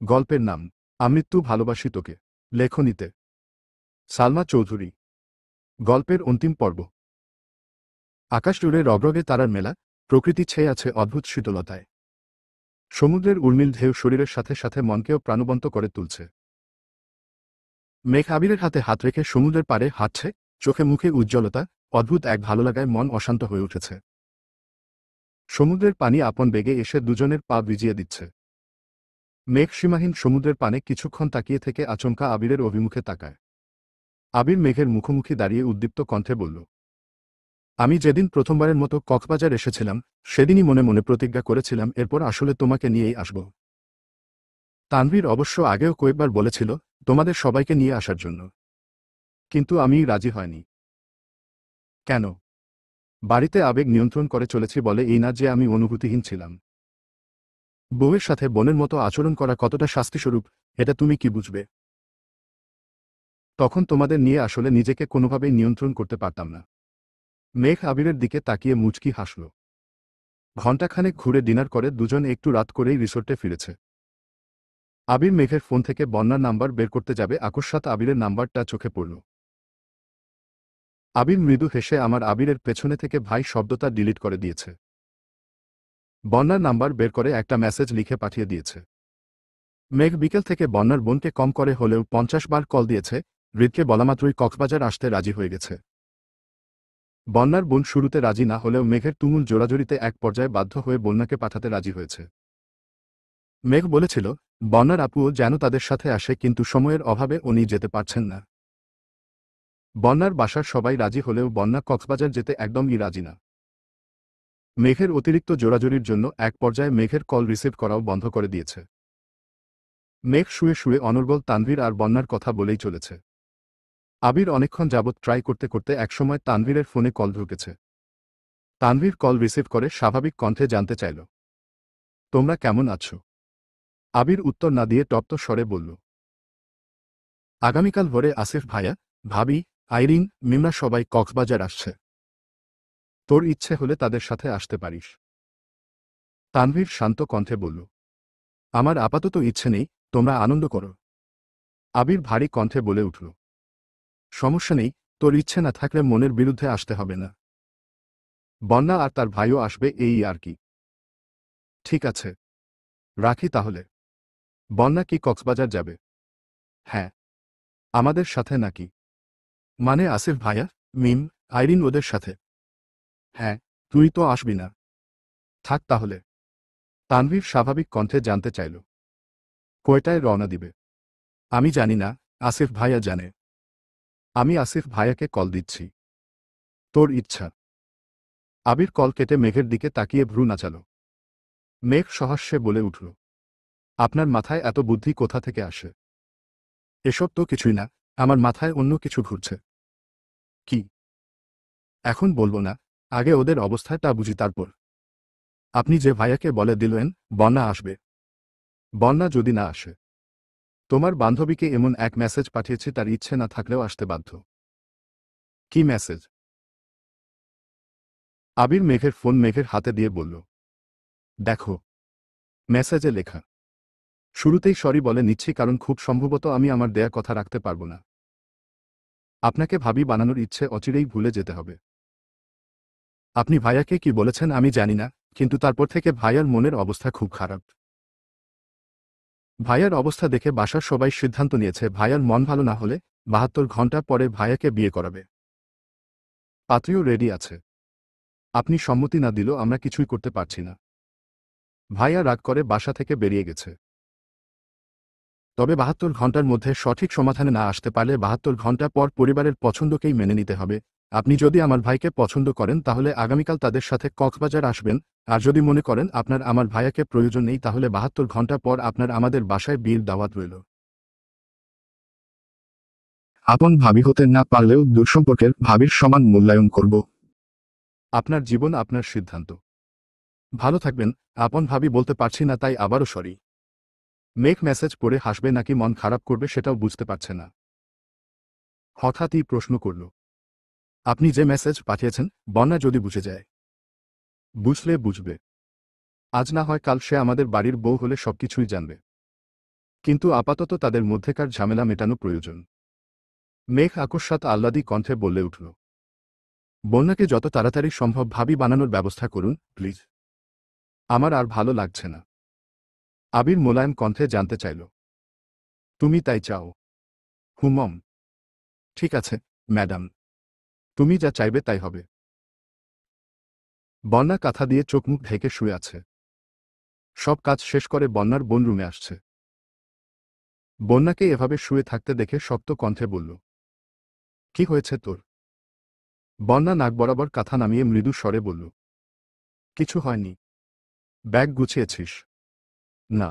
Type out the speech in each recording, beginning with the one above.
গল্পের নাম আমৃত্যু ভালোবাসি তোকে। লেখনীতে সালমা চৌধুরী। গল্পের অন্তিম পর্ব। আকাশ জুড়ে রগরগে তারার মেলা, প্রকৃতি ছেয়ে আছে অদ্ভুত শীতলতায়। সমুদ্রের উর্মিল ঢেউ শরীরের সাথে সাথে মনকেও প্রাণবন্ত করে তুলছে। মেঘ আবিরের হাতে হাত রেখে সমুদ্রের পাড়ে হাঁটছে, চোখে মুখে উজ্জ্বলতা, অদ্ভুত এক ভালোলাগায় মন অশান্ত হয়ে উঠেছে। সমুদ্রের পানি আপন বেগে এসে দুজনের পা ভিজিয়ে দিচ্ছে। মেঘ সীমাহীন সমুদ্রের পানে কিছুক্ষণ তাকিয়ে থেকে আচমকা আবিরের অভিমুখে তাকায়। আবির মেঘের মুখোমুখি দাঁড়িয়ে উদ্দীপ্ত কণ্ঠে বলল, আমি যেদিন প্রথমবারের মতো কক্সবাজার এসেছিলাম, সেদিনই মনে মনে প্রতিজ্ঞা করেছিলাম এরপর আসলে তোমাকে নিয়েই আসব। তানভীর অবশ্য আগেও কয়েকবার বলেছিল তোমাদের সবাইকে নিয়ে আসার জন্য, কিন্তু আমি রাজি হয়নি। কেন? বাড়িতে আবেগ নিয়ন্ত্রণ করে চলেছি বলে এই না যে আমি অনুভূতিহীন ছিলাম। বউয়ের সাথে বোনের মতো আচরণ করা কতটা শাস্তিস্বরূপ, এটা তুমি কি বুঝবে? তখন তোমাদের নিয়ে আসলে নিজেকে কোনোভাবেই নিয়ন্ত্রণ করতে পারতাম না। মেঘ আবিরের দিকে তাকিয়ে মুচকি হাসল। ঘণ্টাখানেক ঘুরে ডিনার করে দুজন একটু রাত করেই রিসোর্টে ফিরেছে। আবির মেঘের ফোন থেকে বন্যার নাম্বার বের করতে যাবে, আকস্মাৎ আবিরের নাম্বারটা চোখে পড়ল। আবির মৃদু হেসে আমার আবিরের পেছনে থেকে ভাই শব্দটা ডিলিট করে দিয়েছে। বন্যার নাম্বার বের করে একটা মেসেজ লিখে পাঠিয়ে দিয়েছে। মেঘ বিকেল থেকে বন্যার বোনকে কম করে হলেও 50 বার কল দিয়েছে, হৃদকে বলামাত্রই কক্সবাজার আসতে রাজি হয়ে গেছে। বন্যার বোন শুরুতে রাজি না হলেও মেঘের তুমুল জোরাজুরিতে এক পর্যায়ে বাধ্য হয়ে বন্যাকে পাঠাতে রাজি হয়েছে। মেঘ বলেছিল বন্যার আপুও যেন তাদের সাথে আসে, কিন্তু সময়ের অভাবে উনি যেতে পারছেন না। বন্যার বাসার সবাই রাজি হলেও বন্যা কক্সবাজার যেতে একদমই রাজি না। মেঘের অতিরিক্ত জোরাজুরির জন্য এক পর্যায়ে মেঘের কল রিসিভ করাও বন্ধ করে দিয়েছে। মেঘ শুয়ে শুয়ে অনর্গল তানভীর আর বন্যার কথা বলেই চলেছে। আবির অনেকক্ষণ যাবৎ ট্রাই করতে করতে একসময় তানভীরের ফোনে কল ঢুকেছে। তানভীর কল রিসিভ করে স্বাভাবিক কণ্ঠে জানতে চাইল, তোমরা কেমন আছো? আবির উত্তর না দিয়ে তপ্ত স্বরে বলল, আগামীকাল ভোরে আসিফ ভাইয়া, ভাবি, আইরিন, মিমরা সবাই কক্সবাজার আসছে। তোর ইচ্ছে হলে তাদের সাথে আসতে পারিস। তানভীর শান্ত কণ্ঠে বলল, আমার আপাতত ইচ্ছে নেই, তোমরা আনন্দ করো। আবির ভারী কণ্ঠে বলে উঠল, সমস্যা নেই, তোর ইচ্ছে না থাকলে মনের বিরুদ্ধে আসতে হবে না। বন্যা আর তার ভাইও আসবে, এই আর কি। ঠিক আছে, রাখি তাহলে। বন্যা কি কক্সবাজার যাবে? হ্যাঁ। আমাদের সাথে নাকি? মানে আসিফ ভাইয়া, মিম, আইরিন ওদের সাথে? হ্যাঁ। তুই তো আসবি না? থাক তাহলে। তানভীর স্বাভাবিক কণ্ঠে জানতে চাইল, কয়টায় রওনা দিবে? আমি জানি না, আসিফ ভাইয়া জানে। আমি আসিফ ভাইয়াকে কল দিচ্ছি। তোর ইচ্ছা। আবির কল কেটে মেঘের দিকে তাকিয়ে ভ্রু নাচাল। মেঘ সহাস্যে বলে উঠল, আপনার মাথায় এত বুদ্ধি কোথা থেকে আসে? এসব তো কিছুই না, আমার মাথায় অন্য কিছু ঘুরছে। কি? এখন বলবো না, আগে ওদের অবস্থাটা বুঝি তারপর। আপনি যে ভাইয়াকে বলে দিলেন বন্যা আসবে, বন্যা যদি না আসে? তোমার বান্ধবীকে এমন এক মেসেজ পাঠিয়েছি, তার ইচ্ছে না থাকলেও আসতে বাধ্য। কি মেসেজ? আবির মেঘের ফোন মেঘের হাতে দিয়ে বলল, দেখো। মেসেজে লেখা, শুরুতেই সরি বলে নিচ্ছি কারণ খুব সম্ভবত আমি আমার দেয়া কথা রাখতে পারব না। আপনাকে ভাবি বানানোর ইচ্ছে অচিরেই ভুলে যেতে হবে। আপনি ভাইয়াকে কি বলেছেন আমি জানি না, কিন্তু তারপর থেকে ভাইয়ার মনের অবস্থা খুব খারাপ। ভাইয়ার অবস্থা দেখে বাসার সবাই সিদ্ধান্ত নিয়েছে ভাইয়ার মন ভালো না হলে 72 ঘন্টা পরে ভাইয়াকে বিয়ে করাবে। পাত্রীও রেডি আছে। আপনি সম্মতি না দিলেও আমরা কিছুই করতে পারছি না। ভাইয়া রাগ করে বাসা থেকে বেরিয়ে গেছে। তবে 72 ঘন্টার মধ্যে সঠিক সমাধানে না আসতে পারলে 72 ঘন্টা পর পরিবারের পছন্দকেই মেনে নিতে হবে। আপনি যদি আমার ভাইকে পছন্দ করেন তাহলে আগামীকাল তাদের সাথে কক্সবাজার আসবেন, আর যদি মনে করেন আপনার আমার ভাইয়াকে প্রয়োজন নেই তাহলে 72 ঘন্টা পর আপনার আমাদের বাসায় বিয়ের দাওয়াত রইল। আপন ভাবি হতে না পারলেও দূরসম্পর্কের ভাবির সমান মূল্যায়ন করব। আপনার জীবন আপনার সিদ্ধান্ত। ভালো থাকবেন। আপন ভাবি বলতে পারছি না, তাই আবারও সরি। মেঘ মেসেজ পড়ে হাসবে নাকি মন খারাপ করবে সেটাও বুঝতে পারছে না। হঠাৎই প্রশ্ন করল, আপনি যে মেসেজ পাঠিয়েছেন বন্যা যদি বুঝে যায়? বুঝলে বুঝবে। আজ না হয় কাল সে আমাদের বাড়ির বউ হলে সবকিছুই জানবে। কিন্তু আপাতত তাদের মধ্যেকার ঝামেলা মেটানো প্রয়োজন। মেঘ আকস্মাৎ আহ্লাদী কণ্ঠে বলে উঠল, বন্যাকে যত তাড়াতাড়ি সম্ভব ভাবি বানানোর ব্যবস্থা করুন প্লিজ। আমার আর ভালো লাগছে না। আবির মোলায়েম কণ্ঠে জানতে চাইল, তুমি তাই চাও? হুমম। ঠিক আছে ম্যাডাম, তুমি যা চাইবে তাই হবে। বন্যা কাঁথা দিয়ে চোখ মুখ ঢেকে শুয়ে আছে। সব কাজ শেষ করে বন্যার বোন রুমে আসছে। বন্যাকে এভাবে শুয়ে থাকতে দেখে শক্ত কণ্ঠে বলল, কি হয়েছে তোর? বন্যা নাক বরাবর কাঁথা নামিয়ে মৃদু স্বরে বলল, কিছু হয়নি। ব্যাগ গুছিয়েছিস? না।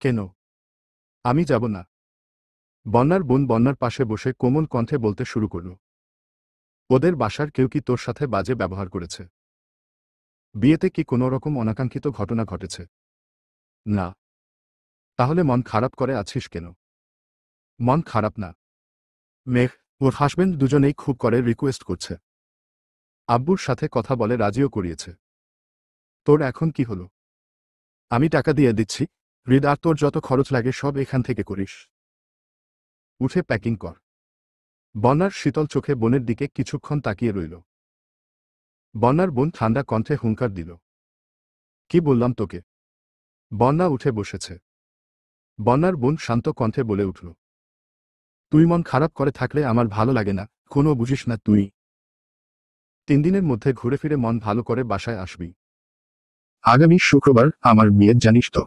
কেন? আমি যাব না। বন্যার বোন বন্যার পাশে বসে কোমল কণ্ঠে বলতে শুরু করল, ওদের বাসার কেউ কি তোর সাথে বাজে ব্যবহার করেছে? বিয়েতে কি কোনো রকম অনাকাঙ্ক্ষিত ঘটনা ঘটেছে? না। তাহলে মন খারাপ করে আছিস কেন? মন খারাপ না। মেঘ, ওর হাসবেন্ড দুজনেই খুব করে রিকোয়েস্ট করছে। আব্বুর সাথে কথা বলে রাজিও করিয়েছে। তোর এখন কি হলো? আমি টাকা দিয়ে দিচ্ছি, হৃদ, আর তোর যত খরচ লাগে সব এখান থেকে করিস। উঠে প্যাকিং কর। বন্যার শীতল চোখে বোনের দিকে কিছুক্ষণ তাকিয়ে রইল। বন্যার বোন ঠান্ডা কণ্ঠে হুঙ্কার দিল, কি বললাম তোকে? বন্যা উঠে বসেছে। বন্যার বোন শান্ত কণ্ঠে বলে উঠল, তুই মন খারাপ করে থাকলে আমার ভালো লাগে না, কোনো বুঝিস না তুই। 3 দিনের মধ্যে ঘুরে ফিরে মন ভালো করে বাসায় আসবি। আগামী শুক্রবার আমার বিয়ে, জানিস তো।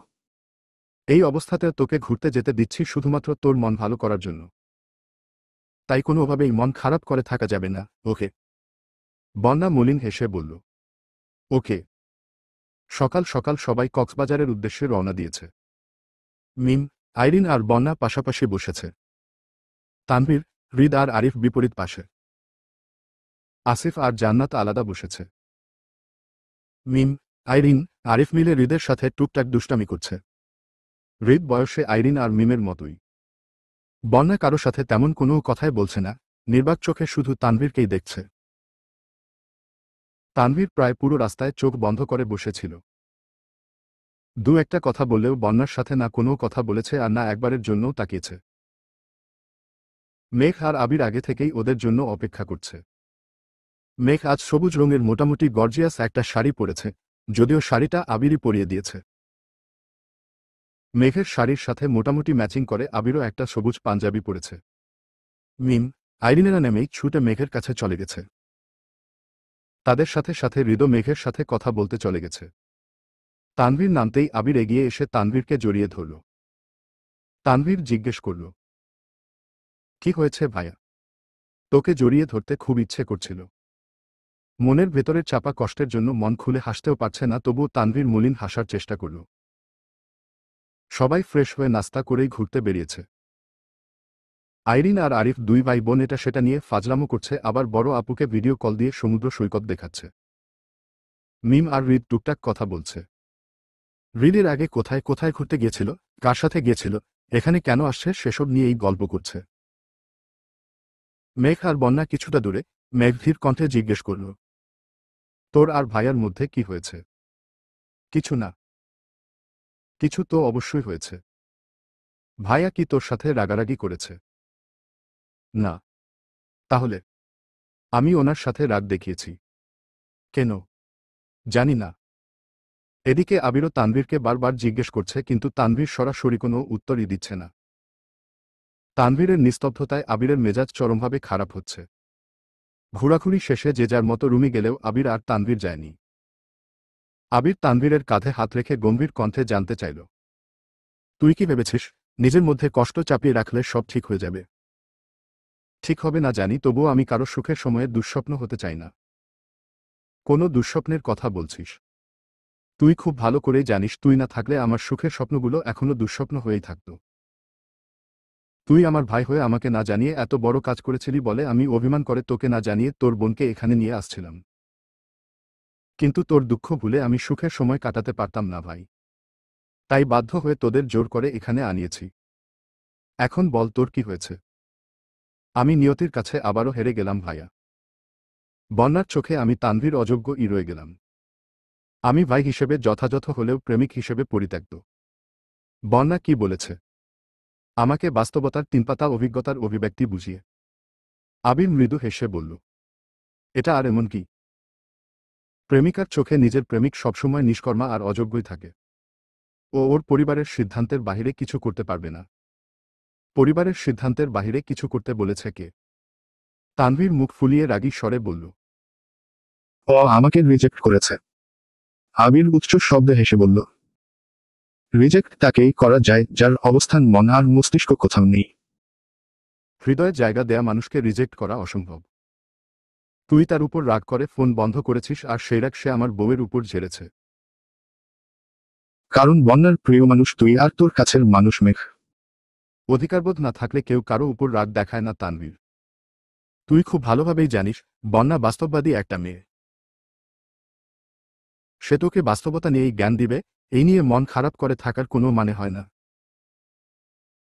এই অবস্থাতে তোকে ঘুরতে যেতে দিচ্ছি শুধুমাত্র তোর মন ভালো করার জন্য। তাই কোনোভাবেই মন খারাপ করে থাকা যাবে না, ওকে? বন্যা মলিন হেসে বলল, ওকে। সকাল সকাল সবাই কক্সবাজারের উদ্দেশ্যে রওনা দিয়েছে। মিম, আইরিন আর বন্যা পাশাপাশি বসেছে। তানভীর, হৃদ আর আরিফ বিপরীত পাশে। আসিফ আর জান্নাত আলাদা বসেছে। মিম, আইরিন, আরিফ মিলে হৃদের সাথে টুকটাক দুষ্টামি করছে। হৃদ বয়সে আইরিন আর মিমের মতোই। বন্যা কারো সাথে তেমন কোনো কথাই বলছে না, নির্বাক চোখে শুধু তানভীরকেই দেখছে। তানভীর প্রায় পুরো রাস্তায় চোখ বন্ধ করে বসেছিল। দু একটা কথা বললেও বন্যার সাথে না কোনো কথা বলেছে আর না একবারের জন্যও তাকিয়েছে। মেঘ আর আবির আগে থেকেই ওদের জন্য অপেক্ষা করছে। মেঘ আজ সবুজ রঙের মোটামুটি গর্জিয়াস একটা শাড়ি পরেছে, যদিও শাড়িটা আবিরই পরিয়ে দিয়েছে। মেঘের শাড়ির সাথে মোটামুটি ম্যাচিং করে আবিরও একটা সবুজ পাঞ্জাবি পরেছে। মিম, আইরিনেরা নেমেই ছুটে মেঘের কাছে চলে গেছে। তাদের সাথে সাথে হৃদ মেঘের সাথে কথা বলতে চলে গেছে। তানভীর নামতেই আবির এগিয়ে এসে তানভীরকে জড়িয়ে ধরল। তানভীর জিজ্ঞেস করল, কি হয়েছে ভাইয়া? তোকে জড়িয়ে ধরতে খুব ইচ্ছে করছিল। মনের ভেতরের চাপা কষ্টের জন্য মন খুলে হাসতেও পারছে না, তবুও তানভীর মলিন হাসার চেষ্টা করল। সবাই ফ্রেশ হয়ে নাস্তা করেই ঘুরতে বেরিয়েছে। আইরিন আর আরিফ দুই ভাই বোন এটা সেটা নিয়ে ফাজলামো করছে, আবার বড় আপুকে ভিডিও কল দিয়ে সমুদ্র সৈকত দেখাচ্ছে। মিম আর হৃদ টুকটাক কথা বলছে। হৃদের আগে কোথায় কোথায় ঘুরতে গিয়েছিল, কার সাথে গিয়েছিল, এখানে কেন আসছে সেসব নিয়েই গল্প করছে। মেঘ আর বন্যা কিছুটা দূরে। মেঘ ধীর কণ্ঠে জিজ্ঞেস করল, তোর আর ভাইয়ার মধ্যে কি হয়েছে? কিছু না। কিছু তো অবশ্যই হয়েছে। ভাইয়া কি তোর সাথে রাগারাগি করেছে? না। তাহলে? আমি ওনার সাথে রাগ দেখিয়েছি। কেন? জানি না। এদিকে আবিরও তানভীরকে বারবার জিজ্ঞেস করছে, কিন্তু তানভীর সরাসরি কোনো উত্তরই দিচ্ছে না। তানভীরের নিস্তব্ধতায় আবিরের মেজাজ চরমভাবে খারাপ হচ্ছে। ঘোরাঘুরি শেষে যে যার মতো রুমে গেলেও আবির আর তানভীর যায়নি। আবির তানভীরের কাঁধে হাত রেখে গম্ভীর কণ্ঠে জানতে চাইল, তুই কি ভেবেছিস নিজের মধ্যে কষ্ট চাপিয়ে রাখলে সব ঠিক হয়ে যাবে? ঠিক হবে না জানি, তবুও আমি কারো সুখের সময়ে দুঃস্বপ্ন হতে চাই না। কোনো দুঃস্বপ্নের কথা বলছিস? তুই খুব ভালো করেই জানিস তুই না থাকলে আমার সুখের স্বপ্নগুলো এখনো দুঃস্বপ্ন হয়েই থাকত। তুই আমার ভাই হয়ে আমাকে না জানিয়ে এত বড় কাজ করেছিলি বলে আমি অভিমান করে তোকে না জানিয়ে তোর বোনকে এখানে নিয়ে আসছিলাম। কিন্তু তোর দুঃখ ভুলে আমি সুখের সময় কাটাতে পারতাম না ভাই। তাই বাধ্য হয়ে তোদের জোর করে এখানে আনিয়েছি। এখন বল তোর কি হয়েছে? আমি নিয়তির কাছে আবারও হেরে গেলাম ভাইয়া। বন্যার চোখে আমি তানভীর অযোগ্যই রয়ে গেলাম। আমি ভাই হিসেবে যথাযথ হলেও প্রেমিক হিসেবে পরিত্যক্ত। বন্যা কি বলেছে? আমাকে বাস্তবতার 3 পাতা অভিজ্ঞতার অভিব্যক্তি বুঝিয়ে। আবির মৃদু হেসে বলল, এটা আর এমন কি? প্রেমিকার চোখে নিজের প্রেমিক সবসময় নিষ্কর্মা আর অযোগ্যই থাকে। ও ওর পরিবারের সিদ্ধান্তের বাহিরে কিছু করতে পারবে না। পরিবারের সিদ্ধান্তের বাহিরে কিছু করতে বলেছে কে? তানভীর মুখ ফুলিয়ে রাগী স্বরে বলল, ও আমাকে রিজেক্ট করেছে। আবির উচ্চ শব্দে হেসে বলল, রিজেক্ট তাকেই করা যায় যার অবস্থান মন আর মস্তিষ্ক কোথাও নেই। হৃদয়ের জায়গা দেয়া মানুষকে রিজেক্ট করা অসম্ভব। তুই তার উপর রাগ করে ফোন বন্ধ করেছিস আর সেই রাগ সে আমার বউয়ের উপর ঝেড়েছে। কারণ বন্যার প্রিয় মানুষ তুই আর তোর কাছের মানুষ মেঘ। অধিকারবোধ না থাকলে কেউ কারো উপর রাগ দেখায় না তানভীর। তুই খুব ভালোভাবেই জানিস বন্যা বাস্তববাদী একটা মেয়ে। সে তোকে বাস্তবতা নিয়েই জ্ঞান দিবে, এই নিয়ে মন খারাপ করে থাকার কোনো মানে হয় না।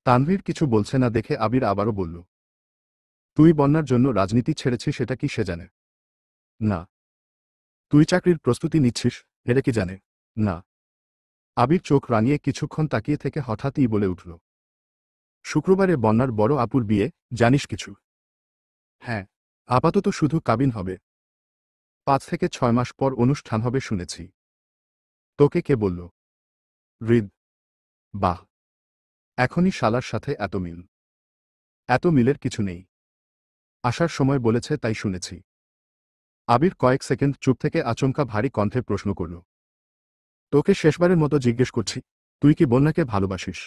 তানভীর কিছু বলছে না দেখে আবির আবারও বলল, তুই বন্যার জন্য রাজনীতি ছেড়েছিস এটা কি সে জানে? না। তুই চাকরির প্রস্তুতি নিচ্ছিস এটা কি জানে? না। আবির চোখ রাঙিয়ে কিছুক্ষণ তাকিয়ে থেকে হঠাৎই বলে উঠল, শুক্রবারে বন্যার বড় আপুর বিয়ে, জানিস কিছু? হ্যাঁ, আপাতত শুধু কাবিন হবে। 5 থেকে 6 মাস পর অনুষ্ঠান হবে শুনেছি। তোকে কে বলল? হৃদ। বাহ, এখনই শালার সাথে এত মিল। এত মিলের কিছু নেই। আসার সময় বলেছে তাই শুনেছি। আবির কয়েক সেকেন্ড চুপ থেকে আচমকা ভারী কণ্ঠে প্রশ্ন করল, তোকে শেষবারের মতো জিজ্ঞেস করছি, তুই কি বন্যাকে ভালোবাসিস?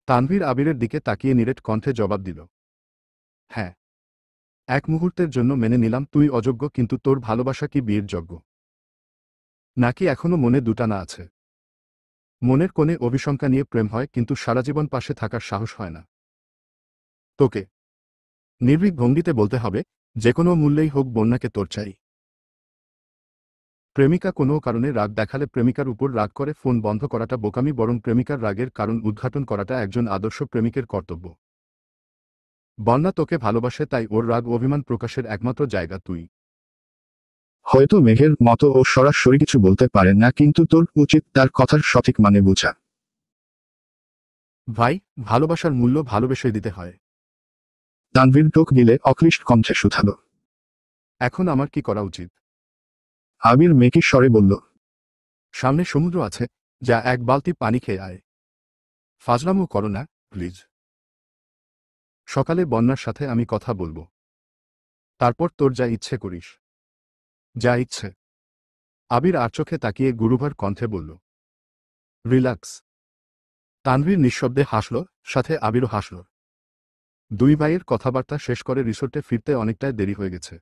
তানভীর আবিরের দিকে তাকিয়ে নিরেট কণ্ঠে জবাব দিল, হ্যাঁ। এক মুহূর্তের জন্য মেনে নিলাম তুই অযোগ্য, কিন্তু তোর ভালোবাসা কি বিয়ের যোগ্য? নাকি এখনো মনে দুটানা আছে? মনের কোণে অভিশঙ্কা নিয়ে প্রেম হয় কিন্তু সারাজীবন পাশে থাকার সাহস হয় না। তোকে নির্ভীক ভঙ্গিতে বলতে হবে, যে কোনো মূল্যেই হোক বন্যাকে তোর চাই। প্রেমিকা কোনো কারণে রাগ দেখালে প্রেমিকার উপর রাগ করে ফোন বন্ধ করাটা বোকামি, বরং প্রেমিকার রাগের কারণ উদ্ঘাটন করাটা একজন আদর্শ প্রেমিকের কর্তব্য। বন্যা তোকে ভালোবাসে, তাই ওর রাগ অভিমান প্রকাশের একমাত্র জায়গা তুই। হয়তো মেঘের মতো ও সরাসরি কিছু বলতে পারে না, কিন্তু তোর উচিত তার কথার সঠিক মানে বোঝা। ভাই, ভালোবাসার মূল্য ভালোবেসে দিতে হয়। তানভীর টোক গিলে অক্লিষ্ট কণ্ঠে শুধালো। এখন আমার কি করা উচিত? আবির মেকি স্বরে বলল, সামনে সমুদ্র আছে, যা এক বালতি পানি খেয়ে আয়। ফাজলামো করো না, প্লিজ। সকালে বন্যার সাথে আমি কথা বলবো। তারপর তোর যা ইচ্ছে করিস। যা ইচ্ছে। আবির আর চোখে তাকিয়ে গুরুভার কণ্ঠে বলল, রিল্যাক্স। তানভীর নিঃশব্দে হাসল, সাথে আবিরও হাসল। দুই ভাইয়ের কথাবার্তা শেষ করে রিসোর্টে ফিরতে অনেকটাই দেরি হয়ে গেছে।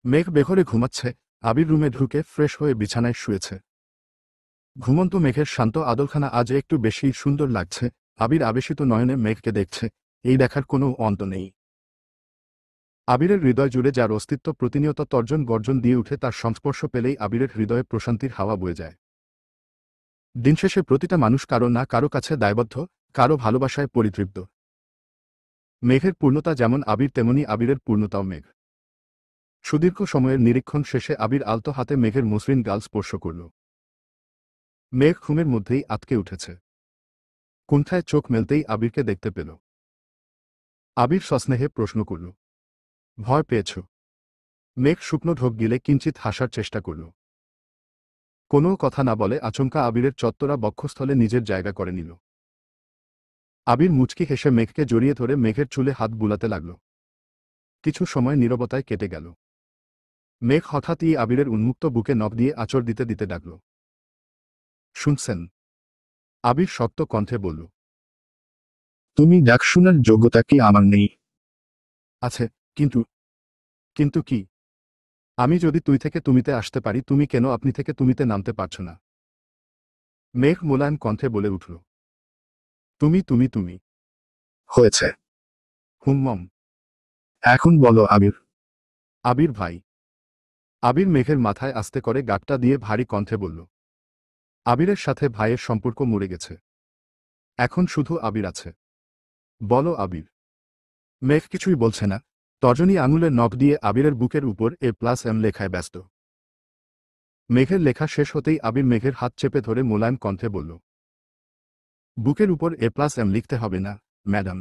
মেঘ বেঘরে ঘুমাচ্ছে, আবির রুমে ঢুকে ফ্রেশ হয়ে বিছানায় শুয়েছে। ঘুমন্ত মেঘের শান্ত আদলখানা আজ একটু বেশি সুন্দর লাগছে। আবির আবেশিত নয়নে মেঘকে দেখছে, এই দেখার কোনো অন্ত নেই। আবিরের হৃদয় জুড়ে যার অস্তিত্ব প্রতিনিয়ত তর্জন গর্জন দিয়ে উঠে, তার সংস্পর্শ পেলেই আবিরের হৃদয়ে প্রশান্তির হাওয়া বয়ে যায়। দিনশেষে প্রতিটা মানুষ কারো না কারো কাছে দায়বদ্ধ, কারো ভালোবাসায় পরিতৃপ্ত। মেঘের পূর্ণতা যেমন আবির, তেমনি আবিরের পূর্ণতাও মেঘ। সুদীর্ঘ সময়ের নিরীক্ষণ শেষে আবির আলতো হাতে মেঘের মসৃণ গাল স্পর্শ করল। মেঘ ঘুমের মধ্যেই আটকে উঠেছে। কুণ্ঠায় চোখ মেলতেই আবিরকে দেখতে পেল। আবির সস্নেহে প্রশ্ন করল, ভয় পেয়েছ? মেঘ শুকনো ঢোক গিলে কিঞ্চিত হাসার চেষ্টা করল। কোনো কথা না বলে আচমকা আবিরের চত্বরা বক্ষস্থলে নিজের জায়গা করে নিল। আবির মুচকি হেসে মেঘকে জড়িয়ে ধরে মেঘের চুলে হাত বুলাতে লাগল। কিছু সময় নীরবতায় কেটে গেল। মেঘ হঠাৎই আবিরের উন্মুক্ত বুকে নখ দিয়ে আঁচড় দিতে দিতে ডাকল, শুনছেন? আবির শক্ত কণ্ঠে বলল, তুমি ডাক শোনার যোগ্যতা কি আমার নেই? আছে। কিন্তু কিন্তু কি? আমি যদি তুই থেকে তুমিতে আসতে পারি, তুমি কেন আপনি থেকে তুমিতে নামতে পারছো না? মেঘ মোলায়েম কণ্ঠে বলে উঠল, তুমি তুমি তুমি। হয়েছে। হুম্মম। এখন বলো আবির। আবির ভাই। আবির মেঘের মাথায় আস্তে করে গাঁটটা দিয়ে ভারী কণ্ঠে বলল, আবিরের সাথে ভাইয়ের সম্পর্ক মরে গেছে। এখন শুধু আবির আছে। বলো আবির। মেঘ কিছুই বলছে না। তর্জনী আঙুলের নখ দিয়ে আবিরের বুকের উপর A+M লেখায় ব্যস্ত। মেঘের লেখা শেষ হতেই আবির মেঘের হাত চেপে ধরে মোলায়েম কণ্ঠে বলল, বুকের উপর A+M লিখতে হবে না, ম্যাডাম।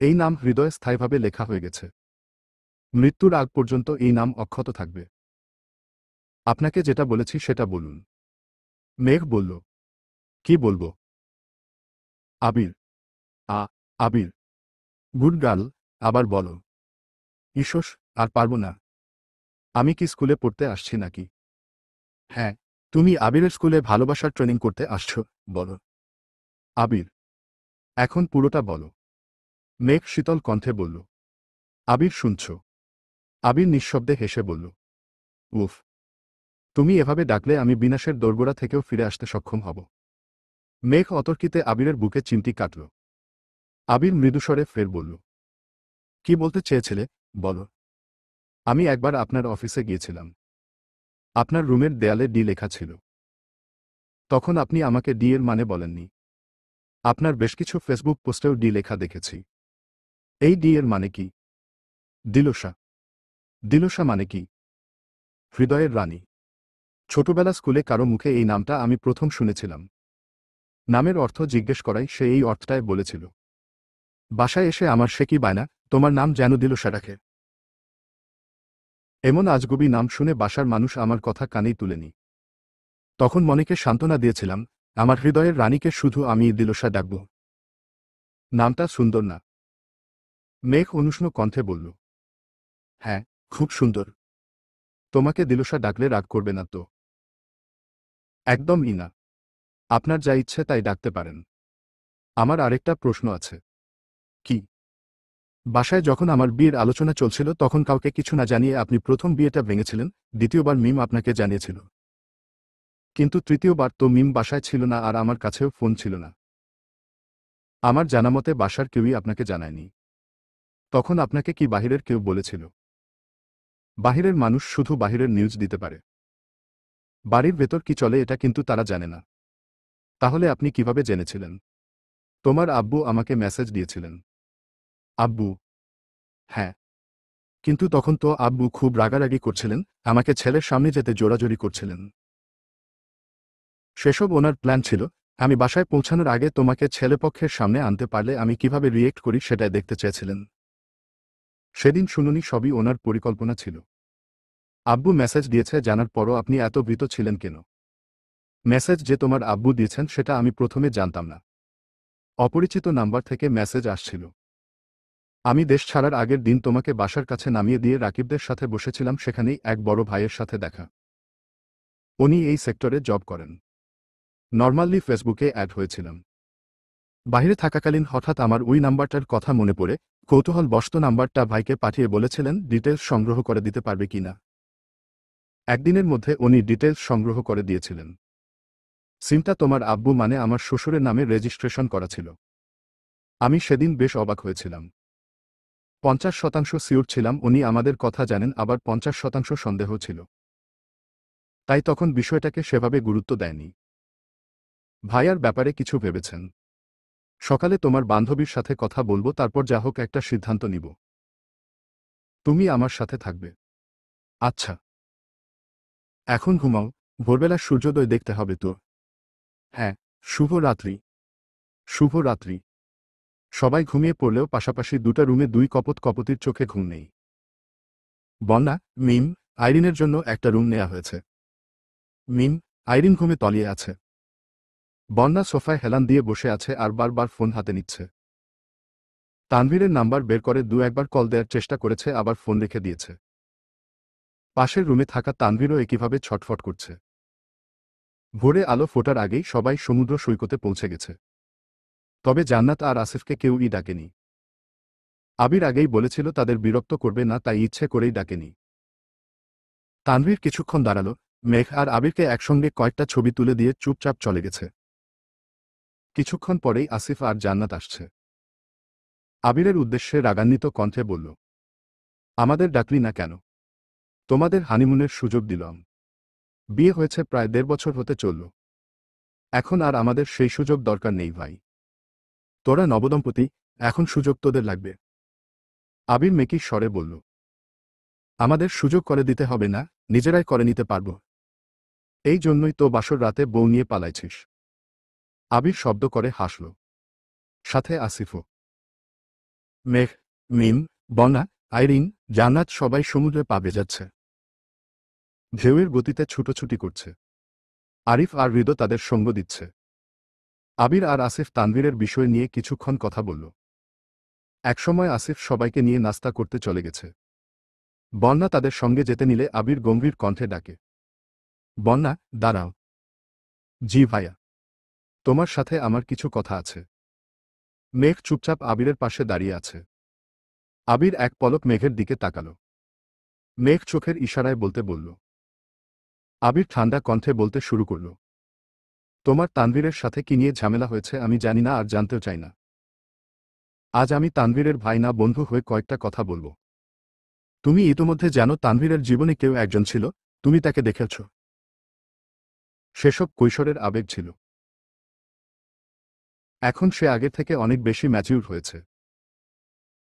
এই নাম হৃদয়ে স্থায়ীভাবে লেখা হয়ে গেছে। মৃত্যুর আগ পর্যন্ত এই নাম অক্ষত থাকবে। আপনাকে যেটা বলেছি সেটা বলুন। মেঘ বলল, কি বলবো? আবির। আবির। গুড গার্ল, আবার বলো। ইসস, আর পারবো না। আমি কি স্কুলে পড়তে আসছি নাকি? হ্যাঁ, তুমি আবিরের স্কুলে ভালোবাসার ট্রেনিং করতে আসছো, বলো। আবির। এখন পুরোটা বলো। মেঘ শীতল কণ্ঠে বলল। আবির শুনছ? আবির নিঃশব্দে হেসে বলল, উফ, তুমি এভাবে ডাকলে আমি বিনাশের দোরগোড়া থেকেও ফিরে আসতে সক্ষম হব। মেঘ অতর্কিতে আবিরের বুকে চিমটি কাটল। আবির মৃদুস্বরে ফের বলল, কি বলতে চেয়েছিলে, বলো। আমি একবার আপনার অফিসে গিয়েছিলাম। আপনার রুমের দেয়ালে ডি লেখা ছিল। তখন আপনি আমাকে ডি এর মানে বলেননি। আপনার বেশ কিছু ফেসবুক পোস্টেও ডি লেখা দেখেছি। এই ডি এর মানে কি? দিলোসা। দিলোসা মানে কি? হৃদয়ের রানী। ছোটবেলা স্কুলে কারো মুখে এই নামটা আমি প্রথম শুনেছিলাম। নামের অর্থ জিজ্ঞেস করাই সে এই অর্থটায় বলেছিল। বাসায় এসে আমার সে কি বায়না, তোমার নাম যেন দিলোসা রাখে। এমন আজগুবি নাম শুনে বাসার মানুষ আমার কথা কানেই তুলেনি। তখন মনিকে সান্ত্বনা দিয়েছিলাম, আমার হৃদয়ের রানীকে শুধু আমি দিলোসা ডাকব। নামটা সুন্দর না? মেঘ অনুষ্ণ কণ্ঠে বলল, হ্যাঁ, খুব সুন্দর। তোমাকে দিলোসা ডাকলে রাগ করবে না তো? একদমই না। আপনার যা ইচ্ছে তাই ডাকতে পারেন। আমার আরেকটা প্রশ্ন আছে। কি? বাসায় যখন আমার বিয়ের আলোচনা চলছিল তখন কাউকে কিছু না জানিয়ে আপনি প্রথম বিয়েটা ভেঙেছিলেন, দ্বিতীয়বার মিম আপনাকে জানিয়েছিল। কিন্তু তৃতীয়বার তো মিম বাসায় ছিল না আর আমার কাছেও ফোন ছিল না। আমার জানামতে বাসার কেউই আপনাকে জানায়নি। তখন আপনাকে কি বাহিরের কেউ বলেছিল? বাহিরের মানুষ শুধু বাহিরের নিউজ দিতে পারে। বাড়ির ভেতর কি চলে এটা কিন্তু তারা জানে না। তাহলে আপনি কিভাবে জেনেছিলেন? তোমার আব্বু আমাকে মেসেজ দিয়েছিলেন। আব্বু? হ্যাঁ। কিন্তু তখন তো আব্বু খুব রাগারাগি করছিলেন, আমাকে ছেলের সামনে যেতে জোরাজোরি করছিলেন। সেসব ওনার প্ল্যান ছিল। আমি বাসায় পৌঁছানোর আগে তোমাকে ছেলেপক্ষের সামনে আনতে পারলে আমি কিভাবে রিয়েক্ট করি সেটাই দেখতে চেয়েছিলেন। সেদিন শুনুনি সবই ওনার পরিকল্পনা ছিল। আব্বু মেসেজ দিয়েছে জানার পরও আপনি এত ভীত ছিলেন কেন? মেসেজ যে তোমার আব্বু দিয়েছেন সেটা আমি প্রথমে জানতাম না। অপরিচিত নাম্বার থেকে মেসেজ আসছিল। আমি দেশ ছাড়ার আগের দিন তোমাকে বাসার কাছে নামিয়ে দিয়ে রাকিবদের সাথে বসেছিলাম, সেখানেই এক বড় ভাইয়ের সাথে দেখা। উনি এই সেক্টরে জব করেন। নর্মালি ফেসবুকে অ্যাড হয়েছিলাম। বাইরে থাকাকালীন হঠাৎ আমার ওই নাম্বারটার কথা মনে পড়ে কৌতূহলবশত নাম্বারটা ভাইকে পাঠিয়ে বলেছিলেন ডিটেলস সংগ্রহ করে দিতে পারবে কিনা। একদিনের মধ্যে উনি ডিটেলস সংগ্রহ করে দিয়েছিলেন। সিমটা তোমার আব্বু মানে আমার শ্বশুরের নামে রেজিস্ট্রেশন করা ছিল। আমি সেদিন বেশ অবাক হয়েছিলাম। 50% সিউর ছিলাম উনি আমাদের কথা জানেন, আবার 50% সন্দেহ ছিল। তাই তখন বিষয়টাকে সেভাবে গুরুত্ব দেয়নি। ভাইয়ার ব্যাপারে কিছু ভেবেছেন? সকালে তোমার বান্ধবীর সাথে কথা বলবো, তারপর যা হোক একটা সিদ্ধান্ত নিব। তুমি আমার সাথে থাকবে? আচ্ছা। এখন ঘুমাও, ভোরবেলা সূর্যোদয় দেখতে হবে তো। হ্যাঁ, শুভ রাত্রি। শুভ রাত্রি। সবাই ঘুমিয়ে পড়লেও পাশাপাশি দুটা রুমে দুই কপত কপতির চোখে ঘুম নেই। বন্যা, মিম, আইরিনের জন্য একটা রুম নেওয়া হয়েছে। মিম, আইরিন ঘুমে তলিয়ে আছে। বন্যা সোফায় হেলান দিয়ে বসে আছে আর বারবার ফোন হাতে নিচ্ছে। তানভীরের নাম্বার বের করে দু একবার কল দেওয়ার চেষ্টা করেছে, আবার ফোন রেখে দিয়েছে। পাশের রুমে থাকা তানভীরও একইভাবে ছটফট করছে। ভোরে আলো ফোটার আগেই সবাই সমুদ্র সৈকতে পৌঁছে গেছে। তবে জান্নাত আর আসিফকে কেউই ডাকেনি। আবির আগেই বলেছিল তাদের বিরক্ত করবে না, তাই ইচ্ছে করেই ডাকেনি। তানভীর কিছুক্ষণ দাঁড়ালো, মেঘ আর আবিরকে একসঙ্গে কয়েকটা ছবি তুলে দিয়ে চুপচাপ চলে গেছে। কিছুক্ষণ পরেই আসিফ আর জান্নাত আসছে। আবিরের উদ্দেশ্যে রাগান্বিত কণ্ঠে বলল, আমাদের ডাকলি না কেন? তোমাদের হানিমুনের সুযোগ দিলাম। বিয়ে হয়েছে প্রায় 1.5 বছর হতে চলল। এখন আর আমাদের সেই সুযোগ দরকার নেই ভাই। তোরা নবদম্পতি, এখন সুযোগ তোদের লাগবে। আবির মেকি স্বরে বলল, আমাদের সুযোগ করে দিতে হবে না, নিজেরাই করে নিতে পারব। এই জন্যই তো বাসর রাতে বউ নিয়ে পালাইছিস। আবির শব্দ করে হাসল। সাথে আসিফও। মেঘ, মিম, বনা, আইরিন, জান্নাত সবাই সমুদ্রে পা ভেজাচ্ছে। ঢেউয়ের গতিতে ছুটোছুটি করছে। আরিফ আর হৃদ তাদের সঙ্গ দিচ্ছে। আবির আর আসিফ তানভীরের বিষয় নিয়ে কিছুক্ষণ কথা বলল। একসময় আসিফ সবাইকে নিয়ে নাস্তা করতে চলে গেছে। বন্যা তাদের সঙ্গে যেতে নিলে আবির গম্ভীর কণ্ঠে ডাকে, বন্যা, দাঁড়াও। জি ভাইয়া, তোমার সাথে আমার কিছু কথা আছে। মেঘ চুপচাপ আবিরের পাশে দাঁড়িয়ে আছে। আবির এক পলক মেঘের দিকে তাকাল। মেঘ চোখের ইশারায় বলতে বলল। আবির ঠান্ডা কণ্ঠে বলতে শুরু করল, তোমার তানভীরের সাথে কি নিয়ে ঝামেলা হয়েছে আমি জানি না আর জানতেও চাই না। আজ আমি তানভীরের ভাই না বন্ধু হয়ে কয়েকটা কথা বলবো। তুমি ইতোমধ্যে জানো তানভীরের জীবনে কেউ একজন ছিল, তুমি তাকে দেখেছ। সেসব কৈশোরের আবেগ ছিল। এখন সে আগের থেকে অনেক বেশি ম্যাচিউর হয়েছে।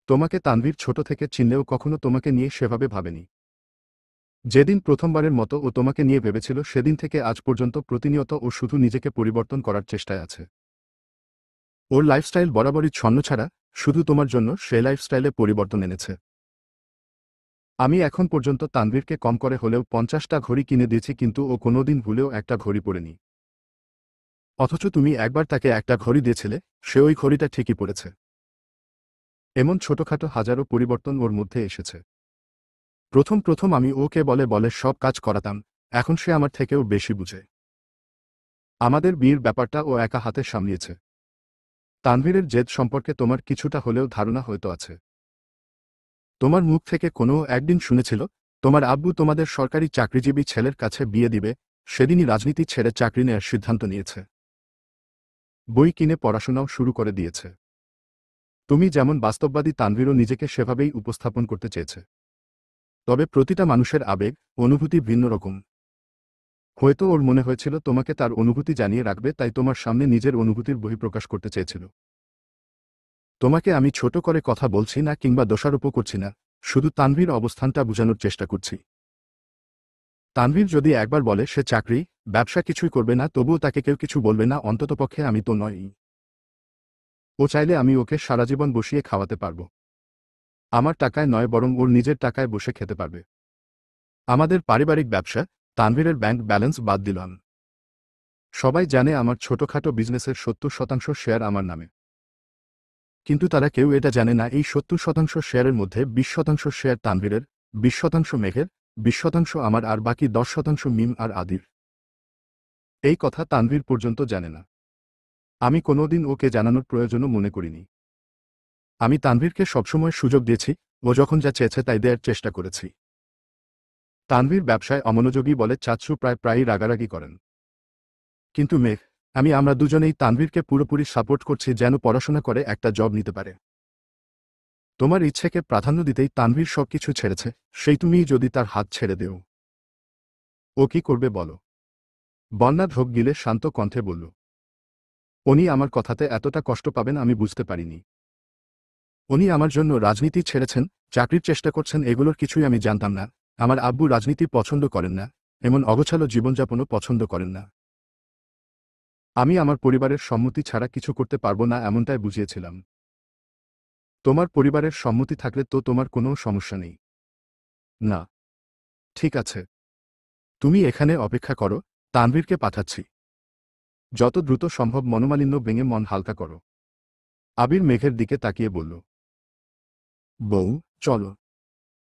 তোমাকে তানভীর ছোট থেকে চিনলেও কখনো তোমাকে নিয়ে সেভাবে ভাবেনি। যেদিন প্রথমবারের মতো ও তোমাকে নিয়ে ভেবেছিল সেদিন থেকে আজ পর্যন্ত প্রতিনিয়ত ও শুধু নিজেকে পরিবর্তন করার চেষ্টায় আছে। ওর লাইফস্টাইল বরাবরই ছন্নছাড়া, শুধু তোমার জন্য সে লাইফস্টাইলে পরিবর্তন এনেছে। আমি এখন পর্যন্ত তানভীরকে কম করে হলেও 50টা ঘড়ি কিনে দিয়েছি, কিন্তু ও কোনোদিন ভুলেও একটা ঘড়ি পরেনি। অথচ তুমি একবার তাকে একটা ঘড়ি দিয়েছিলে, সে ওই ঘড়িটা ঠিকই পড়েছে। এমন ছোটখাটো হাজারো পরিবর্তন ওর মধ্যে এসেছে। প্রথম প্রথম আমি ওকে বলে বলে সব কাজ করাতাম, এখন সে আমার থেকেও বেশি বুঝে। আমাদের বিয়ের ব্যাপারটা ও একা হাতে সামলিয়েছে। তানভীরের জেদ সম্পর্কে তোমার কিছুটা হলেও ধারণা হয়তো আছে। তোমার মুখ থেকে কোনো একদিন শুনেছিল তোমার আব্বু তোমাদের সরকারি চাকরিজীবী ছেলের কাছে বিয়ে দিবে, সেদিনই রাজনীতি ছেড়ে চাকরি নেয়ার সিদ্ধান্ত নিয়েছে। বই কিনে পড়াশোনাও শুরু করে দিয়েছে। তুমি যেমন বাস্তববাদী, তানভীরও নিজেকে সেভাবেই উপস্থাপন করতে চেয়েছে। তবে প্রতিটা মানুষের আবেগ, অনুভূতি ভিন্ন রকম। হয়তো ওর মনে হয়েছিল তোমাকে তার অনুভূতি জানিয়ে রাখবে, তাই তোমার সামনে নিজের অনুভূতির বহিঃপ্রকাশ করতে চেয়েছিল। তোমাকে আমি ছোট করে কথা বলছি না কিংবা দোষারোপ করছি না, শুধু তানভীর অবস্থানটা বোঝানোর চেষ্টা করছি। তানভীর যদি একবার বলে সে চাকরি, ব্যবসা কিছুই করবে না, তবুও তাকে কেউ কিছু বলবে না, অন্ততপক্ষে আমি তো নই। ও চাইলে আমি ওকে সারা জীবন বসিয়ে খাওয়াতে পারব। আমার টাকায় নয়, বরং ওর নিজের টাকায় বসে খেতে পারবে। আমাদের পারিবারিক ব্যবসা, তানভীরের ব্যাংক ব্যালেন্স বাদ দিলাম। সবাই জানে আমার ছোটখাটো বিজনেসের 70% শেয়ার আমার নামে। কিন্তু তারা কেউ এটা জানে না এই 70% শেয়ারের মধ্যে 20% শেয়ার তানভীরের, 20% মেঘের, 20% আমার, আর বাকি 10% মিম আর আদির। এই কথা তানভীর পর্যন্ত জানে না। আমি কোনোদিন ওকে জানানোর প্রয়োজনও মনে করিনি। আমি তানভীরকে সবসময় সুযোগ দিয়েছি, ও যখন যা চেয়েছে তাই দেওয়ার চেষ্টা করেছি। তানভীর ব্যবসায় অমনোযোগী বলে চাচু প্রায়ই রাগারাগি করেন। কিন্তু মেঘ, আমরা দুজনেই তানভীরকে পুরোপুরি সাপোর্ট করছি যেন পড়াশোনা করে একটা জব নিতে পারে। তোমার ইচ্ছেকে প্রাধান্য দিতেই তানভীর সবকিছু ছেড়েছে, সেই তুমিই যদি তার হাত ছেড়ে দেও, ও কি করবে বলো? বন্যা ঢোক গিলে শান্ত কণ্ঠে বলল, উনি আমার কথাতে এতটা কষ্ট পাবেন আমি বুঝতে পারিনি। উনি আমার জন্য রাজনীতি ছেড়েছেন, চাকরির চেষ্টা করছেন, এগুলোর কিছুই আমি জানতাম না। আমার আব্বু রাজনীতি পছন্দ করেন না, এমন অগোছালো জীবনযাপনও পছন্দ করেন না। আমি আমার পরিবারের সম্মতি ছাড়া কিছু করতে পারবো না এমনটাই বুঝিয়েছিলাম। তোমার পরিবারের সম্মতি থাকলে তো তোমার কোনো সমস্যা নেই। না, ঠিক আছে, তুমি এখানে অপেক্ষা করো, তানভীরকে পাঠাচ্ছি। যত দ্রুত সম্ভব মনোমালিন্য ভেঙে মন হালকা করো। আবির মেঘের দিকে তাকিয়ে বলল, বউ, চলো।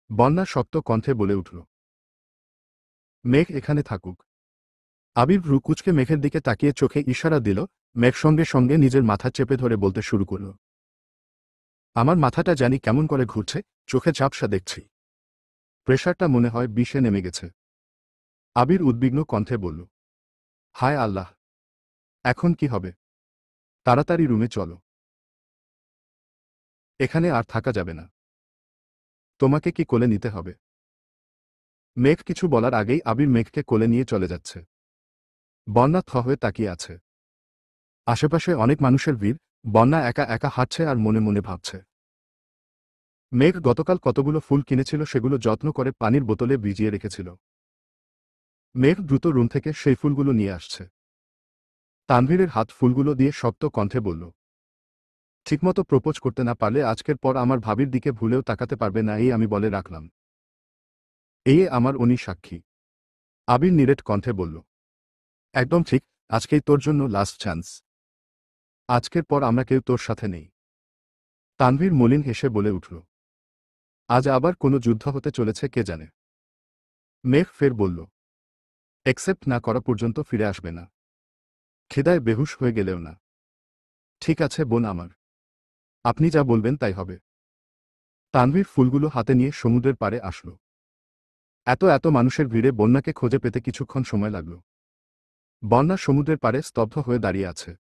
বন্যা শক্ত কণ্ঠে বলে উঠল। মেঘ এখানে থাকুক। আবির ভ্রু কুঁচকে মেঘের দিকে তাকিয়ে চোখে ইশারা দিল। মেঘ সঙ্গে সঙ্গে নিজের মাথা চেপে ধরে বলতে শুরু করল, আমার মাথাটা জানি কেমন করে ঘুরছে, চোখে ঝাপসা দেখছি। প্রেশারটা মনে হয় 20-এ নেমে গেছে। আবির উদ্বিগ্ন কণ্ঠে বলল, হায় আল্লাহ, এখন কি হবে? তাড়াতাড়ি রুমে চলো, এখানে আর থাকা যাবে না। তোমাকে কি কোলে নিতে হবে? মেঘ কিছু বলার আগেই আবির মেঘকে কোলে নিয়ে চলে যাচ্ছে। বন্যা থ হয়ে তাকিয়ে আছে। আশেপাশে অনেক মানুষের ভিড়, বন্যা একা একা হাঁটছে আর মনে মনে ভাবছে। মেঘ গতকাল কতগুলো ফুল কিনেছিল সেগুলো যত্ন করে পানির বোতলে ভিজিয়ে রেখেছিল। মেঘ দ্রুত রুম থেকে সেই ফুলগুলো নিয়ে আসছে। তানভীরের হাত ফুলগুলো দিয়ে শক্ত কণ্ঠে বলল, ঠিকমতো প্রপোজ করতে না পারলে আজকের পর আমার ভাবির দিকে ভুলেও তাকাতে পারবে না, এই আমি বলে রাখলাম। এই আমার উনি সাক্ষী। আবির নিরেট কণ্ঠে বলল, একদম ঠিক, আজকেই তোর জন্য লাস্ট চান্স। আজকের পর আমরা কেউ তোর সাথে নেই। তানভীর মলিন হেসে বলে উঠল, আজ আবার কোনো যুদ্ধ হতে চলেছে কে জানে। মেঘ ফের বলল, অ্যাকসেপ্ট না করা পর্যন্ত ফিরে আসবে না। খিদায় বেহুশ হয়ে গেলেও না। ঠিক আছে বোন আমার, আপনি যা বলবেন তাই হবে। তানভীর ফুলগুলো হাতে নিয়ে সমুদ্রের পাড়ে আসল। এত এত মানুষের ভিড়ে বন্যাকে খুঁজে পেতে কিছুক্ষণ সময় লাগল। বন্যা সমুদ্রের পাড়ে স্তব্ধ হয়ে দাঁড়িয়ে আছে।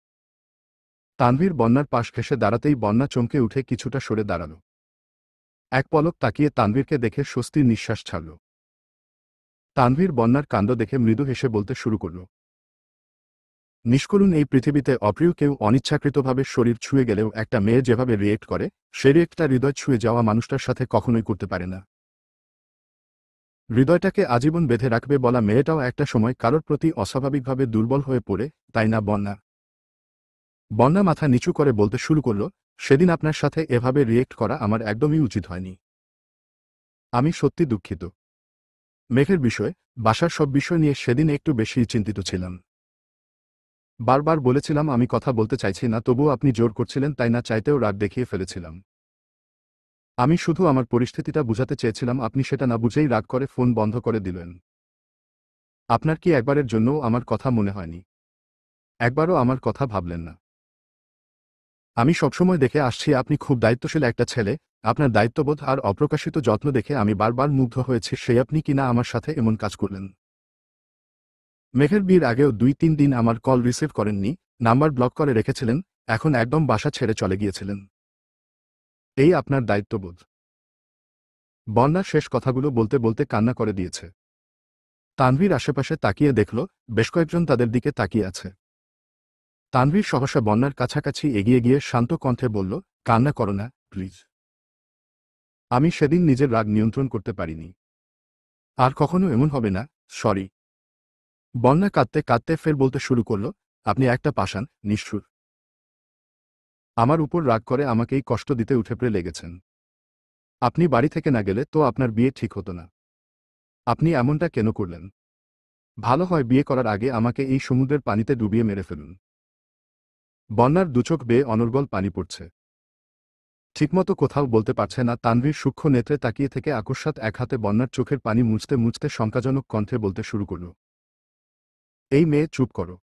তানভীর বন্যার পাশ ঘেঁষে দাঁড়াতেই বন্যা চমকে উঠে কিছুটা সরে দাঁড়াল। এক পলক তাকিয়ে তানভীরকে দেখে স্বস্তির নিঃশ্বাস ছাড়ল। তানভীর বন্যার কাণ্ড দেখে মৃদু হেসে বলতে শুরু করল, নিষ্করুণ এই পৃথিবীতে অপ্রিয় কেউ অনিচ্ছাকৃতভাবে শরীর ছুঁয়ে গেলেও একটা মেয়ে যেভাবে রিয়েক্ট করে, সে রিয়েক্টটা হৃদয় ছুঁয়ে যাওয়া মানুষটার সাথে কখনোই করতে পারে না। হৃদয়টাকে আজীবন বেঁধে রাখবে বলা মেয়েটাও একটা সময় কারোর প্রতি অস্বাভাবিকভাবে দুর্বল হয়ে পড়ে, তাই না বন্যা? বন্যা মাথা নিচু করে বলতে শুরু করল, সেদিন আপনার সাথে এভাবে রিয়েক্ট করা আমার একদমই উচিত হয়নি। আমি সত্যি দুঃখিত। মেঘের বিষয়, বাসার সব বিষয় নিয়ে সেদিন একটু বেশি চিন্তিত ছিলাম। বারবার বলেছিলাম আমি কথা বলতে চাইছি না, তবুও আপনি জোর করছিলেন, তাই না চাইতেও রাগ দেখিয়ে ফেলেছিলাম। আমি শুধু আমার পরিস্থিতিটা বুঝাতে চেয়েছিলাম, আপনি সেটা না বুঝেই রাগ করে ফোন বন্ধ করে দিলেন। আপনার কি একবারের জন্যও আমার কথা মনে হয়নি? একবারও আমার কথা ভাবলেন না? আমি সবসময় দেখে আসছি আপনি খুব দায়িত্বশীল একটা ছেলে, আপনার দায়িত্ববোধ আর অপ্রকাশিত যত্ন দেখে আমি বারবার মুগ্ধ হয়েছি, সেই আপনি কিনা আমার সাথে এমন কাজ করলেন। মেঘের বিয়ের আগেও ২-৩ দিন আমার কল রিসিভ করেননি, নাম্বার ব্লক করে রেখেছিলেন, এখন একদম বাসা ছেড়ে চলে গিয়েছিলেন। এই আপনার দায়িত্ববোধ? বন্যা শেষ কথাগুলো বলতে বলতে কান্না করে দিয়েছে। তানভীর আশেপাশে তাকিয়ে দেখল, বেশ কয়েকজন তাদের দিকে তাকিয়ে আছে। তানভীর সহসা বন্যার কাছাকাছি এগিয়ে গিয়ে শান্ত কণ্ঠে বলল, কান্না করো না প্লিজ। আমি সেদিন নিজের রাগ নিয়ন্ত্রণ করতে পারিনি। আর কখনো এমন হবে না, সরি। বন্যা কাঁদতে কাঁদতে ফের বলতে শুরু করল, আপনি একটা পাষাণ, নিষ্ঠুর। আমার উপর রাগ করে আমাকেই কষ্ট দিতে উঠে পড়ে লেগেছেন। আপনি বাড়ি থেকে না গেলে তো আপনার বিয়ে ঠিক হতো না। আপনি এমনটা কেন করলেন? ভালো হয় বিয়ে করার আগে আমাকে এই সমুদ্রের পানিতে ডুবিয়ে মেরে ফেলুন। বন্যার দুচোখ বেয়ে অনর্গল পানি পড়ছে। ঠিকমতো কোথাও বলতে পারছে না, তানভীর সূক্ষ্ম নেত্রে তাকিয়ে থেকে আকস্মাৎ এক হাতে বন্যার চোখের পানি মুছতে মুছতে শঙ্কাজনক কণ্ঠে বলতে শুরু করল, এই মেয়ে চুপ করো।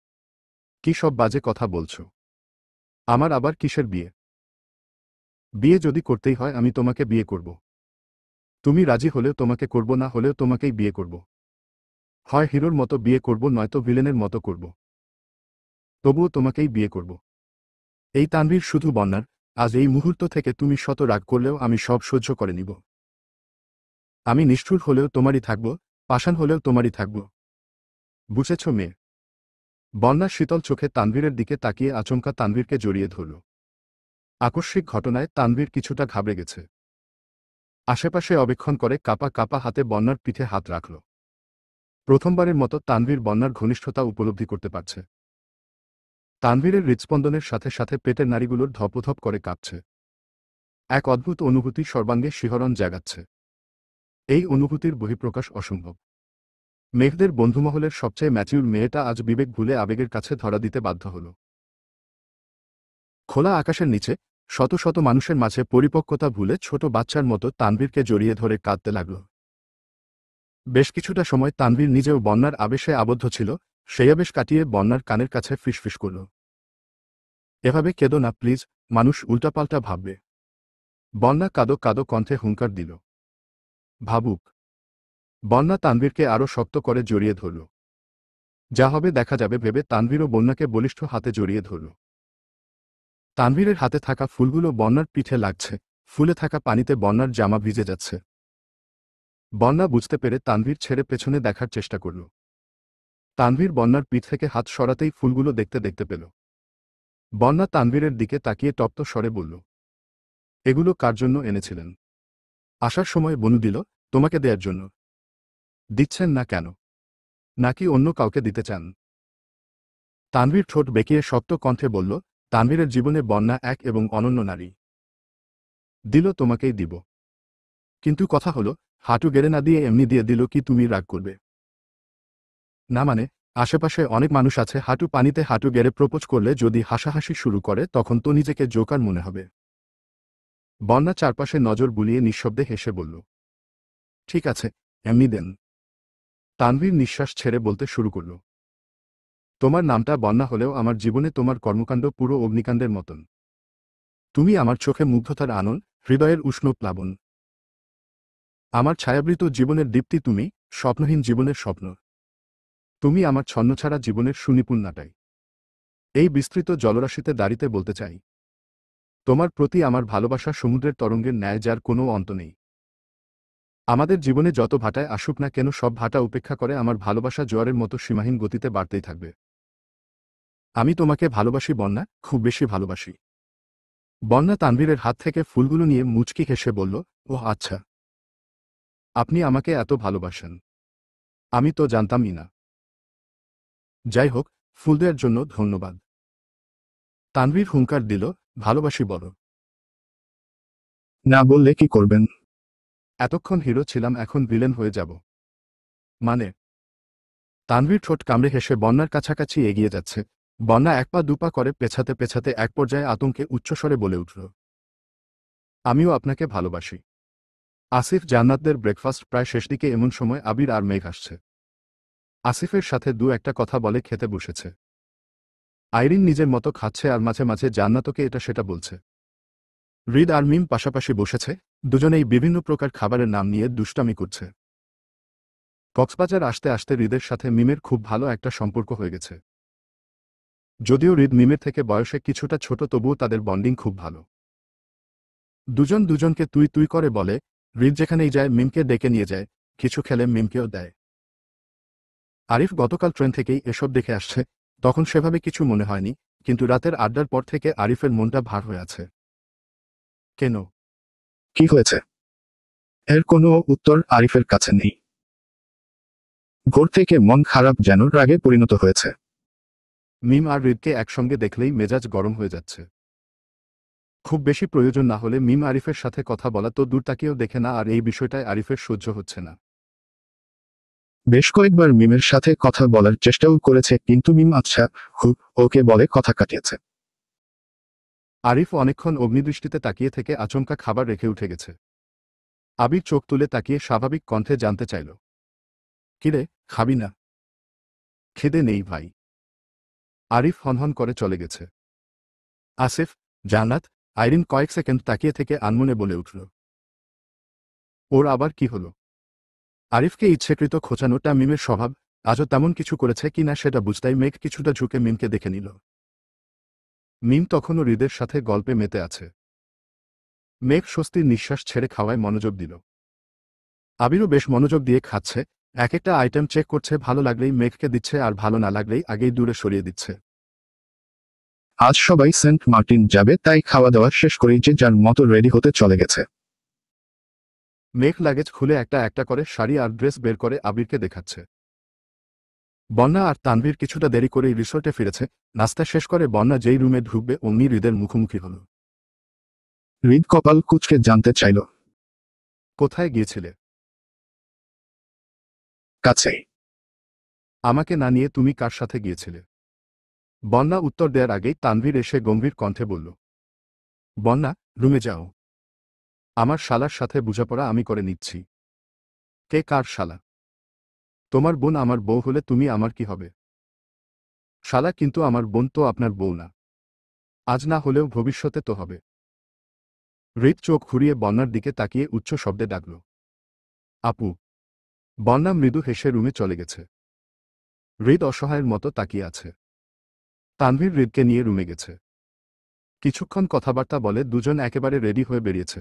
কি সব বাজে কথা বলছো? আমার আবার কিসের বিয়ে? বিয়ে যদি করতেই হয় আমি তোমাকে বিয়ে করব। তুমি রাজি হলেও তোমাকে করব, না হলেও তোমাকেই বিয়ে করব। হয় হিরোর মতো বিয়ে করব, নয়তো ভিলেনের মতো করব। তবুও তোমাকেই বিয়ে করব। এই তানভীর শুধু বন্যার, আজ এই মুহূর্ত থেকে তুমি শত রাগ করলেও আমি সব সহ্য করে নিব। আমি নিষ্ঠুর হলেও তোমারই থাকব, পাষাণ হলেও তোমারই থাকব। বুঝেছ মেয়ে? বন্যার শীতল চোখে তানভীরের দিকে তাকিয়ে আচমকা তানভীরকে জড়িয়ে ধরল। আকস্মিক ঘটনায় তানভীর কিছুটা ঘাবড়ে গেছে। আশেপাশে অবেক্ষণ করে কাপা কাপা হাতে বন্যার পিঠে হাত রাখল। প্রথমবারের মতো তানভীর বন্যার ঘনিষ্ঠতা উপলব্ধি করতে পারছে। তানভীরের হৃৎস্পন্দনের সাথে সাথে পেটের নাড়িগুলোর ধপধপ করে কাঁপছে। এক অদ্ভুত অনুভূতি সর্বাঙ্গে শিহরণ জাগাচ্ছে। এই অনুভূতির বহিঃপ্রকাশ অসম্ভব। মেঘদের বন্ধুমহলের সবচেয়ে ম্যাচিউর মেয়েটা আজ বিবেক ভুলে আবেগের কাছে ধরা দিতে বাধ্য হল। খোলা আকাশের নিচে শত শত মানুষের মাঝে পরিপক্কতা ভুলে ছোট বাচ্চার মতো তানভীরকে জড়িয়ে ধরে কাঁদতে লাগল। বেশ কিছুটা সময় তানভীর নিজেও বন্যার আবেশে আবদ্ধ ছিল, সেই আবেশ কাটিয়ে বন্যার কানের কাছে ফিসফিস করল, এভাবে কেঁদো না প্লিজ, মানুষ উল্টাপাল্টা ভাববে। বন্যা কাঁদো কাঁদো কণ্ঠে হুঙ্কার দিল। ভাবুক। বন্যা তানভীরকে আরও শক্ত করে জড়িয়ে ধরল। যা হবে দেখা যাবে ভেবে তানভীরও বন্যাকে বলিষ্ঠ হাতে জড়িয়ে ধরল। তানভীরের হাতে থাকা ফুলগুলো বন্যার পিঠে লাগছে, ফুলে থাকা পানিতে বন্যার জামা ভিজে যাচ্ছে। বন্যা বুঝতে পেরে তানভীর ছেড়ে পেছনে দেখার চেষ্টা করল। তানভীর বন্যার পিঠ থেকে হাত সরাতেই ফুলগুলো দেখতে দেখতে পেল। বন্যা তানভীরের দিকে তাকিয়ে তপ্ত স্বরে বলল, এগুলো কার জন্য এনেছিলেন? আসার সময় বনু দিল, তোমাকে দেয়ার জন্য। দিচ্ছেন না কেন? নাকি অন্য কাউকে দিতে চান? তানভীর ঠোঁট বেঁকিয়ে শক্ত কণ্ঠে বলল, তানভীরের জীবনে বন্যা এক এবং অনন্য নারী। দিল তোমাকেই দিব। কিন্তু কথা হলো, হাঁটু গেড়ে না দিয়ে এমনি দিয়ে দিল কি তুমি রাগ করবে? না মানে, আশেপাশে অনেক মানুষ আছে হাঁটু পানিতে হাঁটু গেড়ে প্রপোজ করলে যদি হাসাহাসি শুরু করে তখন তো নিজেকে জোকার মনে হবে। বন্যা চারপাশে নজর বুলিয়ে নিঃশব্দে হেসে বলল, ঠিক আছে, এমনি দেন। তানভীর নিঃশ্বাস ছেড়ে বলতে শুরু করল, তোমার নামটা বন্যা হলেও আমার জীবনে তোমার কর্মকাণ্ড পুরো অগ্নিকাণ্ডের মতন। তুমি আমার চোখে মুগ্ধতার আনন, হৃদয়ের উষ্ণ প্লাবন। আমার ছায়াবৃত জীবনের দীপ্তি তুমি, স্বপ্নহীন জীবনের স্বপ্ন। তুমি আমার ছন্নছাড়া জীবনের সুনিপুণতাই। এই বিস্তৃত জলরাশিতে দাঁড়িতে বলতে চাই, তোমার প্রতি আমার ভালোবাসা সমুদ্রের তরঙ্গের ন্যায়, যার কোনো অন্ত নেই। আমাদের জীবনে যত ভাটায় আসুক না কেন সব ভাটা উপেক্ষা করে আমার ভালোবাসা জোয়ারের মতো সীমাহীন গতিতে বাড়তেই থাকবে। আমি তোমাকে ভালোবাসি বন্যা, খুব বেশি ভালোবাসি। বন্যা তানভীরের হাত থেকে ফুলগুলো নিয়ে মুচকি হেসে বলল, ও আচ্ছা, আপনি আমাকে এত ভালোবাসেন, আমি তো জানতামই না। যাই হোক, ফুল দেওয়ার জন্য ধন্যবাদ। তানভীর হুঙ্কার দিল, ভালোবাসি বলো। না বললে কি করবেন? এতক্ষণ হিরো ছিলাম, এখন ভিলেন হয়ে যাব মানে? তানভীর ঠোঁট কামড়ে হেসে বন্যার কাছাকাছি এগিয়ে যাচ্ছে। বন্যা এক পা দুপা করে পেছাতে পেছাতে এক পর্যায়ে আতঙ্কে উচ্চস্বরে বলে উঠল, আমিও আপনাকে ভালোবাসি। আসিফ জান্নাতদের ব্রেকফাস্ট প্রায় শেষ দিকে, এমন সময় আবির আর মেঘ আসছে। আসিফের সাথে দু একটা কথা বলে খেতে বসেছে। আইরিন নিজের মতো খাচ্ছে আর মাঝে মাঝে জান্নাতকে এটা সেটা বলছে। হৃদ আর মিম পাশাপাশি বসেছে, দুজনেই বিভিন্ন প্রকার খাবারের নাম নিয়ে দুষ্টামি করছে। কক্সবাজার আসতে আসতে হৃদের সাথে মিমের খুব ভালো একটা সম্পর্ক হয়ে গেছে। যদিও হৃদ মিমের থেকে বয়সে কিছুটা ছোট, তবুও তাদের বন্ডিং খুব ভালো। দুজন দুজনকে তুই তুই করে বলে। হৃদ যেখানেই যায় মিমকে ডেকে নিয়ে যায়, কিছু খেলে মিমকেও দেয়। আরিফ গতকাল ট্রেন থেকেই এসব দেখে আসছে, তখন সেভাবে কিছু মনে হয়নি, কিন্তু রাতের আড্ডার পর থেকে আরিফের মনটা ভার হয়ে আছে। কেন? কি হয়েছে? এর কোনো উত্তর আরিফের কাছে নেই। ভোর থেকে মন খারাপ যেন রাগে পরিণত হয়েছে। মিম আর হৃদকে একসঙ্গে দেখলেই মেজাজ গরম হয়ে যাচ্ছে। খুব বেশি প্রয়োজন না হলে মিম আরিফের সাথে কথা বলা তো দূর তাকিয়েও দেখে না, আর এই বিষয়টায় আরিফের সহ্য হচ্ছে না। বেশ কয়েকবার মিমের সাথে কথা বলার চেষ্টাও করেছে, কিন্তু মিম আচ্ছা খুব ওকে বলে কথা কাটিয়েছে। আরিফ অনেকক্ষণ অগ্নিদৃষ্টিতে তাকিয়ে থেকে আচমকা খাবার রেখে উঠে গেছে। আবির চোখ তুলে তাকিয়ে স্বাভাবিক কণ্ঠে জানতে চাইল, কিরে, খাবি না? খিদে নেই ভাই। আরিফ হনহন করে চলে গেছে। আসিফ, জান্নাত, আইরিন কয়েক সেকেন্ড তাকিয়ে থেকে আনমনে বলে উঠল, ওর আবার কি হলো? আরিফকে ইচ্ছেকৃত খোঁচানোটা মিমের স্বভাব, আজও তেমন কিছু করেছে কিনা সেটা বুঝতেই মেঘ কিছুটা ঝুঁকে মিমকে দেখে নিল। মিম তখনও হৃদের সাথে গল্পে মেতে আছে। মেঘ স্বস্তির নিঃশ্বাস ছেড়ে খাওয়ায় মনোযোগ দিল। আবিরও বেশ মনোযোগ দিয়ে খাচ্ছে, এক একটা আইটেম চেক করছে, ভালো লাগলেই মেঘকে দিচ্ছে আর ভালো না লাগলেই আগেই দূরে সরিয়ে দিচ্ছে। আজ সবাই সেন্ট মার্টিন যাবে, তাই খাওয়া দাওয়া শেষ করেই যে যার মতো রেডি হতে চলে গেছে। মেঘ লাগেজ খুলে একটা একটা করে শাড়ি আর ড্রেস বের করে আবিরকে দেখাচ্ছে। বন্যা আর তানভীর কিছুটা দেরি করেই রিসোর্টে ফিরেছে। নাস্তা শেষ করে বন্যা যেই রুমে ঢুকবে অমনি হৃদের মুখোমুখি হল। হৃদ কপাল কুঁচকে জানতে চাইল, কোথায় গিয়েছিলে? কাছেই। আমাকে না নিয়ে তুমি কার সাথে গিয়েছিলে? বন্যা উত্তর দেওয়ার আগেই তানভীর এসে গম্ভীর কণ্ঠে বলল, বন্যা, রুমে যাও। আমার শালার সাথে বোঝাপড়া আমি করে নিচ্ছি। কে কার শালা? তোমার বোন আমার বউ হলে তুমি আমার কি হবে? শালা কিন্তু আমার বোন তো আপনার বউ না। আজ না হলেও ভবিষ্যতে তো হবে। হৃদ চোখ ঘুরিয়ে বন্যার দিকে তাকিয়ে উচ্চ শব্দে ডাকল, আপু। বন্যা মৃদু হেসে রুমে চলে গেছে। হৃদ অসহায়ের মতো তাকিয়ে আছে। তানভীর হৃদকে নিয়ে রুমে গেছে। কিছুক্ষণ কথাবার্তা বলে দুজন একেবারে রেডি হয়ে বেরিয়েছে।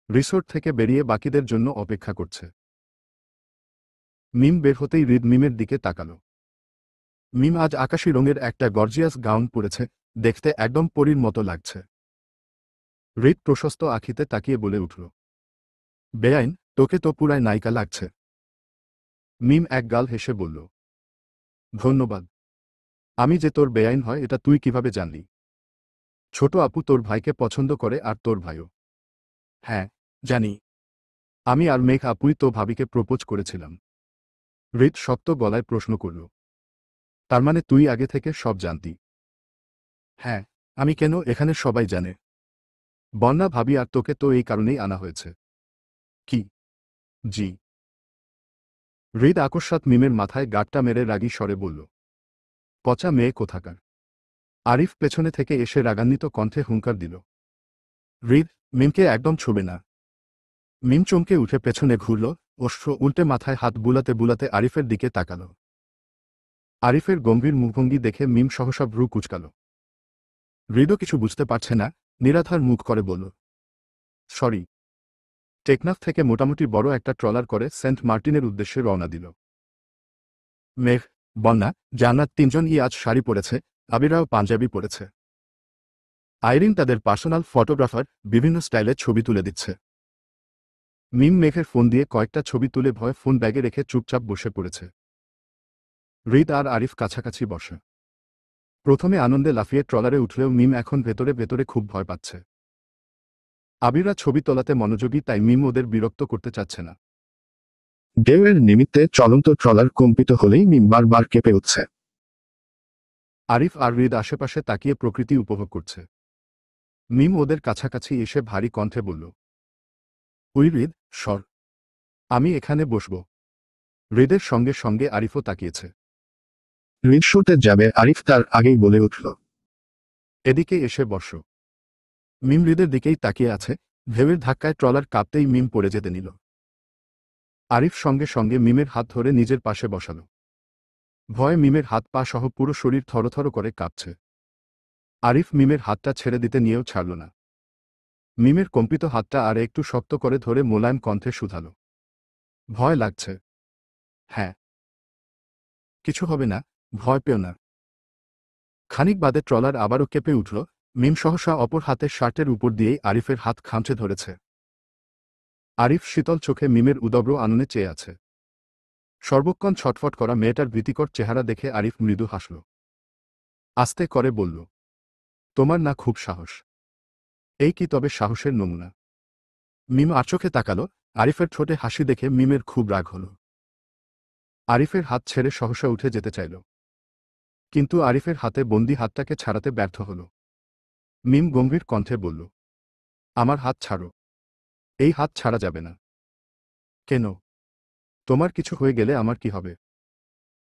রিসোর্ট থেকে বেরিয়ে বাকিদের জন্য অপেক্ষা করছে। মিম বের হতেই হৃদ মিমের দিকে তাকাল। মিম আজ আকাশী রঙের একটা গর্জিয়াস গাউন পরেছে, দেখতে একদম পরীর মতো লাগছে। হৃদ প্রশস্ত আখিতে তাকিয়ে বলে উঠল, বেআইন, তোকে তো পুরায় নায়িকা লাগছে। মিম এক গাল হেসে বলল, ধন্যবাদ। আমি যে তোর বেআইন হয় এটা তুই কিভাবে জানলি? ছোট আপু তোর ভাইকে পছন্দ করে আর তোর ভাইও। হ্যাঁ, জানি। আমি আর মেঘ আপুই তো ভাবিকে প্রপোজ করেছিলাম। হৃদ শক্ত গলায় প্রশ্ন করল। তার মানে তুই আগে থেকে সব জানতি? হ্যাঁ, আমি কেন, এখানে সবাই জানে। বন্যা ভাবি আর তোকে তো এই কারণেই আনা হয়েছে। কি? জি। হৃদ আকস্মাৎ মিমের মাথায় গাঁটটা মেরে রাগী স্বরে বলল, পচা মেয়ে কোথাকার। আরিফ পেছনে থেকে এসে রাগান্বিত কণ্ঠে হুঙ্কার দিল, হৃদ, মিমকে একদম ছুবে না। মিম চমকে উঠে পেছনে ঘুরল, অশ্রু উল্টে মাথায় হাত বুলাতে বুলাতে আরিফের দিকে তাকাল। আরিফের গম্ভীর মুখভঙ্গি দেখে মিম সহসা ভ্রু কুঁচকাল। হৃদও কিছু বুঝতে পারছে না, নিরাধার মুখ করে বলল, সরি। টেকনাফ থেকে মোটামুটি বড় একটা ট্রলার করে সেন্ট মার্টিনের উদ্দেশ্যে রওনা দিল। মেঘ, বন্যা, জান্নাত তিনজনই আজ শাড়ি পরেছে, আবিরাও পাঞ্জাবি পরেছে। আইরিন তাদের পার্সোনাল ফটোগ্রাফার, বিভিন্ন স্টাইলে ছবি তুলে দিচ্ছে। মিম মেঘের ফোন দিয়ে কয়েকটা ছবি তুলে ভয়ে ফোন ব্যাগে রেখে চুপচাপ বসে পড়েছে। হৃদ আর আরিফ কাছাকাছি বসে। প্রথমে আনন্দে লাফিয়ে ট্রলারে উঠলেও মিম এখন ভেতরে ভেতরে খুব ভয় পাচ্ছে। আবিরা ছবি তোলাতে মনোযোগী, তাই মিম ওদের বিরক্ত করতে চাচ্ছে না। ঢেউয়ের নিমিত্তে চলন্ত ট্রলার কম্পিত হলেই মিম বারবার কেঁপে উঠছে। আরিফ আর হৃদ আশেপাশে তাকিয়ে প্রকৃতি উপভোগ করছে। মিম ওদের কাছাকাছি এসে ভারী কণ্ঠে বলল, ওই হৃদ, সর। আমি এখানে বসব। হৃদের সঙ্গে সঙ্গে আরিফও তাকিয়েছে। হৃদ সরতে যাবে, আরিফ তার আগেই বলে উঠল, এদিকে এসে বস। মিম হৃদের দিকেই তাকিয়ে আছে, ঢেউয়ের ধাক্কায় ট্রলার কাঁপতেই মিম পড়ে যেতে নিল। আরিফ সঙ্গে সঙ্গে মিমের হাত ধরে নিজের পাশে বসাল। ভয়ে মিমের হাত পা সহ পুরো শরীর থরথর করে কাঁপছে। আরিফ মিমের হাতটা ছেড়ে দিতে নিয়েও ছাড়ল না। মিমের কম্পিত হাতটা আর একটু শক্ত করে ধরে মোলায়েম কণ্ঠে শুধাল, ভয় লাগছে? হ্যাঁ। কিছু হবে না, ভয় পেও না। খানিক বাদে ট্রলার আবারও কেঁপে উঠল। মিম সহসা অপর হাতে শার্টের উপর দিয়েই আরিফের হাত খামচে ধরেছে। আরিফ শীতল চোখে মিমের উদগ্র আননে চেয়ে আছে। সর্বক্ষণ ছটফট করা মেয়েটার ভীতিকর চেহারা দেখে আরিফ মৃদু হাসল। আস্তে করে বলল, তোমার না খুব সাহস। এই কি তবে সাহসের নমুনা? মিম আচোখে তাকাল। আরিফের ঠোঁটে হাসি দেখে মিমের খুব রাগ হল। আরিফের হাত ছেড়ে সহসা উঠে যেতে চাইল, কিন্তু আরিফের হাতে বন্দি হাতটাকে ছাড়াতে ব্যর্থ হল। মিম গম্ভীর কণ্ঠে বলল, আমার হাত ছাড়ো। এই হাত ছাড়া যাবে না। কেন? তোমার কিছু হয়ে গেলে আমার কি হবে?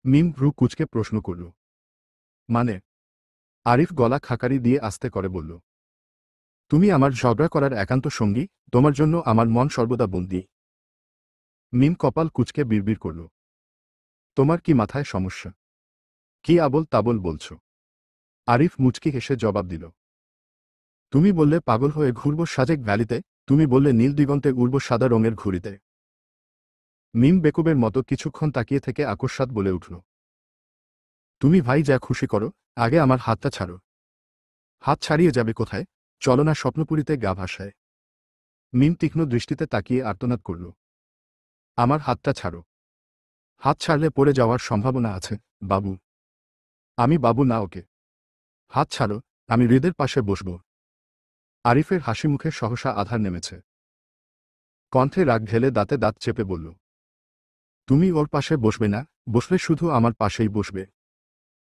মিম ভ্রু কুঁচকে প্রশ্ন করল। মানে? আরিফ গলা খাকারি দিয়ে আস্তে করে বলল, তুমি আমার ঝগড়া করার একান্ত সঙ্গী, তোমার জন্য আমার মন সর্বদা বন্দী। মিম কপাল কুঁচকে বিড়বিড় করল, তোমার কি মাথায় সমস্যা? কি আবল তাবল বলছ? আরিফ মুচকি হেসে জবাব দিল, তুমি বললে পাগল হয়ে ঘুরব সাজেক ভ্যালিতে, তুমি বললে নীল দিগন্তে উড়ব সাদা রঙের ঘুড়িতে। মিম বেকুবের মতো কিছুক্ষণ তাকিয়ে থেকে আকস্মাৎ বলে উঠল, তুমি ভাই যা খুশি করো, আগে আমার হাতটা ছাড়ো। হাত ছাড়িয়ে যাবে কোথায়? চলো না স্বপ্নপুরীতে গা ভাসায়। মিম তীক্ষ্ণ দৃষ্টিতে তাকিয়ে আর্তনাদ করল, আমার হাতটা ছাড়ো। হাত ছাড়লে পড়ে যাওয়ার সম্ভাবনা আছে, বাবু। আমি বাবু না ওকে। হাত ছাড়ো, আমি হৃদের পাশে বসব। আরিফের হাসি মুখে সহসা আধার নেমেছে। কণ্ঠে রাগ ঢেলে দাঁতে দাঁত চেপে বলল, তুমি ওর পাশে বসবে না, বসলে শুধু আমার পাশেই বসবে।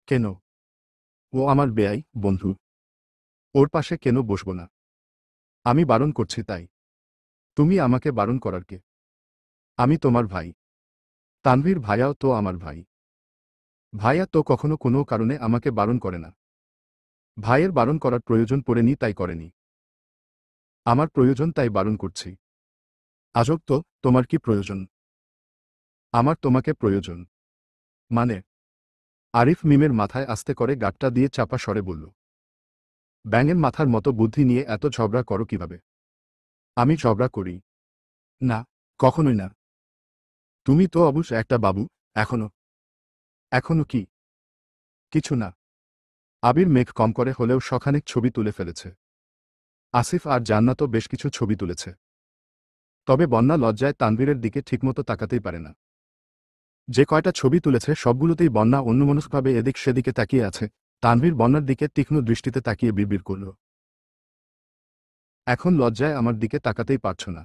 কেন? ও আমার বেয়াই, বন্ধু। ওর পাশে কেন বসব না? আমি বারণ করছি তাই। তুমি আমাকে বারণ করার কে? আমি তোমার ভাই। তানভীর ভাইয়াও তো আমার ভাই। ভাইয়া তো কখনো কোনো কারণে আমাকে বারণ করে না। ভাইয়ের বারণ করার প্রয়োজন পড়েনি তাই করেনি। আমার প্রয়োজন তাই বারণ করছি। আজব তো, তোমার কি প্রয়োজন? আমার তোমাকে প্রয়োজন। মানে? আরিফ মিমের মাথায় আস্তে করে গাঁটটা দিয়ে চাপা স্বরে বলল, ব্যাঙের মাথার মতো বুদ্ধি নিয়ে এত ঝগড়া করো কিভাবে? আমি ঝগড়া করি না, কখনোই না। তুমি তো অবশ্য একটা বাবু, এখনো। এখনো কি? কিছু না। আবির মেঘ কম করে হলেও শখানেক ছবি তুলে ফেলেছে। আসিফ আর জান্নাতও বেশ কিছু ছবি তুলেছে। তবে বন্যা লজ্জায় তানভীরের দিকে ঠিকমতো তাকাতেই পারে না। যে কয়টা ছবি তুলেছে সবগুলোতেই বন্যা অন্যমনস্কভাবে এদিক সেদিকে তাকিয়ে আছে। তানভীর বন্যার দিকে তীক্ষ্ণ দৃষ্টিতে তাকিয়ে বিড়বিড় করল, এখন লজ্জায় আমার দিকে তাকাতেই পারছ না।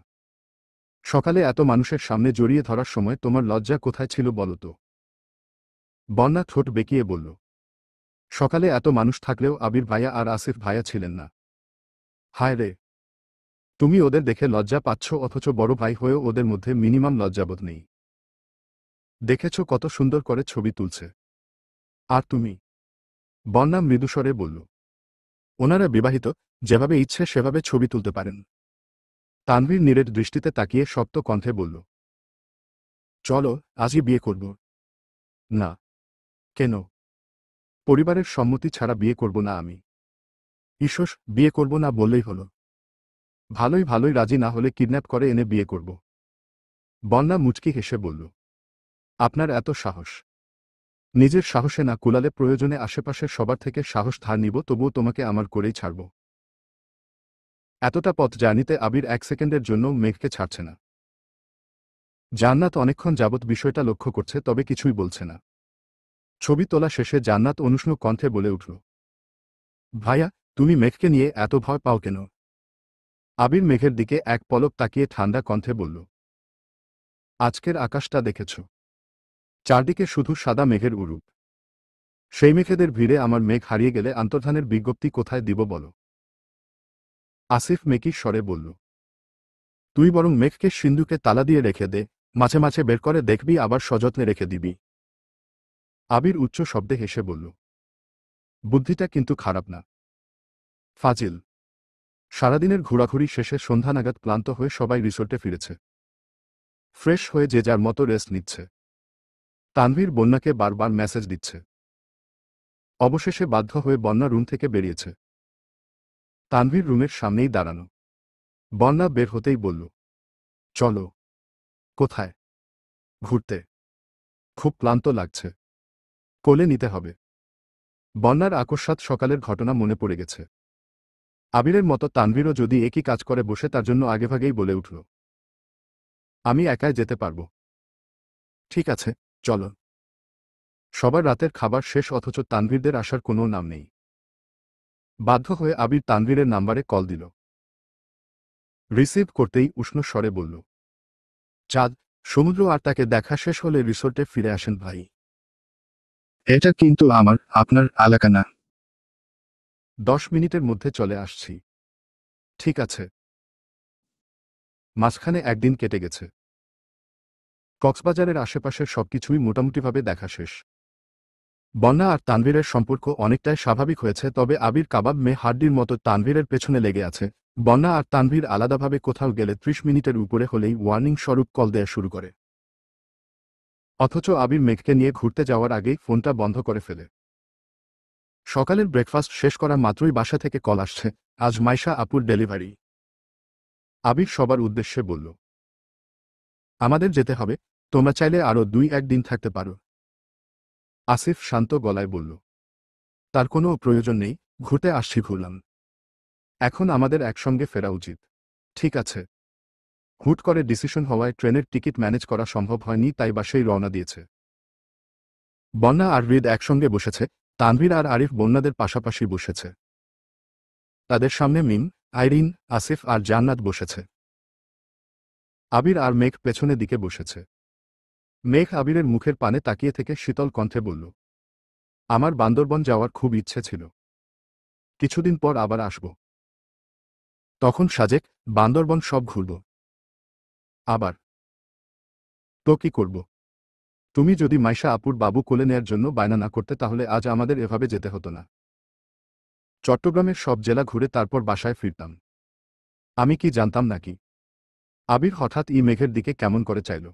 সকালে এত মানুষের সামনে জড়িয়ে ধরার সময় তোমার লজ্জা কোথায় ছিল বলো তো? বন্যা ঠোঁট বেঁকিয়ে বলল, সকালে এত মানুষ থাকলেও আবির ভাইয়া আর আসিফ ভাইয়া ছিলেন না। হায় রে, তুমি ওদের দেখে লজ্জা পাচ্ছ অথচ বড় ভাই হয়েও ওদের মধ্যে মিনিমাম লজ্জাবোধ নেই। দেখেছ কত সুন্দর করে ছবি তুলছে। আর তুমি? বন্যা মৃদুস্বরে বলল, ওনারা বিবাহিত, যেভাবে ইচ্ছে সেভাবে ছবি তুলতে পারেন। তানভীর নীরের দৃষ্টিতে তাকিয়ে শক্ত কণ্ঠে বলল, চলো আজই বিয়ে করব। না। কেন? পরিবারের সম্মতি ছাড়া বিয়ে করব না আমি। ঈশ্বর, বিয়ে করব না বললেই হলো। ভালোই ভালোই রাজি না হলে কিডন্যাপ করে এনে বিয়ে করব। বন্যা মুচকি হেসে বলল, আপনার এত সাহস! নিজের সাহসে না কুলালে প্রয়োজনে আশেপাশের সবার থেকে সাহস ধার নিব, তবুও তোমাকে আমার করেই ছাড়ব। এতটা পথ জার্নিতে আবির 1 সেকেন্ডের জন্য মেঘকে ছাড়ছে না। জান্নাত অনেকক্ষণ যাবৎ বিষয়টা লক্ষ্য করছে, তবে কিছুই বলছে না। ছবি তোলা শেষে জান্নাত অনুষ্ণ কণ্ঠে বলে উঠল, ভাইয়া, তুমি মেঘকে নিয়ে এত ভয় পাও কেন? আবির মেঘের দিকে এক পলক তাকিয়ে ঠান্ডা কণ্ঠে বলল, আজকের আকাশটা দেখেছ? চারদিকে শুধু সাদা মেঘের উরূপ। সেই মেঘেদের ভিড়ে আমার মেঘ হারিয়ে গেলে আন্তর্ধানের বিজ্ঞপ্তি কোথায় দিব বলো? আসিফ মেকির স্বরে বলল, তুই বরং মেঘকে সিন্ধুকে তালা দিয়ে রেখে দে, মাঝে মাঝে বের করে দেখবি আবার সযত্নে রেখে দিবি। আবির উচ্চ শব্দে হেসে বলল, বুদ্ধিটা কিন্তু খারাপ না। ফাজিল। সারাদিনের ঘোরাঘুরি শেষে সন্ধ্যা নাগাদ ক্লান্ত হয়ে সবাই রিসোর্টে ফিরেছে। ফ্রেশ হয়ে যে যার মতো রেস্ট নিচ্ছে। তানভীর বন্যাকে বারবার মেসেজ দিচ্ছে। অবশেষে বাধ্য হয়ে বন্যা রুম থেকে বেরিয়েছে। তানভীর রুমের সামনেই দাঁড়ানো। বন্যা বের হতেই বলল, চলো। কোথায়? ঘুরতে। খুব ক্লান্ত লাগছে। কোলে নিতে হবে। বন্যার আকস্মাৎ সকালের ঘটনা মনে পড়ে গেছে। আবিরের মতো তানভীরও যদি একই কাজ করে বসে তার জন্য আগেভাগেই বলে উঠল, আমি একাই যেতে পারব। ঠিক আছে, চলো। সবার রাতের খাবার শেষ অথচ তানভীরদের আসার কোনো নাম নেই। বাধ্য হয়ে আবির তানভীরের নাম্বারে কল দিল। রিসিভ করতেই উষ্ণ স্বরে বলল, চাঁদ, সমুদ্র আর তাকে দেখা শেষ হলে রিসোর্টে ফিরে আসেন ভাই। এটা কিন্তু আপনার এলাকা না। 10 মিনিটের মধ্যে চলে আসছি। ঠিক আছে। মাঝখানে একদিন কেটে গেছে। কক্সবাজারের আশেপাশের সবকিছুই মোটামুটিভাবে দেখা শেষ। বন্যা আর তানভীরের সম্পর্ক অনেকটাই স্বাভাবিক হয়েছে, তবে আবির কাবাব মে হাড্ডির মতো তানভীরের পেছনে লেগে আছে। বন্যা আর তানভীর আলাদাভাবে কোথাও গেলে 30 মিনিটের উপরে হলেই ওয়ার্নিং স্বরূপ কল দেয়া শুরু করে। অথচ আবির মেঘকে নিয়ে ঘুরতে যাওয়ার আগেই ফোনটা বন্ধ করে ফেলে। সকালের ব্রেকফাস্ট শেষ করা মাত্রই বাসা থেকে কল আসছে, আজ মাইশা আপুর ডেলিভারি। আবির সবার উদ্দেশ্যে বলল, আমাদের যেতে হবে, তোমরা চাইলে আরও 2-1 দিন থাকতে পারো। আসিফ শান্ত গলায় বলল, তার কোনো প্রয়োজন নেই, ঘুরতে আসছি ঘুরলাম। এখন আমাদের একসঙ্গে ফেরা উচিত। ঠিক আছে। হুট করে ডিসিশন হওয়ায় ট্রেনের টিকিট ম্যানেজ করা সম্ভব হয়নি, তাই বাসেই রওনা দিয়েছে। বন্যা আর হৃদ একসঙ্গে বসেছে, তানভীর আর আরিফ বন্যাদের পাশাপাশি বসেছে। তাদের সামনে মিম, আইরিন, আসিফ আর জান্নাত বসেছে। আবির আর মেঘ পেছনের দিকে বসেছে। মেঘ আবিরের মুখের পানে তাকিয়ে থেকে শীতল কণ্ঠে বলল, আমার বান্দরবন যাওয়ার খুব ইচ্ছে ছিল। কিছুদিন পর আবার আসব। তখন সাজেক, বান্দরবন সব ঘুরব। আবার। তো কি করব? তুমি যদি মাইশা আপুর বাবু কোলে নেয়ার জন্য বায়না না করতে তাহলে আজ আমাদের এভাবে যেতে হতো না। চট্টগ্রামের সব জেলা ঘুরে তারপর বাসায় ফিরতাম। আমি কি জানতাম নাকি? আবির হঠাৎ মেঘের দিকে কেমন করে চাইল।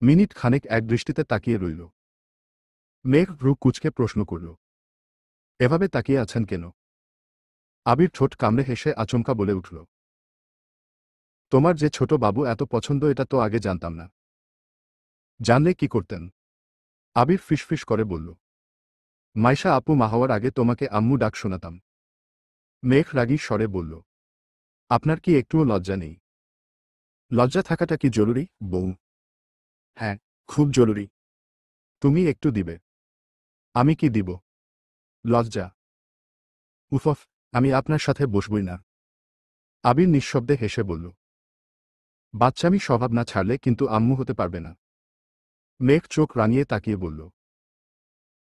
মিনিট খানেক এক দৃষ্টিতে তাকিয়ে রইল। মেঘ ভ্রু কুঁচকে প্রশ্ন করল, এভাবে তাকিয়ে আছেন কেন? আবির ঠোঁট কামড়ে হেসে আচমকা বলে উঠল, তোমার যে ছোট বাবু এত পছন্দ এটা তো আগে জানতাম না। জানলে কি করতেন? আবির ফিসফিস করে বলল, মাইশা আপু মা হওয়ার আগে তোমাকে আম্মু ডাক শোনাতাম। মেঘ রাগী স্বরে বলল, আপনার কি একটুও লজ্জা নেই? লজ্জা থাকাটা কি জরুরি, বউ? হ্যাঁ, খুব জরুরি। তুমি একটু দিবে? আমি কি দিব? লজ্জা। উফফ, আমি আপনার সাথে বসবই না। আবির নিঃশব্দে হেসে বলল। বাচ্চামি স্বভাব না ছাড়লে কিন্তু আম্মু হতে পারবে না। মেঘ চোখ রাঙিয়ে তাকিয়ে বলল।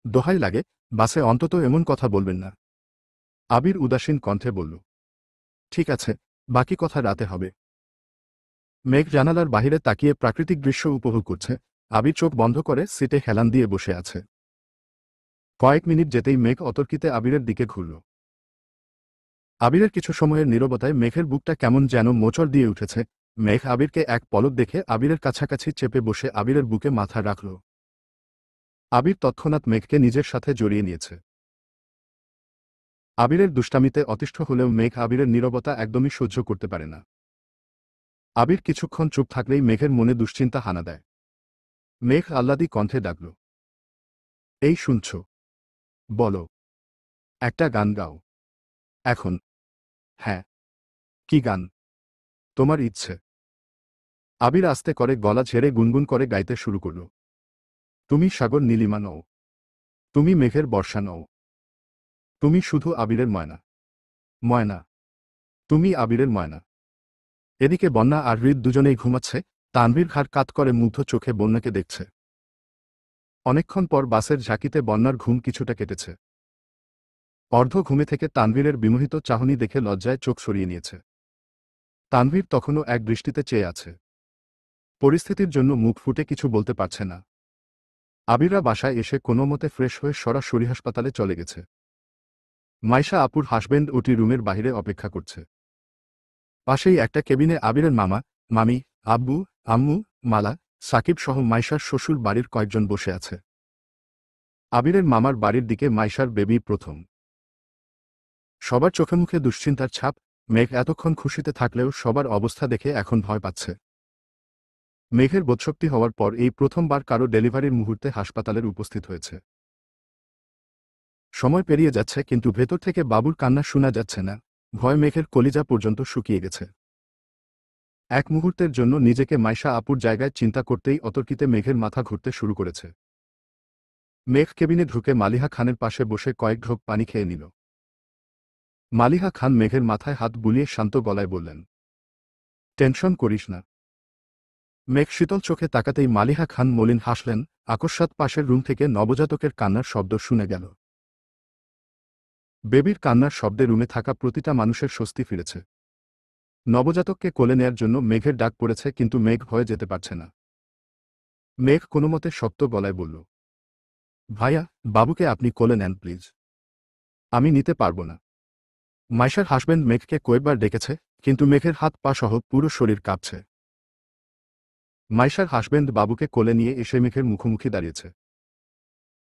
দোহাই লাগে, বাসে অন্তত এমন কথা বলবেন না। আবির উদাসীন কণ্ঠে বলল। ঠিক আছে, বাকি কথা রাতে হবে। মেঘ জানালার বাহিরে তাকিয়ে প্রাকৃতিক দৃশ্য উপভোগ করছে। আবির চোখ বন্ধ করে সিটে হেলান দিয়ে বসে আছে। কয়েক মিনিট যেতেই মেঘ অতর্কিতে আবিরের দিকে ঘুরল। আবিরের কিছু সময়ের নীরবতায় মেঘের বুকটা কেমন যেন মোচড় দিয়ে উঠেছে। মেঘ আবিরকে এক পলক দেখে আবিরের কাছাকাছি চেপে বসে আবিরের বুকে মাথা রাখল। আবির তৎক্ষণাৎ মেঘকে নিজের সাথে জড়িয়ে নিয়েছে। আবিরের দুষ্টামিতে অতিষ্ঠ হলেও মেঘ আবিরের নীরবতা একদমই সহ্য করতে পারে না। আবির কিছুক্ষণ চুপ থাকলেই মেঘের মনে দুশ্চিন্তা হানা দেয়। মেঘ আহ্লাদী কণ্ঠে ডাকল। এই শুনছ? বলো। একটা গান গাও। এখন? হ্যাঁ। কি গান? তোমার ইচ্ছে। আবির আস্তে করে গলা ঝেড়ে গুনগুন করে গাইতে শুরু করল। তুমি সাগর নীলিমা নও। তুমি মেঘের বর্ষা নও। তুমি শুধু আবিরের ময়না। ময়না। তুমি আবিরের ময়না। এদিকে বন্যা আর হৃদ দুজনেই ঘুমাচ্ছে। তানভীর ঘাড় কাত করে মুগ্ধ চোখে বন্যাকে দেখছে। অনেকক্ষণ পর বাসের ঝাঁকিতে বন্যার ঘুম কিছুটা কেটেছে। অর্ধ ঘুমে থেকে তানভীরের বিমোহিত চাহনি দেখে লজ্জায় চোখ সরিয়ে নিয়েছে। তানভীর তখনও এক দৃষ্টিতে চেয়ে আছে। পরিস্থিতির জন্য মুখ ফুটে কিছু বলতে পারছে না। আবিরা বাসায় এসে কোনো মতে ফ্রেশ হয়ে সরাসরি হাসপাতালে চলে গেছে। মাইশা আপুর হাসব্যান্ড ওটি রুমের বাইরে অপেক্ষা করছে। পাশেই একটা কেবিনে আবিরের মামা, মামি, আব্বু, আম্মু, মালা, সাকিব সহ মাইশার শ্বশুর বাড়ির কয়েকজন বসে আছে। আবিরের মামার বাড়ির দিকে মাইশার বেবি প্রথম। সবার চোখে মুখে দুশ্চিন্তার ছাপ। মেঘ এতক্ষণ খুশিতে থাকলেও সবার অবস্থা দেখে এখন ভয় পাচ্ছে। মেঘের বোধশক্তি হওয়ার পর এই প্রথমবার কারো ডেলিভারির মুহূর্তে হাসপাতালের উপস্থিত হয়েছে। সময় পেরিয়ে যাচ্ছে কিন্তু ভেতর থেকে বাবুর কান্না শোনা যাচ্ছে না। ভয় মেঘের কলিজা পর্যন্ত শুকিয়ে গেছে। এক মুহূর্তের জন্য নিজেকে মাইশা আপুর জায়গায় চিন্তা করতেই অতর্কিতে মেঘের মাথা ঘুরতে শুরু করেছে। মেঘ কেবিনে ঢুকে মালিহা খানের পাশে বসে কয়েক ঢোক পানি খেয়ে নিল। মালিহা খান মেঘের মাথায় হাত বুলিয়ে শান্ত গলায় বললেন। টেনশন করিস না। মেঘ শীতল চোখে তাকাতেই মালিহা খান মলিন হাসলেন। আকস্মাৎ পাশের রুম থেকে নবজাতকের কান্নার শব্দ শুনে গেল। বেবির কান্নার শব্দে রুমে থাকা প্রতিটা মানুষের স্বস্তি ফিরেছে। নবজাতককে কোলে নেয়ার জন্য মেঘের ডাক পড়েছে কিন্তু মেঘ ভয়ে যেতে পারছে না। মেঘ কোনোমতে শক্ত গলায় বলল। ভাইয়া, বাবুকে আপনি কোলে নেন প্লিজ। আমি নিতে পারব না। মাইশার হাসব্যান্ড মেঘকে কয়েকবার ডেকেছে কিন্তু মেঘের হাত পা সহ পুরো শরীর কাঁপছে। মাইশার হাসব্যান্ড বাবুকে কোলে নিয়ে এসে মেঘের মুখোমুখি দাঁড়িয়েছে।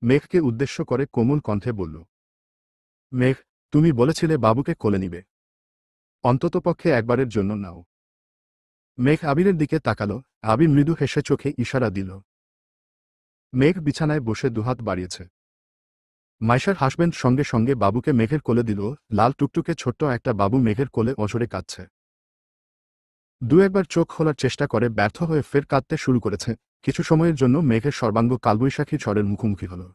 মেঘকে উদ্দেশ্য করে কোমল কণ্ঠে বলল। মেঘ, তুমি বলেছিলে বাবুকে কোলে নিবে। অন্ততপক্ষে একবারের জন্য নাও। মেঘ আবিরের দিকে তাকালো। আবির মৃদু হেসে চোখে ইশারা দিল। মেঘ বিছানায় বসে দুহাত বাড়িয়েছে। মাইশার হাসব্যান্ড সঙ্গে সঙ্গে বাবুকে মেঘের কোলে দিল। লাল টুকটুকে ছোট্ট একটা বাবু মেঘের কোলে অঝরে কাঁদছে। দু একবার চোখ খোলার চেষ্টা করে ব্যর্থ হয়ে ফের কাঁদতে শুরু করেছে। কিছু সময়ের জন্য মেঘের সর্বাঙ্গ কালবৈশাখী ঝড়ের মুখোমুখি হল।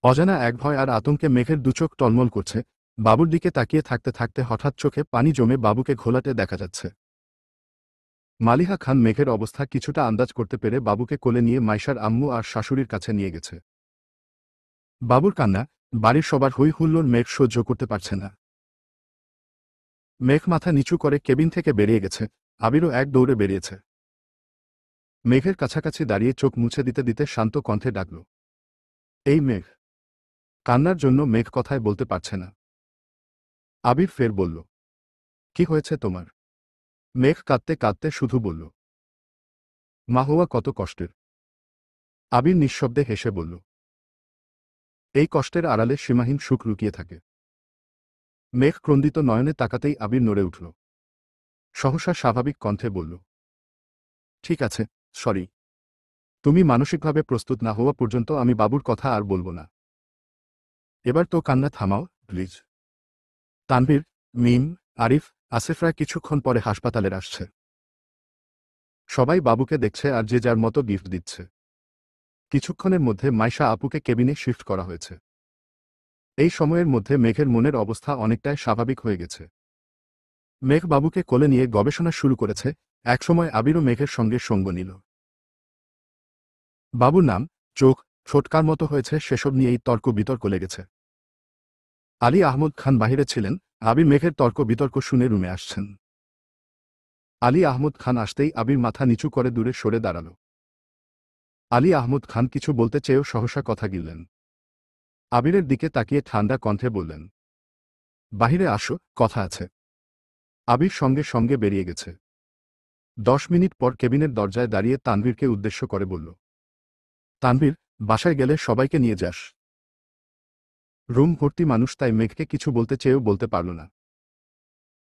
অজানা এক ভয় আর আতঙ্কে মেঘের দুচোখ টলমল করছে। বাবুর দিকে তাকিয়ে থাকতে থাকতে হঠাৎ চোখে পানি জমে বাবুকে ঘোলাটে দেখা যাচ্ছে। মালিহা খান মেঘের অবস্থা কিছুটা আন্দাজ করতে পেরে বাবুকে কোলে নিয়ে মাইশার আম্মু আর শাশুড়ির কাছে নিয়ে গেছে। বাবুর কান্না, বাড়ির সবার হই হুল্লোড় মেঘ সহ্য করতে পারছে না। মেঘ মাথা নিচু করে কেবিন থেকে বেরিয়ে গেছে। আবিরও এক দৌড়ে বেরিয়েছে। মেঘের কাছাকাছি দাঁড়িয়ে চোখ মুছে দিতে দিতে শান্ত কণ্ঠে ডাকল। এই মেঘ। কান্নার জন্য মেঘ কথায় বলতে পারছে না। আবির ফের বলল। কি হয়েছে তোমার? মেঘ কাঁদতে কাঁদতে শুধু বলল। মা হওয়া কত কষ্টের। আবির নিঃশব্দে হেসে বলল। এই কষ্টের আড়ালে সীমাহীন সুখ লুকিয়ে থাকে। মেঘ ক্রন্দিত নয়নে তাকাতেই আবির নড়ে উঠল। সহসা স্বাভাবিক কণ্ঠে বলল। ঠিক আছে, সরি। তুমি মানসিকভাবে প্রস্তুত না হওয়া পর্যন্ত আমি বাবুর কথা আর বলবো না। এবার তো কান্না থামাও প্লিজ। তানভীর, মিম, আরিফ, আসিফরা কিছুক্ষণ পরে হাসপাতালের আসছে। সবাই বাবুকে দেখছে আর যে যার মতো গিফট দিচ্ছে। কিছুক্ষণের মধ্যে মাইশা আপুকে কেবিনে শিফট করা হয়েছে। এই সময়ের মধ্যে মেঘের মনের অবস্থা অনেকটাই স্বাভাবিক হয়ে গেছে। মেঘ বাবুকে কোলে নিয়ে গবেষণা শুরু করেছে। একসময় আবিরও মেঘের সঙ্গে সঙ্গ নিল। বাবুর নাম, চোখ, ছোটকার মতো হয়েছে সেসব নিয়েই তর্ক বিতর্ক লেগেছে। আলী আহমদ খান বাহিরে ছিলেন। আবির মেঘের তর্ক বিতর্ক শুনে রুমে আসছেন। আলী আহমদ খান আসতেই আবির মাথা নিচু করে দূরে সরে দাঁড়াল। আলী আহমদ খান কিছু বলতে চেয়েও সহসা কথা গিললেন। আবিরের দিকে তাকিয়ে ঠান্ডা কণ্ঠে বললেন, বাহিরে আসো, কথা আছে। আবির সঙ্গে সঙ্গে বেরিয়ে গেছে। 10 মিনিট পর কেবিনের দরজায় দাঁড়িয়ে তানভীরকে উদ্দেশ্য করে বলল, তানভীর, বাসায় গেলে সবাইকে নিয়ে যাস। রুম ভর্তি মানুষ, তাই মেঘকে কিছু বলতে চেয়েও বলতে পারল না।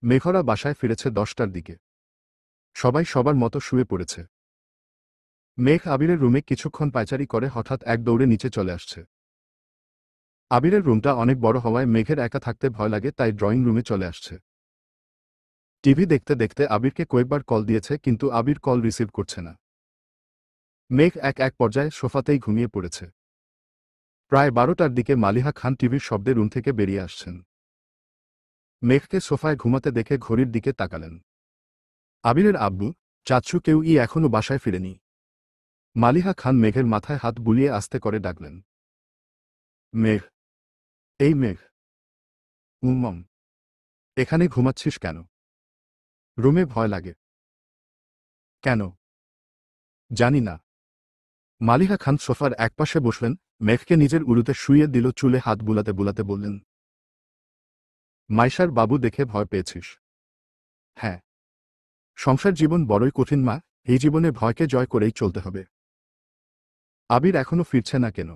মেঘরা বাসায় ফিরেছে 10টার দিকে। সবাই সবার মতো শুয়ে পড়েছে। মেঘ আবিরের রুমে কিছুক্ষণ পায়চারি করে হঠাৎ এক দৌড়ে নিচে চলে আসছে। আবিরের রুমটা অনেক বড় হওয়ায় মেঘের একা থাকতে ভয় লাগে, তাই ড্রয়িং রুমে চলে আসছে। টিভি দেখতে দেখতে আবিরকে কয়েকবার কল দিয়েছে, কিন্তু আবির কল রিসিভ করছে না। মেঘ এক পর্যায়ে সোফাতেই ঘুমিয়ে পড়েছে। প্রায় 12টার দিকে মালিহা খান টিভির শব্দে রুম থেকে বেরিয়ে আসছেন। মেঘকে সোফায় ঘুমাতে দেখে ঘড়ির দিকে তাকালেন। আবিরের আব্বু, চাচ্ছু কেউই এখনো বাসায় ফিরেনি। মালিহা খান মেঘের মাথায় হাত বুলিয়ে আস্তে করে ডাকলেন, মেঘ, এই মেঘ। উম্মম, এখানে ঘুমাচ্ছিস কেন? রুমে ভয় লাগে। কেন? জানি না। মালিহা খান সোফার একপাশে বসলেন, মেঘকে নিজের উরুতে শুইয়ে দিল, চুলে হাত বুলাতে বুলাতে বললেন, মাইশার বাবু দেখে ভয় পেয়েছিস? হ্যাঁ। সংসার জীবন বড়ই কঠিন মা, এই জীবনে ভয়কে জয় করেই চলতে হবে। আবির এখনো ফিরছে না কেন?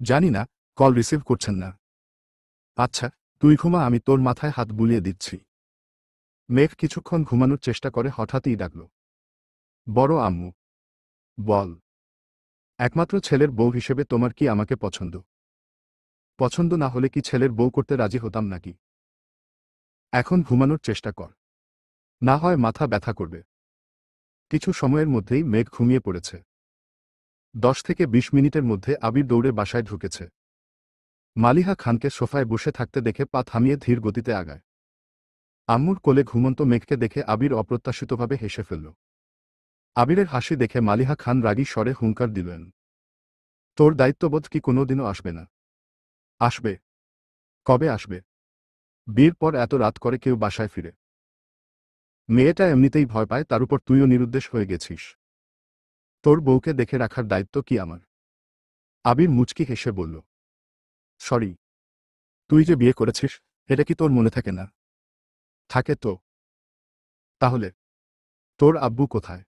জানি না, কল রিসিভ করছেন না। আচ্ছা, তুই ঘুমা, আমি তোর মাথায় হাত বুলিয়ে দিচ্ছি। মেঘ কিছুক্ষণ ঘুমানোর চেষ্টা করে হঠাৎই ডাকল, বড় আম্মু। বল। একমাত্র ছেলের বউ হিসেবে তোমার কি আমাকে পছন্দ? পছন্দ না হলে কি ছেলের বউ করতে রাজি হতাম নাকি? এখন ঘুমানোর চেষ্টা কর, না হয় মাথা ব্যথা করবে। কিছু সময়ের মধ্যেই মেঘ ঘুমিয়ে পড়েছে। 10 থেকে 20 মিনিটের মধ্যে আবির দৌড়ে বাসায় ঢুকেছে। মালিহা খানকে সোফায় বসে থাকতে দেখে পা থামিয়ে ধীর গতিতে আগায়। আম্মুর কোলে ঘুমন্ত মেঘকে দেখে আবির অপ্রত্যাশিতভাবে হেসে ফেলল। আবিরের হাসি দেখে মালিহা খান রাগী স্বরে হুঙ্কার দিলেন, তোর দায়িত্ববোধ কি কোনোদিনও আসবে না? আসবে। কবে আসবে? বিয়ের পর এত রাত করে কেউ বাসায় ফিরে? মেয়েটা এমনিতেই ভয় পায়, তার উপর তুইও নিরুদ্দেশ হয়ে গেছিস। তোর বউকে দেখে রাখার দায়িত্ব কি আমার? আবির মুচকি হেসে বলল, সরি। তুই যে বিয়ে করেছিস, এটা কি তোর মনে থাকে না? থাকে তো। তাহলে তোর আব্বু কোথায়?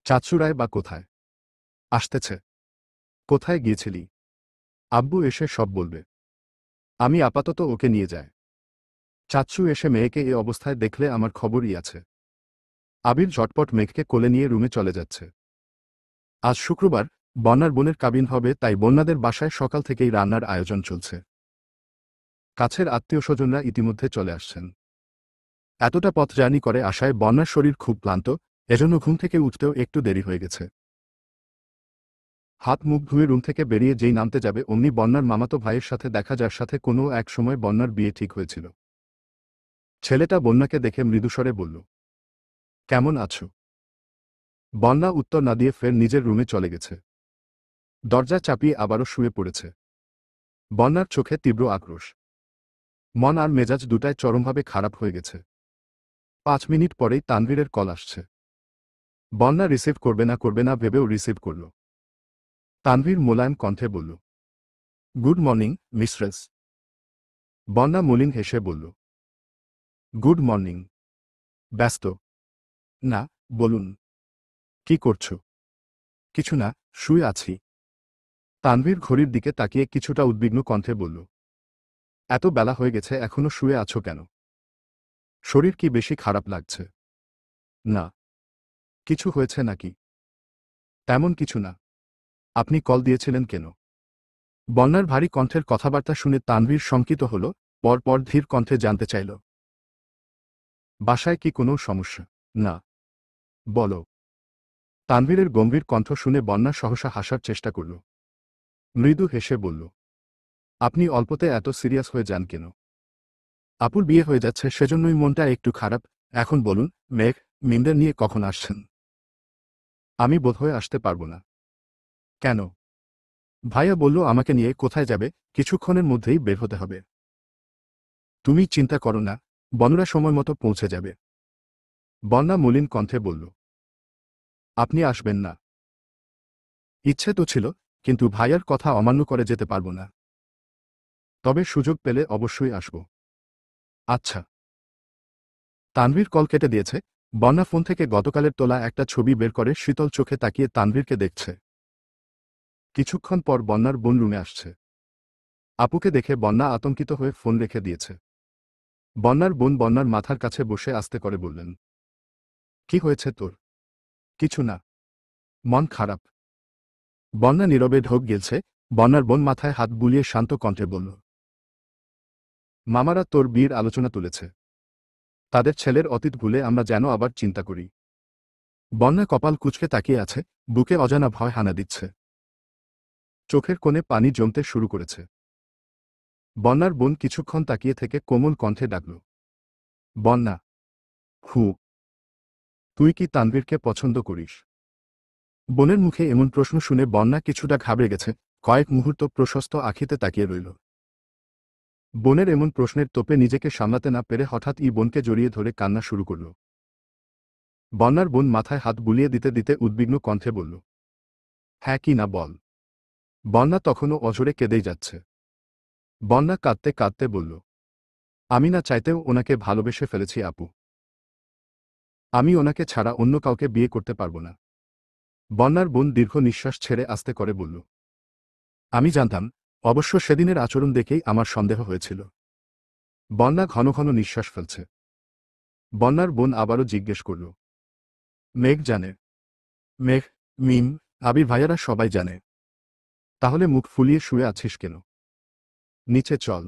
চাচুরায় বা কোথায়? আসতেছে। কোথায় গিয়েছিলি? আব্বু এসে সব বলবে। আমি আপাতত ওকে নিয়ে যাই। চাচ্চু এসে মেয়েকে এ অবস্থায় দেখলে আমার খবরই আছে। আবির ঝটপট মেঘকে কোলে নিয়ে রুমে চলে যাচ্ছে। আজ শুক্রবার, বন্যার বোনের কাবিন হবে, তাই বন্যাদের বাসায় সকাল থেকেই রান্নার আয়োজন চলছে। কাছের আত্মীয়স্বজনরা ইতিমধ্যে চলে আসছেন। এতটা পথ জার্নি করে আসায় বন্যার শরীর খুব ক্লান্ত, এজন্য ঘুম থেকে উঠতেও একটু দেরি হয়ে গেছে। হাত মুখ ধুয়ে রুম থেকে বেরিয়ে যেই নামতে যাবে অমনি বন্যার মামাতো ভাইয়ের সাথে দেখা, যার সাথে কোনো এক সময় বন্যার বিয়ে ঠিক হয়েছিল। ছেলেটা বন্যাকে দেখে মৃদুস্বরে বলল, কেমন আছো? বন্যা উত্তর না দিয়ে ফের নিজের রুমে চলে গেছে। দরজা চাপিয়ে আবারও শুয়ে পড়েছে। বন্যার চোখে তীব্র আক্রোশ। মন আর মেজাজ দুটাই চরমভাবে খারাপ হয়ে গেছে। 5 মিনিট পরেই তানভীরের কল আসছে। বন্যা রিসিভ করবে না ভেবেও রিসিভ করল। তানভীর মোলায়েম কণ্ঠে বলল, গুড মর্নিং মিস্ট্রেস। বন্যা মলিন হেসে বলল, গুড মর্নিং। ব্যস্ত? না, বলুন। কি করছো? কিছু না, শুয়ে আছি। তানভীর ঘড়ির দিকে তাকিয়ে কিছুটা উদ্বিগ্ন কণ্ঠে বলল, এত বেলা হয়ে গেছে, এখনো শুয়ে আছো কেন? শরীর কি বেশি খারাপ লাগছে? না। কিছু হয়েছে নাকি? তেমন কিছু না। আপনি কল দিয়েছিলেন কেন? বন্যার ভারী কণ্ঠের কথাবার্তা শুনে তানভীর শঙ্কিত হল, পরপর ধীর কণ্ঠে জানতে চাইল, বাসায় কি কোনো সমস্যা? না। বলো। তানভীরের গম্ভীর কণ্ঠ শুনে বন্যা সহসা হাসার চেষ্টা করল। মৃদু হেসে বলল, আপনি অল্পতে এত সিরিয়াস হয়ে যান কেন? আপুর বিয়ে হয়ে যাচ্ছে সেজন্যই মনটা একটু খারাপ। এখন বলুন, মেঘ, মিমদের নিয়ে কখন আসছেন? আমি বোধহয় আসতে পারব না। কেন? ভাইয়া বলল আমাকে নিয়ে কোথায় যাবে, কিছুক্ষণের মধ্যেই বের হতে হবে। তুমি চিন্তা করো না, বনরা সময় মতো পৌঁছে যাবে। বন্যা মলিন কণ্ঠে বলল, আপনি আসবেন না? ইচ্ছে তো ছিল, কিন্তু ভাইয়ার কথা অমান্য করে যেতে পারব না। তবে সুযোগ পেলে অবশ্যই আসব। আচ্ছা। তানভীর কল কেটে দিয়েছে। বন্যা ফোন থেকে গতকালের তোলা একটা ছবি বের করে শীতল চোখে তাকিয়ে তানভীরকে দেখছে। কিছুক্ষণ পর বন্যার বোন রুমে আসছে। আপুকে দেখে বন্যা আতঙ্কিত হয়ে ফোন রেখে দিয়েছে। বন্যার বোন বন্যার মাথার কাছে বসে আস্তে করে বললেন, কি হয়েছে তোর? কিছু না। মন খারাপ। বন্যা নীরবে ঢোক গিলছে। বন্যার বোন মাথায় হাত বুলিয়ে শান্ত কণ্ঠে বলল, মামারা তোর বিয়ের আলোচনা তুলেছে। তাদের ছেলের অতীত ভুলে আমরা যেন আবার চিন্তা করি। বন্যা কপাল কুঁচকে তাকিয়ে আছে, বুকে অজানা ভয় হানা দিচ্ছে। চোখের কোণে পানি জমতে শুরু করেছে। বন্যার বোন কিছুক্ষণ তাকিয়ে থেকে কোমল কণ্ঠে ডাকল, বন্যা। হু। তুই কি তানভীরকে পছন্দ করিস? বোনের মুখে এমন প্রশ্ন শুনে বন্যা কিছুটা ঘাবড়ে গেছে। কয়েক মুহূর্ত প্রশস্ত আখিতে তাকিয়ে রইল। বোনের এমন প্রশ্নের তোপে নিজেকে সামলাতে না পেরে হঠাৎ বোনকে জড়িয়ে ধরে কান্না শুরু করল। বন্যার বোন মাথায় হাত বুলিয়ে দিতে দিতে উদ্বিগ্ন কণ্ঠে বলল, হ্যাঁ কি না বল। বন্যা তখনও অঝরে কেঁদেই যাচ্ছে। বন্যা কাঁদতে কাঁদতে বলল, আমি না চাইতেও ওনাকে ভালোবেসে ফেলেছি আপু। আমি ওনাকে ছাড়া অন্য কাউকে বিয়ে করতে পারব না। বন্যার বোন দীর্ঘ নিঃশ্বাস ছেড়ে আস্তে করে বলল, আমি জানতাম, অবশ্য সেদিনের আচরণ দেখেই আমার সন্দেহ হয়েছিল। বন্যা ঘন ঘন নিঃশ্বাস ফেলছে। বন্যার বোন আবারও জিজ্ঞেস করল, মেঘ জানে? মেঘ, মিম, আবির ভাইয়ারা সবাই জানে। তাহলে মুখ ফুলিয়ে শুয়ে আছিস কেন? নিচে চল।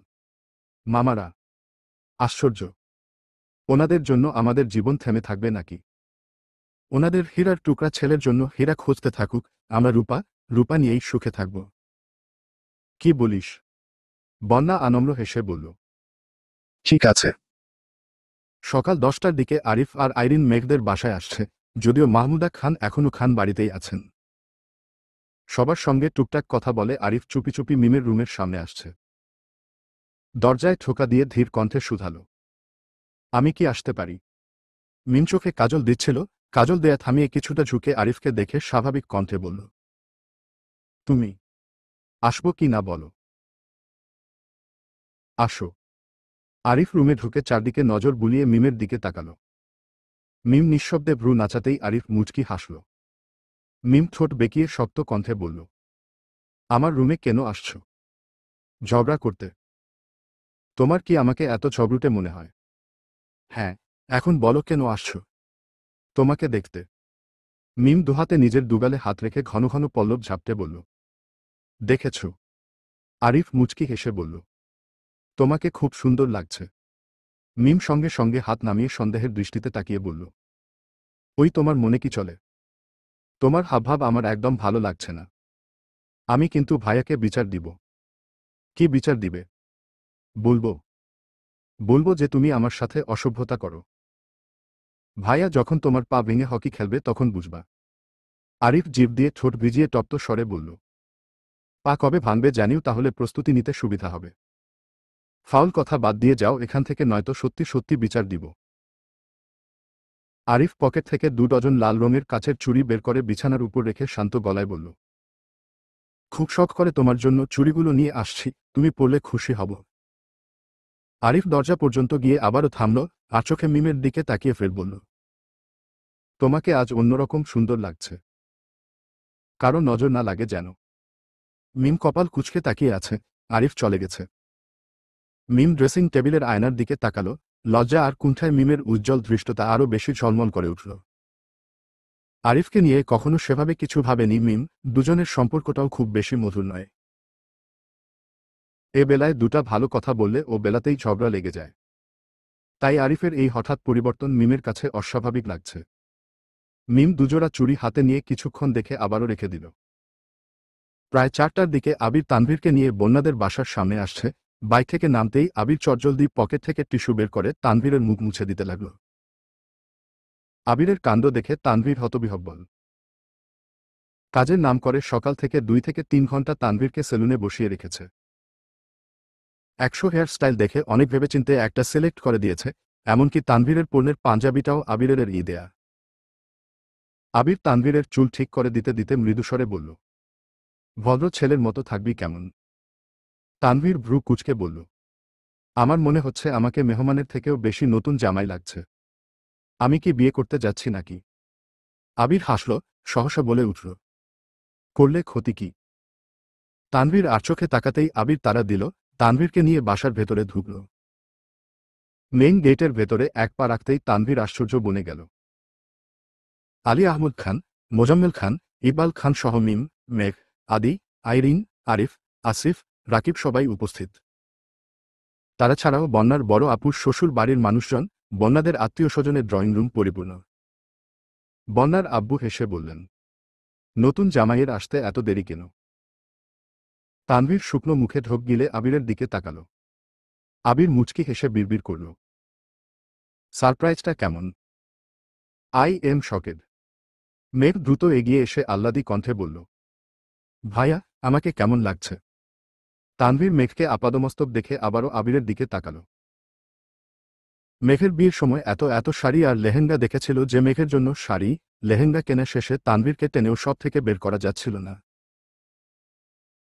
মামারা। আশ্চর্য। ওনাদের জন্য আমাদের জীবন থেমে থাকবে নাকি? ওনাদের হীরার টুকরা ছেলের জন্য হীরা খুঁজতে থাকুক, আমরা রূপা, রূপা নিয়েই সুখে থাকব। কি বলিস? বন্যা আনম্র হেসে বলল। ঠিক আছে। সকাল 10টার দিকে আরিফ আর আইরিন মেঘদের বাসায় আসছে, যদিও মাহমুদা খান এখনও খান বাড়িতেই আছেন। সবার সঙ্গে টুকটাক কথা বলে আরিফ চুপি চুপি মিমের রুমের সামনে আসছে। দরজায় ঠোকা দিয়ে ধীর কণ্ঠে শুধাল, আমি কি আসতে পারি? মিম চোখে কাজল দিচ্ছিল। কাজল দেয়া থামিয়ে কিছুটা ঝুঁকে আরিফকে দেখে স্বাভাবিক কণ্ঠে বলল, তুমি আসবো কি না বলো? আসো। আরিফ রুমে ঢুকে চারদিকে নজর বুলিয়ে মিমের দিকে তাকাল। মিম নিঃশব্দে ভ্রু নাচাতেই আরিফ মুচকি হাসল। মিম ঠোঁট বেঁকিয়ে শক্ত কণ্ঠে বলল, আমার রুমে কেন আসছ? ঝগড়া করতে? তোমার কি আমাকে এত ঝগড়ুটে মনে হয়? হ্যাঁ, এখন বলো কেন আসছ? তোমাকে দেখতে। মিম দুহাতে নিজের দুগালে হাত রেখে ঘন ঘন পল্লব ঝাপটে বলল, দেখেছ? আরিফ মুচকি হেসে বলল, তোমাকে খুব সুন্দর লাগছে। মিম সঙ্গে সঙ্গে হাত নামিয়ে সন্দেহের দৃষ্টিতে তাকিয়ে বলল, ওই তোমার মনে কি চলে? তোমার হাবভাব আমার একদম ভালো লাগছে না। আমি কিন্তু ভাইয়াকে বিচার দিব। কি বিচার দিবে? বলবো। বলবো যে তুমি আমার সাথে অসভ্যতা করো। ভাইয়া যখন তোমার পা ভেঙে হকি খেলবে তখন বুঝবা। আরিফ জিভ দিয়ে ঠোঁট ভিজিয়ে তপ্ত স্বরে বলল, পা কবে ভাঙবে জানিও, তাহলে প্রস্তুতি নিতে সুবিধা হবে। ফাউল কথা বাদ দিয়ে যাও এখান থেকে, নয়তো সত্যি সত্যি বিচার দিব। আরিফ পকেট থেকে 2 ডজন লাল রঙের কাচের চুড়ি বের করে বিছানার উপর রেখে শান্ত গলায় বলল, খুব শখ করে তোমার জন্য চুড়িগুলো নিয়ে আসছি, তুমি পরলে খুশি হব। আরিফ দরজা পর্যন্ত গিয়ে আবারও থামল, আর চোখে মিমের দিকে তাকিয়ে ফের বলল, তোমাকে আজ অন্যরকম সুন্দর লাগছে। কারো নজর না লাগে যেন। মিম কপাল কুঁচকে তাকিয়ে আছে। আরিফ চলে গেছে। মিম ড্রেসিং টেবিলের আয়নার দিকে তাকাল। লজ্জা আর কুণ্ঠায় মিমের উজ্জ্বল দৃষ্টতা আরও বেশি ঝলমল করে উঠল। আরিফকে নিয়ে কখনো সেভাবে কিছু ভাবেনি মিম, দুজনের সম্পর্কটাও খুব বেশি মধুর নয়। এ বেলায় দুটা ভালো কথা বললে ও বেলাতেই ঝগড়া লেগে যায়। তাই আরিফের এই হঠাৎ পরিবর্তন মিমের কাছে অস্বাভাবিক লাগছে। মিম দুজোড়া চুড়ি হাতে নিয়ে কিছুক্ষণ দেখে আবারও রেখে দিল। প্রায় 4টার দিকে আবির তানভীরকে নিয়ে বন্যাদের বাসার সামনে আসছে। বাইক থেকে নামতেই আবির চটজলদি পকেট থেকে টিস্যু বের করে তানভীরের মুখ মুছে দিতে লাগল। আবিরের কাণ্ড দেখে তানভীর হতবিহ্বল। কাজের নাম করে সকাল থেকে 2 থেকে 3 ঘন্টা তানভীরকে সেলুনে বসিয়ে রেখেছে। 100 হেয়ার স্টাইল দেখে অনেক ভেবেচিন্তে একটা সিলেক্ট করে দিয়েছে, এমনকি তানভীরের পণ্যের পাঞ্জাবিটাও আবিরের দেয়া। আবির তানভীরের চুল ঠিক করে দিতে দিতে মৃদুস্বরে বলল, ভদ্র ছেলের মতো থাকবি কেমন? তানভীর ভ্রু কুঁচকে বলল, আমার মনে হচ্ছে আমাকে মেহমানের থেকেও বেশি নতুন জামাই লাগছে। আমি কি বিয়ে করতে যাচ্ছি নাকি? আবির হাসল, সহসা বলে উঠল, করলে ক্ষতি কি? তানভীর আর চোখে তাকাতেই আবির তাড়া দিল, তানভীরকে নিয়ে বাসার ভেতরে ঢুকল। মেইন গেটের ভেতরে এক পা রাখতেই তানভীর আশ্চর্য বনে গেল। আলী আহমদ খান, মোজাম্মেল খান, ইকবাল খান সহ মিম, মেঘ, আদি, আইরিন, আরিফ, আসিফ, রাকিব সবাই উপস্থিত। তারা ছাড়াও বন্যার বড় আপুর শ্বশুর বাড়ির মানুষজন, বন্যাদের আত্মীয় স্বজনের ড্রয়িং রুম পরিপূর্ণ। বন্যার আব্বু হেসে বললেন, নতুন জামাইয়ের আসতে এত দেরি কেন? তানভীর শুকনো মুখে ঢোক গিলে আবিরের দিকে তাকাল। আবির মুচকি হেসে বিড়বিড় করল, সারপ্রাইজটা কেমন? I am shocked. মেঘ দ্রুত এগিয়ে এসে আহ্লাদী কণ্ঠে বলল, ভাইয়া, আমাকে কেমন লাগছে? তানভীর মেঘকে আপাদমস্তক দেখে আবারও আবিরের দিকে তাকাল। মেঘের বিয়ের সময় এত এত শাড়ি আর লেহেঙ্গা দেখেছিল যে মেঘের জন্য শাড়ি, লেহেঙ্গা কেনা শেষে তানভীরকে টেনেও সব থেকে বের করা যাচ্ছিল না।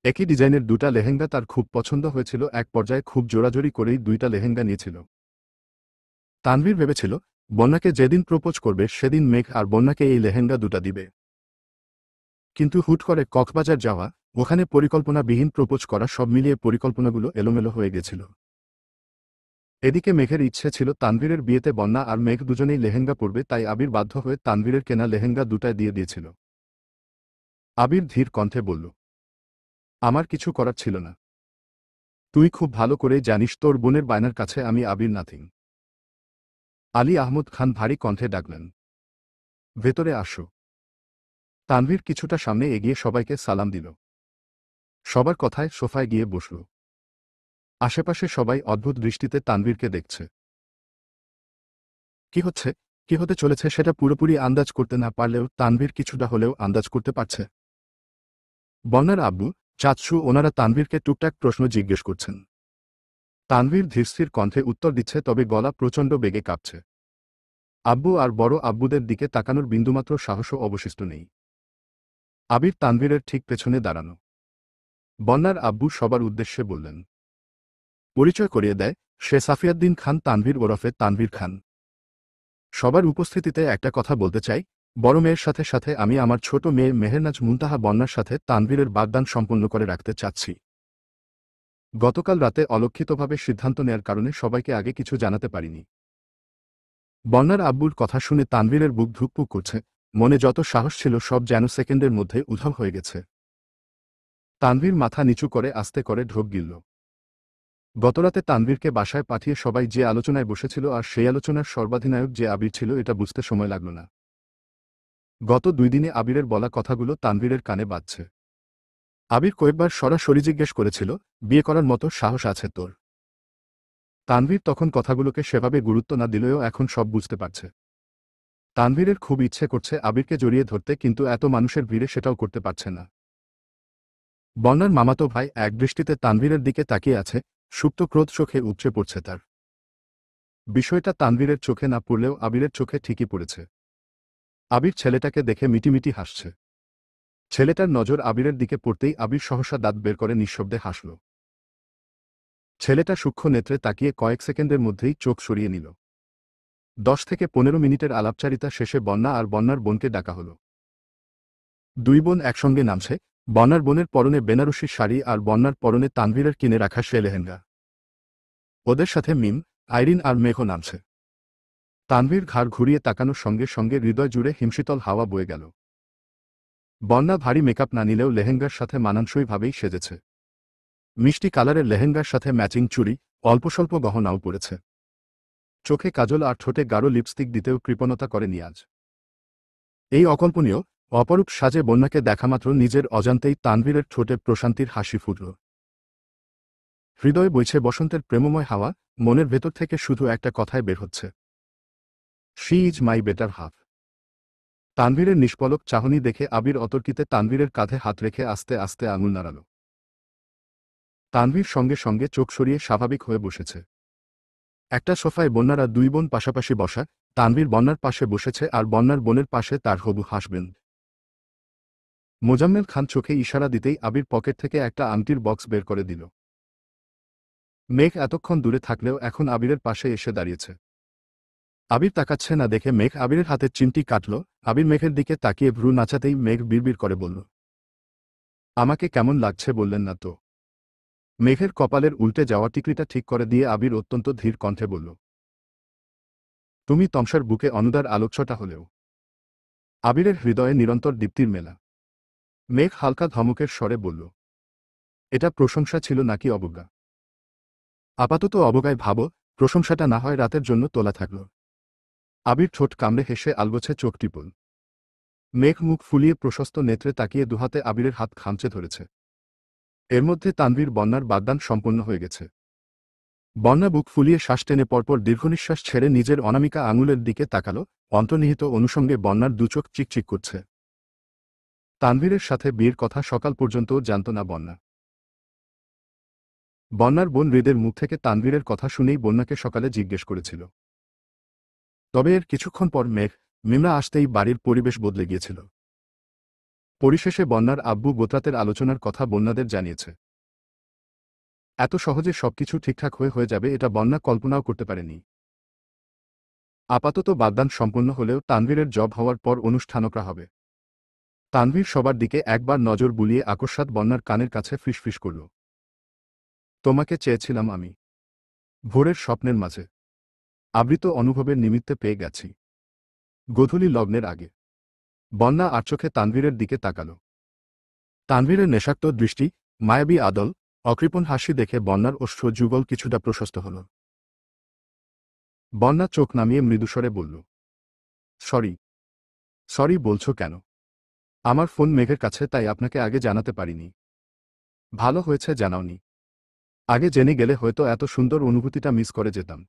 একই ডিজাইনের 2টা লেহেঙ্গা তার খুব পছন্দ হয়েছিল, এক পর্যায়ে খুব জোরাজোরি করেই 2টা লেহেঙ্গা নিয়েছিল। তানভীর ভেবেছিল, বন্যাকে যেদিন প্রপোজ করবে সেদিন মেঘ আর বন্যাকে এই লেহেঙ্গা 2টা দিবে। কিন্তু হুট করে কক্সবাজার যাওয়া, ওখানে পরিকল্পনাবিহীন প্রপোজ করা, সব মিলিয়ে পরিকল্পনাগুলো এলোমেলো হয়ে গেছিল। এদিকে মেঘের ইচ্ছে ছিল তানভীরের বিয়েতে বন্যা আর মেঘ দুজনেই লেহেঙ্গা পরবে, তাই আবির বাধ্য হয়ে তানভীরের কেনা লেহেঙ্গা 2টায় দিয়ে দিয়েছিল। আবির ধীর কণ্ঠে বলল, আমার কিছু করার ছিল না। তুই খুব ভালো করেই জানিস তোর বোনের বায়নার কাছে আমি আবির নাথিং। আলী আহমদ খান ভারী কণ্ঠে ডাকলেন, ভেতরে আসো। তানভীর কিছুটা সামনে এগিয়ে সবাইকে সালাম দিল। সবার কথায় সোফায় গিয়ে বসল। আশেপাশে সবাই অদ্ভুত দৃষ্টিতে তানভীরকে দেখছে। কি হচ্ছে, কি হতে চলেছে সেটা পুরোপুরি আন্দাজ করতে না পারলেও তানভীর কিছুটা হলেও আন্দাজ করতে পারছে। বন্যার আব্বু, চাচু ওনারা তানভীরকে টুকটাক প্রশ্ন জিজ্ঞেস করছেন। তানভীর ধীরস্থির কণ্ঠে উত্তর দিচ্ছে, তবে গলা প্রচণ্ড বেগে কাঁপছে। আব্বু আর বড় আব্বুদের দিকে তাকানোর বিন্দুমাত্র সাহসও অবশিষ্ট নেই। আবির তানভীরের ঠিক পেছনে দাঁড়ানো। বন্যার আব্বু সবার উদ্দেশ্যে বললেন, পরিচয় করিয়ে দেয়, সে সাফিয়াদ্দিন খান তানভীর ওরফে তানভীর খান। সবার উপস্থিতিতে একটা কথা বলতে চাই, বড় মেয়ের সাথে সাথে আমি আমার ছোট মেয়ে মেহেরনাজ মুনতাহা বন্যার সাথে তানভীরের বাগদান সম্পন্ন করে রাখতে চাচ্ছি। গতকাল রাতে অলক্ষিতভাবে সিদ্ধান্ত নেয়ার কারণে সবাইকে আগে কিছু জানাতে পারিনি। বন্যার আব্বুর কথা শুনে তানভীরের বুক ধুকপুক করছে, মনে যত সাহস ছিল সব যেন সেকেন্ডের মধ্যে উধাও হয়ে গেছে। তানভীর মাথা নিচু করে আস্তে করে ঢোক গিলল। গতরাতে তানভীরকে বাসায় পাঠিয়ে সবাই যে আলোচনায় বসেছিল আর সেই আলোচনার সর্বাধিনায়ক যে আবির ছিল এটা বুঝতে সময় লাগল না। গত 2 দিনে আবিরের বলা কথাগুলো তানভীরের কানে বাজছে। আবির কয়েকবার সরাসরি জিজ্ঞেস করেছিল, বিয়ে করার মতো সাহস আছে তোর? তানভীর তখন কথাগুলোকে সেভাবে গুরুত্ব না দিলেও এখন সব বুঝতে পারছে। তানভীরের খুব ইচ্ছে করছে আবিরকে জড়িয়ে ধরতে, কিন্তু এত মানুষের ভিড়ে সেটাও করতে পারছে না। বন্যার মামাতো ভাই এক দৃষ্টিতে তানভীরের দিকে তাকিয়ে আছে, সুপ্ত ক্রোধ চোখে উপচে পড়ছে তার। বিষয়টা তানভীরের চোখে না পড়লেও আবিরের চোখে ঠিকই পড়েছে। আবির ছেলেটাকে দেখে মিটিমিটি হাসছে। ছেলেটার নজর আবিরের দিকে পড়তেই আবির সহসা দাঁত বের করে নিঃশব্দে হাসল। ছেলেটা সূক্ষ্ম নেত্রে তাকিয়ে কয়েক সেকেন্ডের মধ্যেই চোখ সরিয়ে নিল। 10 থেকে 15 মিনিটের আলাপচারিতা শেষে বন্যা আর বন্যার বোনকে ডাকা হলো। 2 বোন একসঙ্গে নামছে, বন্যার বোনের পরনে বেনারসি শাড়ি আর বন্যার পরনে তানভীরের কিনে রাখা সে লেহেঙ্গা। ওদের সাথে মিম, আইরিন আর মেঘও নামছে। তানভীর ঘাড় ঘুরিয়ে তাকানোর সঙ্গে সঙ্গে হৃদয় জুড়ে হিমশীতল হাওয়া বয়ে গেল। বন্যা ভারী মেকআপ না নিলেও লেহেঙ্গার সাথে মানানসইভাবেই সেজেছে। মিষ্টি কালারের লেহেঙ্গার সাথে ম্যাচিং চুড়ি, অল্পস্বল্প গহনাও পরেছে। চোখে কাজল আর ঠোঁটে গাঢ় লিপস্টিক দিতেও কৃপণতা করেনি আজ। এই অকল্পনীয় অপরূপ সাজে বন্যাকে দেখামাত্র নিজের অজান্তেই তানভীরের ঠোঁটে প্রশান্তির হাসি ফুটল। হৃদয়ে বইছে বসন্তের প্রেমময় হাওয়া, মনের ভেতর থেকে শুধু একটা কথাই বের হচ্ছে, she is my better half. তানভীরের নিষ্পলক চাহনি দেখে আবির অতর্কিতে তানভীরের কাঁধে হাত রেখে আস্তে আস্তে আঙুল নাড়াল। তানভীর সঙ্গে সঙ্গে চোখ সরিয়ে স্বাভাবিক হয়ে বসেছে। একটা সোফায় বন্যারা দুই বোন পাশাপাশি বসা, তানভীর বন্যার পাশে বসেছে আর বন্যার বোনের পাশে তার হবু হাসবেন। মোজাম্মেল খান চোখে ইশারা দিতেই আবির পকেট থেকে একটা আংটির বক্স বের করে দিল। মেঘ এতক্ষণ দূরে থাকলেও এখন আবিরের পাশে এসে দাঁড়িয়েছে। আবির তাকাচ্ছে না দেখে মেঘ আবিরের হাতের চিমটি কাটল। আবির মেঘের দিকে তাকিয়ে ভ্রু নাচাতেই মেঘ বিড়বিড় করে বলল, আমাকে কেমন লাগছে বললেন না তো। মেঘের কপালের উল্টে যাওয়া টিকলিটা ঠিক করে দিয়ে আবির অত্যন্ত ধীর কণ্ঠে বলল, তুমি তমসার বুকে অনুদার আলোকছটা হলেও। আবিরের হৃদয়ে নিরন্তর দীপ্তির মেলা। মেঘ হালকা ধমকের স্বরে বলল, এটা প্রশংসা ছিল নাকি অবজ্ঞা? আপাতত অবজ্ঞায় ভাবো, প্রশংসাটা না হয় রাতের জন্য তোলা থাকল। আবির ঠোঁট কামড়ে হেসে আলগোছে চোখ টিপল। মেঘ মুখ ফুলিয়ে প্রশস্ত নেত্রে তাকিয়ে দুহাতে আবিরের হাত খামচে ধরেছে। এর মধ্যে তানভীর বন্যার বাগদান সম্পন্ন হয়ে গেছে। বন্যা বুক ফুলিয়ে শ্বাস টেনে পরপর দীর্ঘনিশ্বাস ছেড়ে নিজের অনামিকা আঙুলের দিকে তাকাল। অন্তর্নিহিত অনুষঙ্গে বন্যার দুচোখ চিকচিক করছে। তানভীরের সাথে বিয়ের কথা সকাল পর্যন্তও জানত না বন্যা। বন্যার বোন হৃদের মুখ থেকে তানভীরের কথা শুনেই বন্যাকে সকালে জিজ্ঞেস করেছিল। তবে এর কিছুক্ষণ পর মেঘ, মিমরা আসতেই বাড়ির পরিবেশ বদলে গিয়েছিল। পরিশেষে বন্যার আব্বু গোত্রাতের আলোচনার কথা বন্যাদের জানিয়েছে। এত সহজে সবকিছু ঠিকঠাক হয়ে যাবে এটা বন্যা কল্পনাও করতে পারেনি। আপাতত বাগদান সম্পন্ন হলেও তানভীরের জব হওয়ার পর অনুষ্ঠানকরা হবে। তানভীর সবার দিকে একবার নজর বুলিয়ে আকস্মাৎ বন্যার কানের কাছে ফিসফিস করল, তোমাকে চেয়েছিলাম আমি, ভোরের স্বপ্নের মাঝে, আবৃত অনুভবের নিমিত্তে পেয়ে গেছি, গোধূলি লগ্নের আগে। বন্যা আর চোখে তানভীরের দিকে তাকাল। তানভীরের নেশাক্ত দৃষ্টি, মায়াবী আদল, অকৃপণ হাসি দেখে বন্যার অশ্রু যুগল কিছুটা প্রশস্ত হল। বন্যা চোখ নামিয়ে মৃদুস্বরে বলল, সরি। সরি বলছো কেন? আমার ফোন মেঘের কাছে, তাই আপনাকে আগে জানাতে পারিনি। ভালো হয়েছে জানাওনি। আগে জেনে গেলে হয়তো এত সুন্দর অনুভূতিটা মিস করে যেতাম।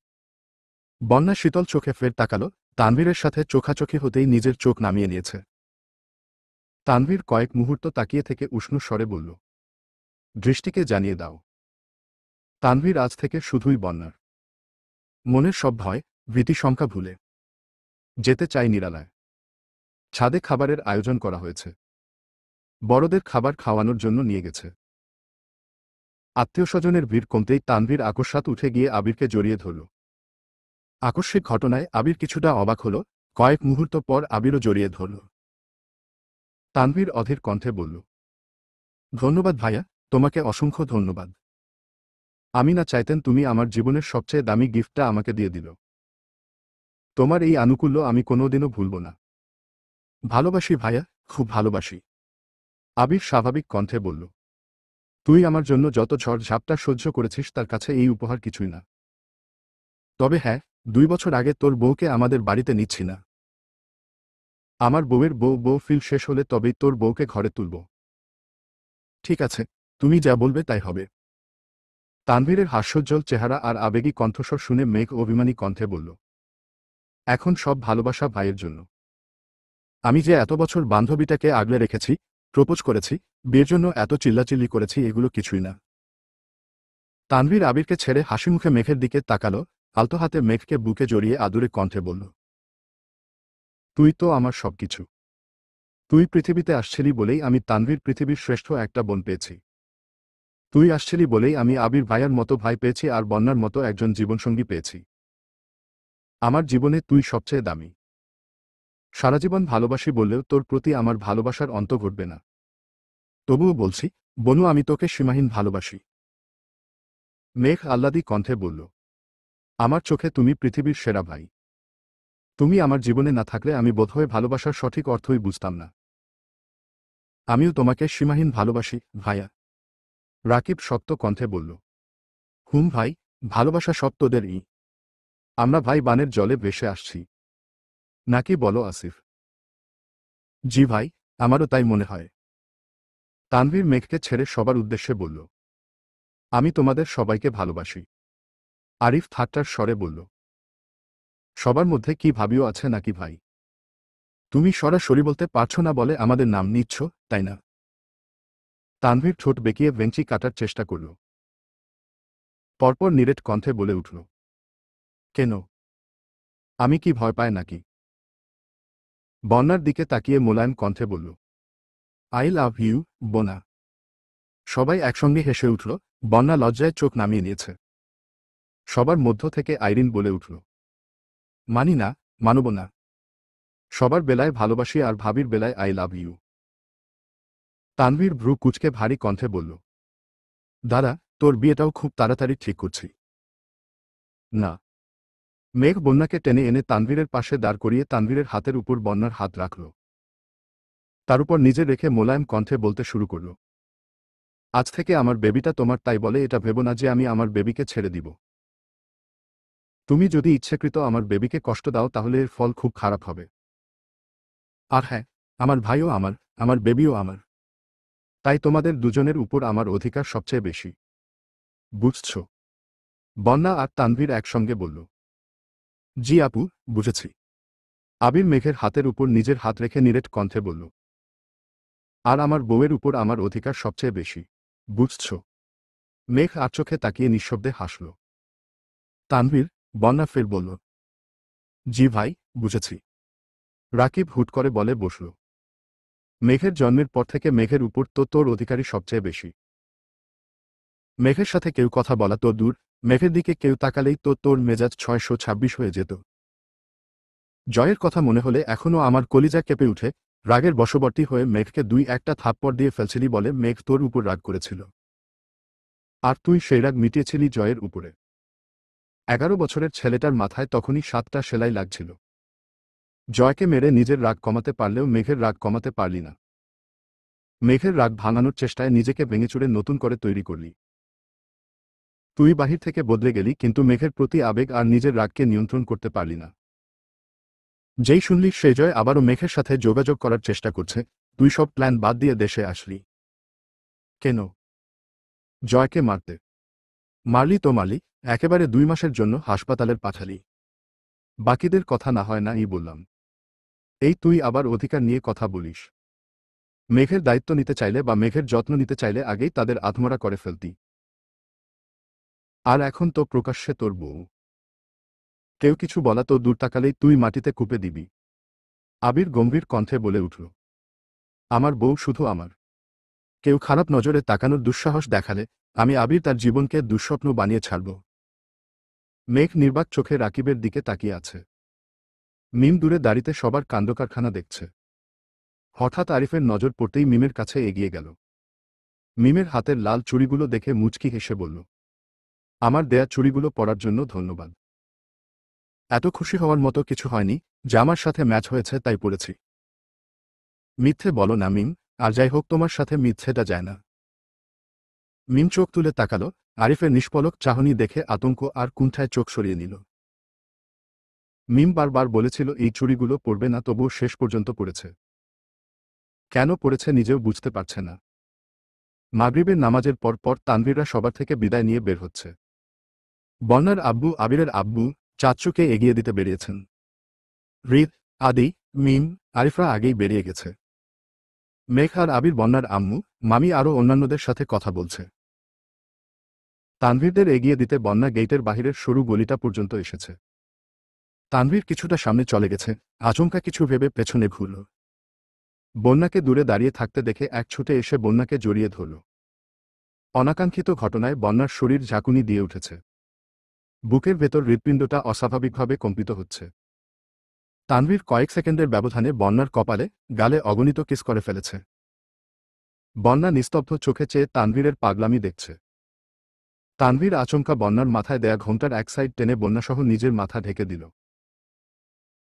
বন্যা শীতল চোখে ফের তাকাল। তানভীরের সাথে চোখাচোখি হতেই নিজের চোখ নামিয়ে নিয়েছে। তানভীর কয়েক মুহূর্ত তাকিয়ে থেকে উষ্ণ স্বরে বলল, দৃষ্টিকে জানিয়ে দাও। তানভীর আজ থেকে শুধুই বন্যার। মনের সব ভয়, ভীতিশঙ্কা ভুলে যেতে চাই নিরালায়। ছাদে খাবারের আয়োজন করা হয়েছে। বড়দের খাবার খাওয়ানোর জন্য নিয়ে গেছে। আত্মীয়স্বজনের ভিড় কমতেই তানভীর আকস্মাৎ উঠে গিয়ে আবিরকে জড়িয়ে ধরল। আকস্মিক ঘটনায় আবির কিছুটা অবাক হল। কয়েক মুহূর্ত পর আবিরও জড়িয়ে ধরল। তানভীর অধীর কণ্ঠে বলল, ধন্যবাদ ভাইয়া, তোমাকে অসংখ্য ধন্যবাদ। আমি না চাইতেন তুমি আমার জীবনের সবচেয়ে দামি গিফটটা আমাকে দিয়ে দিল। তোমার এই আনুকূল্য আমি কোনোদিনও ভুলব না। ভালোবাসি ভাইয়া, খুব ভালোবাসি। আবির স্বাভাবিক কণ্ঠে বলল, তুই আমার জন্য যত ঝড় ঝাপটা সহ্য করেছিস তার কাছে এই উপহার কিছুই না। তবে হ্যাঁ, 2 বছর আগে তোর বউকে আমাদের বাড়িতে নিচ্ছি না। আমার বউয়ের বউ ফিল শেষ হলে তবেই তোর বউকে ঘরে তুলব। ঠিক আছে, তুমি যা বলবে তাই হবে। তানভীরের হাস্যোজ্জ্বল চেহারা আর আবেগী কণ্ঠস্বর শুনে মেঘ অভিমানী কণ্ঠে বলল, এখন সব ভালোবাসা ভাইয়ের জন্য। আমি যে এত বছর বান্ধবীটাকে আগলে রেখেছি, প্রপোজ করেছি, বিয়ের জন্য এত চিল্লাচিল্লি করেছি, এগুলো কিছুই না। তানভীর আবিরকে ছেড়ে হাসিমুখে মেঘের দিকে তাকাল। আলতো হাতে মেঘকে বুকে জড়িয়ে আদুরে কণ্ঠে বলল, তুই তো আমার সবকিছু। তুই পৃথিবীতে আসছিলি বলেই আমি তানভীর পৃথিবীর শ্রেষ্ঠ একটা বোন পেয়েছি। তুই আসছিলি বলেই আমি আবির ভাইয়ার মতো ভাই পেয়েছি আর বন্যার মতো একজন জীবনসঙ্গী পেয়েছি। আমার জীবনে তুই সবচেয়ে দামি। সারাজীবন ভালোবাসি বললেও তোর প্রতি আমার ভালোবাসার অন্ত ঘটবে না। তবুও বলছি, বনু, আমি তোকে সীমাহীন ভালোবাসি। মেঘ আহ্লাদী কণ্ঠে বলল, আমার চোখে তুমি পৃথিবীর সেরা ভাই। তুমি আমার জীবনে না থাকলে আমি বোধহয় ভালোবাসার সঠিক অর্থই বুঝতাম না। আমিও তোমাকে সীমাহীন ভালোবাসি ভাইয়া। রাকিব শক্ত কণ্ঠে বলল, হুম ভাই, ভালোবাসা সব তোদেরই। আমরা ভাই বানের জলে ভেসে আসছি। নাকি বলো আসিফ? জি ভাই, আমারও তাই মনে হয়। তানভীর মেঘকে ছেড়ে সবার উদ্দেশ্যে বলল, আমি তোমাদের সবাইকে ভালোবাসি। আরিফ ঠাট্টার স্বরে বলল, সবার মধ্যে কি ভাবিও আছে নাকি ভাই? তুমি সরাসরি বলতে পারছো না বলে আমাদের নাম নিচ্ছ, তাই না? তানভীর ঠোঁট বেঁকিয়ে ভেঙচি কাটার চেষ্টা করল। পরপর নিরেট কণ্ঠে বলে উঠল, কেন? আমি কি ভয় পাই নাকি? বন্যার দিকে তাকিয়ে মোলায়েম কণ্ঠে বলল, আই লাভ ইউ, বোনা। সবাই একসঙ্গে হেসে উঠল। বন্যা লজ্জায় চোখ নামিয়ে নিয়েছে। সবার মধ্য থেকে আইরিন বলে উঠল, মানি না, মানব না। সবার বেলায় ভালোবাসি আর ভাবির বেলায় আই লাভ ইউ। তানভীর ভ্রু কুচকে ভারী কণ্ঠে বলল, দাদা, তোর বিয়েটাও খুব তাড়াতাড়ি ঠিক করছি। না। মেঘ বন্যাকে টেনে এনে তানভীরের পাশে দাঁড় করিয়ে তানভীরের হাতের উপর বন্যার হাত রাখল। তার উপর নিজে রেখে মোলায়েম কণ্ঠে বলতে শুরু করল, আজ থেকে আমার বেবিটা তোমার, তাই বলে এটা ভেবো না যে আমি আমার বেবিকে ছেড়ে দিব। তুমি যদি ইচ্ছাকৃত আমার বেবিকে কষ্ট দাও তাহলে এর ফল খুব খারাপ হবে। আর হ্যাঁ, আমার ভাইও আমার বেবিও আমার। তাই তোমাদের দুজনের উপর আমার অধিকার সবচেয়ে বেশি। বুঝছ? বন্যা আর তানভীর একসঙ্গে বলল, জি আপু, বুঝেছি। আবির মেঘের হাতের উপর নিজের হাত রেখে নিরেট কণ্ঠে বলল, আর আমার বউয়ের উপর আমার অধিকার সবচেয়ে বেশি। বুঝছ? মেঘ আর চোখে তাকিয়ে নিঃশব্দে হাসল। তানভীর, বন্যা ফের বলল, জি ভাই, বুঝেছি। রাকিব হুট করে বলে বসল, মেঘের জন্মের পর থেকে মেঘের উপর তো তোর অধিকারই সবচেয়ে বেশি। মেঘের সাথে কেউ কথা বলা তো দূর, মেঘের দিকে কেউ তাকালেই তো তোর মেজাজ 626 হয়ে যেত। জয়ের কথা মনে হলে এখনও আমার কলিজা কেঁপে উঠে। রাগের বশবর্তী হয়ে মেঘকে দুই একটা থাপ্পড় দিয়ে ফেলছিলি বলে মেঘ তোর উপর রাগ করেছিল। আর তুই সেই রাগ মিটিয়েছিলি জয়ের উপরে। 11 বছরের ছেলেটার মাথায় তখনই 7টা সেলাই লাগছিল। জয়কে মেরে নিজের রাগ কমাতে পারলেও মেঘের রাগ কমাতে পারলি না। মেঘের রাগ ভাঙানোর চেষ্টায় নিজেকে ভেঙেচুরে নতুন করে তৈরি করলি। তুই বাহির থেকে বদলে গেলি, কিন্তু মেঘের প্রতি আবেগ আর নিজের রাগকে নিয়ন্ত্রণ করতে পারলি না। যেই শুনলি সে জয় আবারও মেঘের সাথে যোগাযোগ করার চেষ্টা করছে, তুই সব প্ল্যান বাদ দিয়ে দেশে আসলি। কেন? জয়কে মারতে। মারলি তো মারলি, একেবারে 2 মাসের জন্য হাসপাতালের পাঠালি। বাকিদের কথা না হয় না বললাম। এই তুই আবার অধিকার নিয়ে কথা বলিস। মেঘের দায়িত্ব নিতে চাইলে বা মেঘের যত্ন নিতে চাইলে আগেই তাদের আধমরা করে ফেলতি। আর এখন তো প্রকাশ্যে তোর বউ। কেউ কিছু বলা তো দূর, তাকালেই তুই মাটিতে কুপে দিবি। আবির গম্ভীর কণ্ঠে বলে উঠল, আমার বউ শুধু আমার। কেউ খারাপ নজরে তাকানোর দুঃসাহস দেখালে আমি আবির তার জীবনকে দুঃস্বপ্ন বানিয়ে ছাড়ব। মেঘ নির্বাক চোখে রাকিবের দিকে তাকিয়ে আছে। মিম দূরে দাঁড়িতে সবার কাণ্ডকারখানা দেখছে। হঠাৎ আরিফের নজর পড়তেই মিমের কাছে এগিয়ে গেল। মিমের হাতের লাল চুড়িগুলো দেখে মুচকি হেসে বলল, আমার দেয়া চুড়িগুলো পরার জন্য ধন্যবাদ। এত খুশি হওয়ার মতো কিছু হয়নি, জামার সাথে ম্যাচ হয়েছে তাই পরেছি। মিথ্যে বলো না মিম, আর যাই হোক তোমার সাথে মিথ্যেটা যায় না। মিম চোখ তুলে তাকালো। আরিফের নিষ্পলক চাহনি দেখে আতঙ্ক আর কুণ্ঠায় চোখ সরিয়ে নিল। মিম বারবার বলেছিল এই চুড়িগুলো পরবে না, তবুও শেষ পর্যন্ত পড়েছে। কেন পড়েছে নিজেও বুঝতে পারছে না। মাগরিবের নামাজের পর তানভীররা সবার থেকে বিদায় নিয়ে বের হচ্ছে। বন্যার আব্বু আবিরের আব্বু চাচ্চুকে এগিয়ে দিতে বেরিয়েছেন। রিদ, আদি, মিম, আরিফরা আগেই বেরিয়ে গেছে। মেঘ আর আবির, বন্যার আম্মু, মামি আরও অন্যান্যদের সাথে কথা বলছে। তানভীরদের এগিয়ে দিতে বন্যা গেইটের বাহিরের সরু গলিটা পর্যন্ত এসেছে। তানভীর কিছুটা সামনে চলে গেছে, আচমকা কিছু ভেবে পেছনে ঘুরল। বন্যাকে দূরে দাঁড়িয়ে থাকতে দেখে এক ছুটে এসে বন্যাকে জড়িয়ে ধরল। অনাকাঙ্ক্ষিত ঘটনায় বন্যার শরীর ঝাঁকুনি দিয়ে উঠেছে। বুকের ভেতর হৃৎপিণ্ডটা অস্বাভাবিকভাবে কম্পিত হচ্ছে। তানভীর কয়েক সেকেন্ডের ব্যবধানে বন্যার কপালে, গালে অগণিত কিস করে ফেলেছে। বন্যা নিস্তব্ধ চোখে চেয়ে তানভীরের পাগলামি দেখছে। তানভীর আচমকা বন্যার মাথায় দেয়া ঘোমটার এক সাইড টেনে বন্যাসহ নিজের মাথা ঢেকে দিল।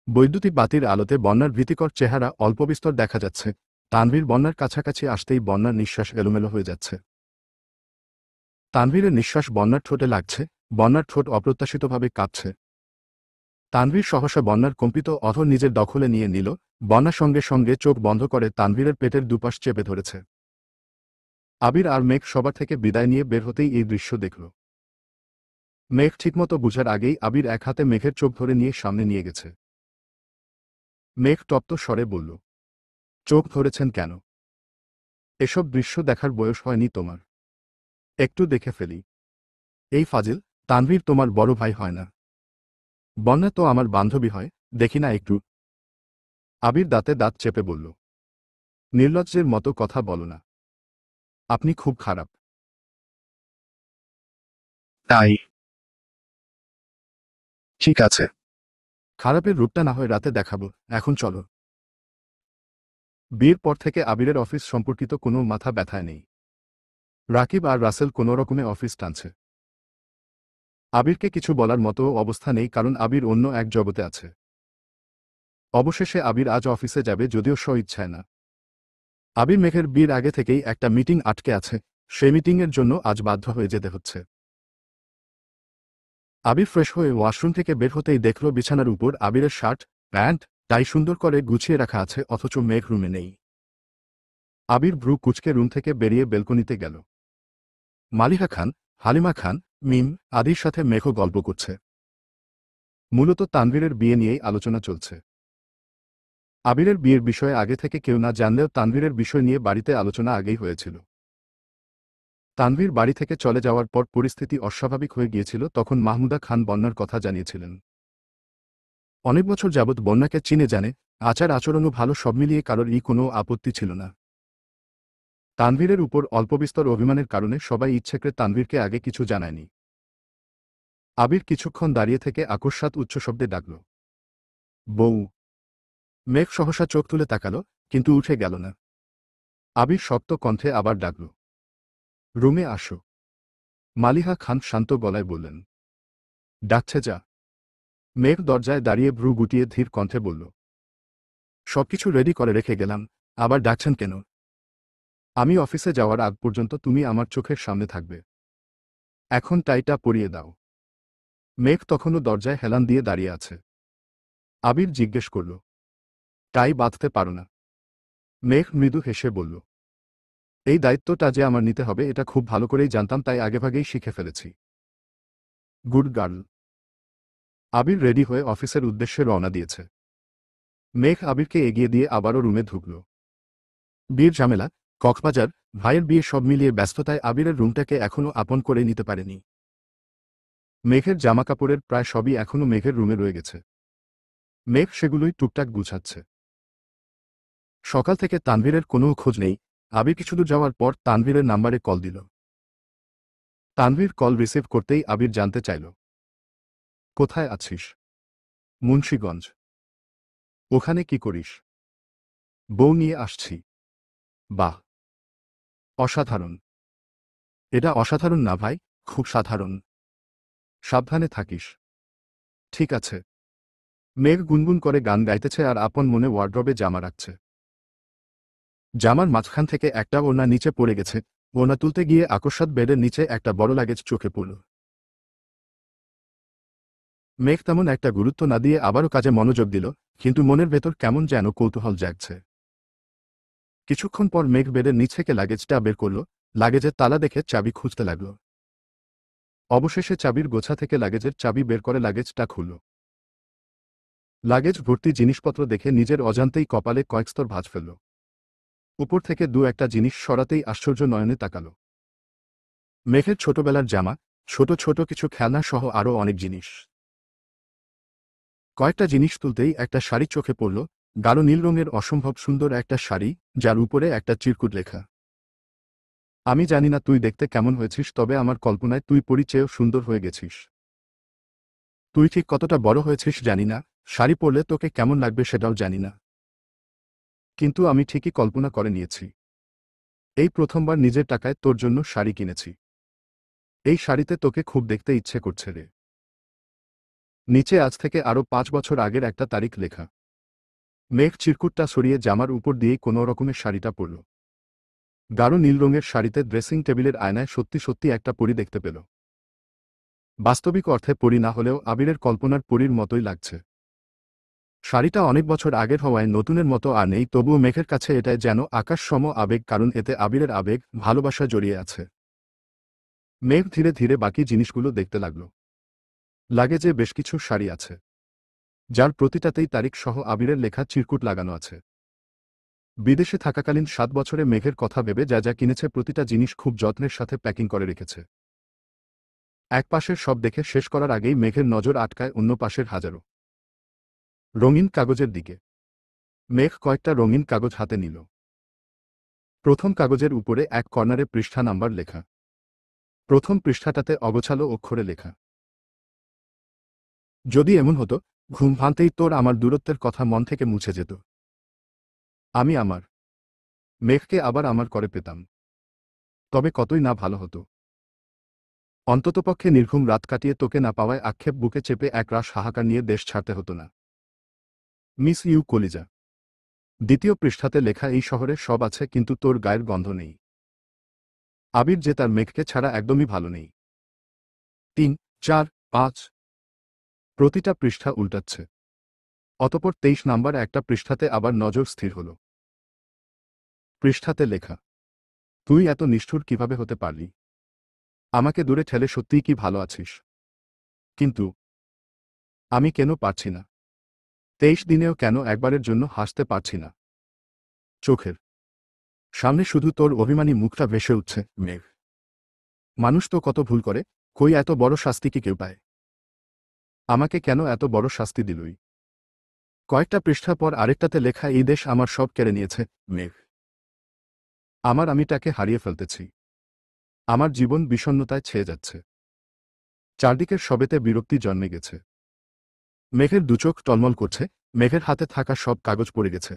বৈদ্যুতিক বাতির আলোতে বন্যার ভীতিকর চেহারা অল্পবিস্তর দেখা যাচ্ছে। তানভীর বন্যার কাছাকাছি আসতেই বন্যার নিঃশ্বাস এলোমেলো হয়ে যাচ্ছে। তানভীরের নিঃশ্বাস বন্যার ঠোঁটে লাগছে, বন্যার ঠোঁট অপ্রত্যাশিতভাবে কাঁপছে। তানভীর সহসা বন্যার কম্পিত অধর নিজের দখলে নিয়ে নিল। বন্যা সঙ্গে সঙ্গে চোখ বন্ধ করে তানভীরের পেটের দুপাশ চেপে ধরেছে। আবির আর মেঘ সবার থেকে বিদায় নিয়ে বের হতেই এই দৃশ্য দেখল। মেঘ ঠিকমতো বুঝার আগেই আবির এক হাতে মেঘের চোখ ধরে নিয়ে সামনে নিয়ে গেছে। মেঘ তপ্ত স্বরে বলল, চোখ ধরেছেন কেন? এসব দৃশ্য দেখার বয়স হয়নি তোমার। একটু দেখে ফেলি। এই ফাজিল, তানভীর তোমার বড় ভাই হয় না। বন্যা তো আমার বান্ধবী হয়, দেখি না একটু? আবির দাঁতে দাঁত চেপে বলল, নির্লজ্জের মতো কথা বলো না। আপনি খুব খারাপ। তাই? ঠিক আছে। খারাপের রূপটা না হয় রাতে দেখাবো, এখন চলো। বিয়ের পর থেকে আবিরের অফিস সম্পর্কিত কোনো মাথা ব্যথায় নেই। রাকিব আর রাসেল কোনো রকমে অফিস টানছে। আবিরকে কিছু বলার মতো অবস্থা নেই, কারণ আবির অন্য এক জগতে আছে। অবশেষে আবির আজ অফিসে যাবে, যদিও স্ব-ইচ্ছায় না। আবির মেঘের বিয়ের আগে থেকেই একটা মিটিং আটকে আছে, সেই মিটিংয়ের জন্য আজ বাধ্য হয়ে যেতে হচ্ছে। আবির ফ্রেশ হয়ে ওয়াশরুম থেকে বের হতেই দেখল বিছানার উপর আবিরের শার্ট, প্যান্ট, টাই সুন্দর করে গুছিয়ে রাখা আছে, অথচ মেঘ রুমে নেই। আবির ভ্রু কুঁচকে রুম থেকে বেরিয়ে বেলকনিতে গেল। মালিহা খান, হালিমা খান, মিম আদির সাথে মেঘও গল্প করছে। মূলত তানভীরের বিয়ে নিয়েই আলোচনা চলছে। আবিরের বিয়ের বিষয়ে আগে থেকে কেউ না জানলেও তানভীরের বিষয় নিয়ে বাড়িতে আলোচনা আগেই হয়েছিল। তানভীর বাড়ি থেকে চলে যাওয়ার পর পরিস্থিতি অস্বাভাবিক হয়ে গিয়েছিল, তখন মাহমুদা খান বন্যার কথা জানিয়েছিলেন। অনেক বছর যাবৎ বন্যাকে চিনে জানে, আচার আচরণও ভালো, সব মিলিয়ে কারোরই কোনো আপত্তি ছিল না। তানভীরের উপর অল্পবিস্তর অভিমানের কারণে সবাই ইচ্ছে করে তানভীরকে আগে কিছু জানায়নি। আবির কিছুক্ষণ দাঁড়িয়ে থেকে আকস্মাৎ উচ্চশব্দে ডাকল, বউ। মেঘ সহসা চোখ তুলে তাকাল, কিন্তু উঠে গেল না। আবির শক্ত কণ্ঠে আবার ডাকল, রুমে আসো। মালিহা খান শান্ত গলায় বললেন, ডাকছে যা। মেঘ দরজায় দাঁড়িয়ে ভ্রু গুটিয়ে ধীর কণ্ঠে বলল, সবকিছু রেডি করে রেখে গেলাম, আবার ডাকছেন কেন? আমি অফিসে যাওয়ার আগ পর্যন্ত তুমি আমার চোখের সামনে থাকবে। এখন টাইটা পরিয়ে দাও। মেঘ তখনও দরজায় হেলান দিয়ে দাঁড়িয়ে আছে। আবির জিজ্ঞেস করল, টাই বাঁধতে পারো না? মেঘ মৃদু হেসে বলল, এই দায়িত্বটা যে আমার নিতে হবে এটা খুব ভালো করেই জানতাম, তাই আগেভাগেই শিখে ফেলেছি। Good girl. আবির রেডি হয়ে অফিসের উদ্দেশ্যে রওনা দিয়েছে। মেঘ আবিরকে এগিয়ে দিয়ে আবারও রুমে ঢুকল। বিয়ের ঝামেলা, কক্সবাজার, ভাইয়ের বিয়ে সব মিলিয়ে ব্যস্ততায় আবিরের রুমটাকে এখনও আপন করে নিতে পারেনি। মেঘের জামাকাপড়ের প্রায় সবই এখনও মেঘের রুমে রয়ে গেছে। মেঘ সেগুলোই টুকটাক গুছাচ্ছে। সকাল থেকে তানভীরের কোনো খোঁজ নেই। আবির কিছুদূর যাওয়ার পর তানভীরের নাম্বারে কল দিল। তানভীর কল রিসিভ করতেই আবির জানতে চাইল, কোথায় আছিস? মুন্সিগঞ্জ। ওখানে কি করিস? বউ নিয়ে আসছি। বাহ, অসাধারণ। এটা অসাধারণ না ভাই, খুব সাধারণ। সাবধানে থাকিস। ঠিক আছে। মেঘ গুনগুন করে গান গাইতেছে আর আপন মনে ওয়ার্ড্রবে জামা রাখছে। জামার মাঝখান থেকে একটা ওড়না নিচে পড়ে গেছে। ওড়না তুলতে গিয়ে আকস্মাৎ বেডের নিচে একটা বড় লাগেজ চোখে পড়ল। মেঘ তেমন একটা গুরুত্ব না দিয়ে আবারও কাজে মনোযোগ দিল, কিন্তু মনের ভেতর কেমন যেন কৌতূহল জাগছে। কিছুক্ষণ পর মেঘ বেডের নিচ থেকে লাগেজটা বের করল। লাগেজের তালা দেখে চাবি খুঁজতে লাগল। অবশেষে চাবির গোছা থেকে লাগেজের চাবি বের করে লাগেজটা খুলল। লাগেজ ভর্তি জিনিসপত্র দেখে নিজের অজান্তেই কপালে কয়েক স্তর ভাঁজ ফেলল। উপর থেকে দু একটা জিনিস সরাতেই আশ্চর্য নয়নে তাকাল। মেঘের ছোটবেলার জামা, ছোট ছোট কিছু খেলনা সহ আরও অনেক জিনিস। কয়েকটা জিনিস তুলতেই একটা শাড়ি চোখে পড়ল, গাঢ় নীল রঙের অসম্ভব সুন্দর একটা শাড়ি, যার উপরে একটা চিরকুট লেখা। আমি জানি না তুই দেখতে কেমন হয়েছিস, তবে আমার কল্পনায় তুই পরীর চেয়েও সুন্দর হয়ে গেছিস। তুই ঠিক কতটা বড় হয়েছিস জানি না, শাড়ি পরলে তোকে কেমন লাগবে সেটাও জানি না। কিন্তু আমি ঠিকই কল্পনা করে নিয়েছি। এই প্রথমবার নিজের টাকায় তোর জন্য শাড়ি কিনেছি। এই শাড়িতে তোকে খুব দেখতে ইচ্ছে করছে রে। নিচে আজ থেকে আরও 5 বছর আগের একটা তারিখ লেখা। মেঘ চিরকুটটা সরিয়ে জামার উপর দিয়েই কোনো রকমের শাড়িটা পরল। গাঢ় নীল রঙের শাড়িতে ড্রেসিং টেবিলের আয়নায় সত্যি সত্যি একটা পরী দেখতে পেল। বাস্তবিক অর্থে পরী না হলেও আবিরের কল্পনার পরীর মতোই লাগছে। শাড়িটা অনেক বছর আগের হওয়ায় নতুনের মতো আর নেই, তবুও মেঘের কাছে এটা যেন আকাশ সম আবেগ, কারণ এতে আবিরের আবেগ, ভালোবাসা জড়িয়ে আছে। মেঘ ধীরে ধীরে বাকি জিনিসগুলো দেখতে লাগল। লাগেজে বেশ কিছু শাড়ি আছে, যার প্রতিটাতেই তারিখ সহ আবিরের লেখা চিরকুট লাগানো আছে। বিদেশে থাকাকালীন 7 বছরে মেঘের কথা ভেবে যা যা কিনেছে প্রতিটা জিনিস খুব যত্নের সাথে প্যাকিং করে রেখেছে। এক পাশের সব দেখে শেষ করার আগেই মেঘের নজর আটকায় অন্য পাশের হাজারো রঙিন কাগজের দিকে। মেঘ কয়েকটা রঙিন কাগজ হাতে নিল। প্রথম কাগজের উপরে এক কর্নারে পৃষ্ঠা নাম্বার লেখা। প্রথম পৃষ্ঠাটাতে অগোছালো অক্ষরে লেখা, যদি এমন হতো ঘুম ভাঙতেই তোর আমার দূরত্বের কথা মন থেকে মুছে যেত, আমি আমার মেঘকে আবার আমার করে পেতাম, তবে কতই না ভালো হতো। অন্ততপক্ষে নির্ঘুম রাত কাটিয়ে তোকে না পাওয়ায় আক্ষেপ বুকে চেপে একরাশ হাহাকার নিয়ে দেশ ছাড়তে হতো না। মিস ইউ কলিজা। দ্বিতীয় পৃষ্ঠাতে লেখা, এই শহরে সব আছে কিন্তু তোর গায়ের গন্ধ নেই। আবির যে তার মেঘকে ছাড়া একদমই ভালো নেই। 3, 4, 5 প্রতিটা পৃষ্ঠা উল্টাচ্ছে। অতপর 23 নাম্বার একটা পৃষ্ঠাতে আবার নজর স্থির হল। পৃষ্ঠাতে লেখা, তুই এত নিষ্ঠুর কিভাবে হতে পারলি? আমাকে দূরে ঠেলে সত্যিই কি ভালো আছিস? কিন্তু আমি কেন পারছি না? 23 দিনেও কেন একবারের জন্য হাসতে পারছি না? চোখের সামনে শুধু তোর অভিমানী মুখটা ভেসে উঠছে। মেঘ, মানুষ তো কত ভুল করে, কই এত বড় শাস্তি কি কেউ পায়? আমাকে কেন এত বড় শাস্তি দিলই? কয়েকটা পৃষ্ঠা পর আরেকটাতে লেখা, এই দেশ আমার সব কেড়ে নিয়েছে। মেঘ, আমার আমিটাকে হারিয়ে ফেলতেছি। আমার জীবন বিষণ্ণতায় ছেয়ে যাচ্ছে। চারদিকের সবেতে বিরক্তি জন্মে গেছে। মেঘের দুচোখ টলমল করছে। মেঘের হাতে থাকা সব কাগজ পড়ে গেছে।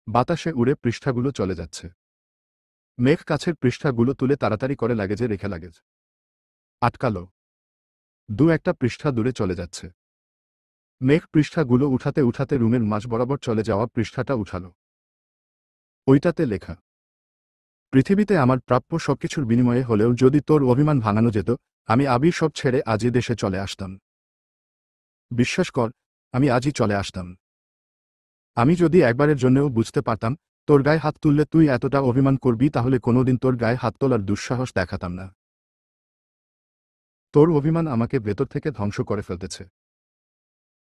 বাতাসে উড়ে পৃষ্ঠাগুলো চলে যাচ্ছে। মেঘ কাছের পৃষ্ঠাগুলো তুলে তাড়াতাড়ি করে লাগেজে রেখে লাগেজ আটকালো। দু একটা পৃষ্ঠা দূরে চলে যাচ্ছে। মেঘ পৃষ্ঠাগুলো উঠাতে উঠাতে রুমের মাঝ বরাবর চলে যাওয়া পৃষ্ঠাটা উঠালো। ওইটাতে লেখা, পৃথিবীতে আমার প্রাপ্য সবকিছুর বিনিময়ে হলেও যদি তোর অভিমান ভাঙানো যেত, আমি আবির সব ছেড়ে আজই দেশে চলে আসতাম। বিশ্বাস কর, আমি আজই চলে আসতাম। আমি যদি একবারের জন্যও বুঝতে পারতাম তোর গায়ে হাত তুললে তুই এতটা অভিমান করবি, তাহলে কোনোদিন তোর গায়ে হাত তোলার দুঃসাহস দেখাতাম না। তোর অভিমান আমাকে ভেতর থেকে ধ্বংস করে ফেলতেছে।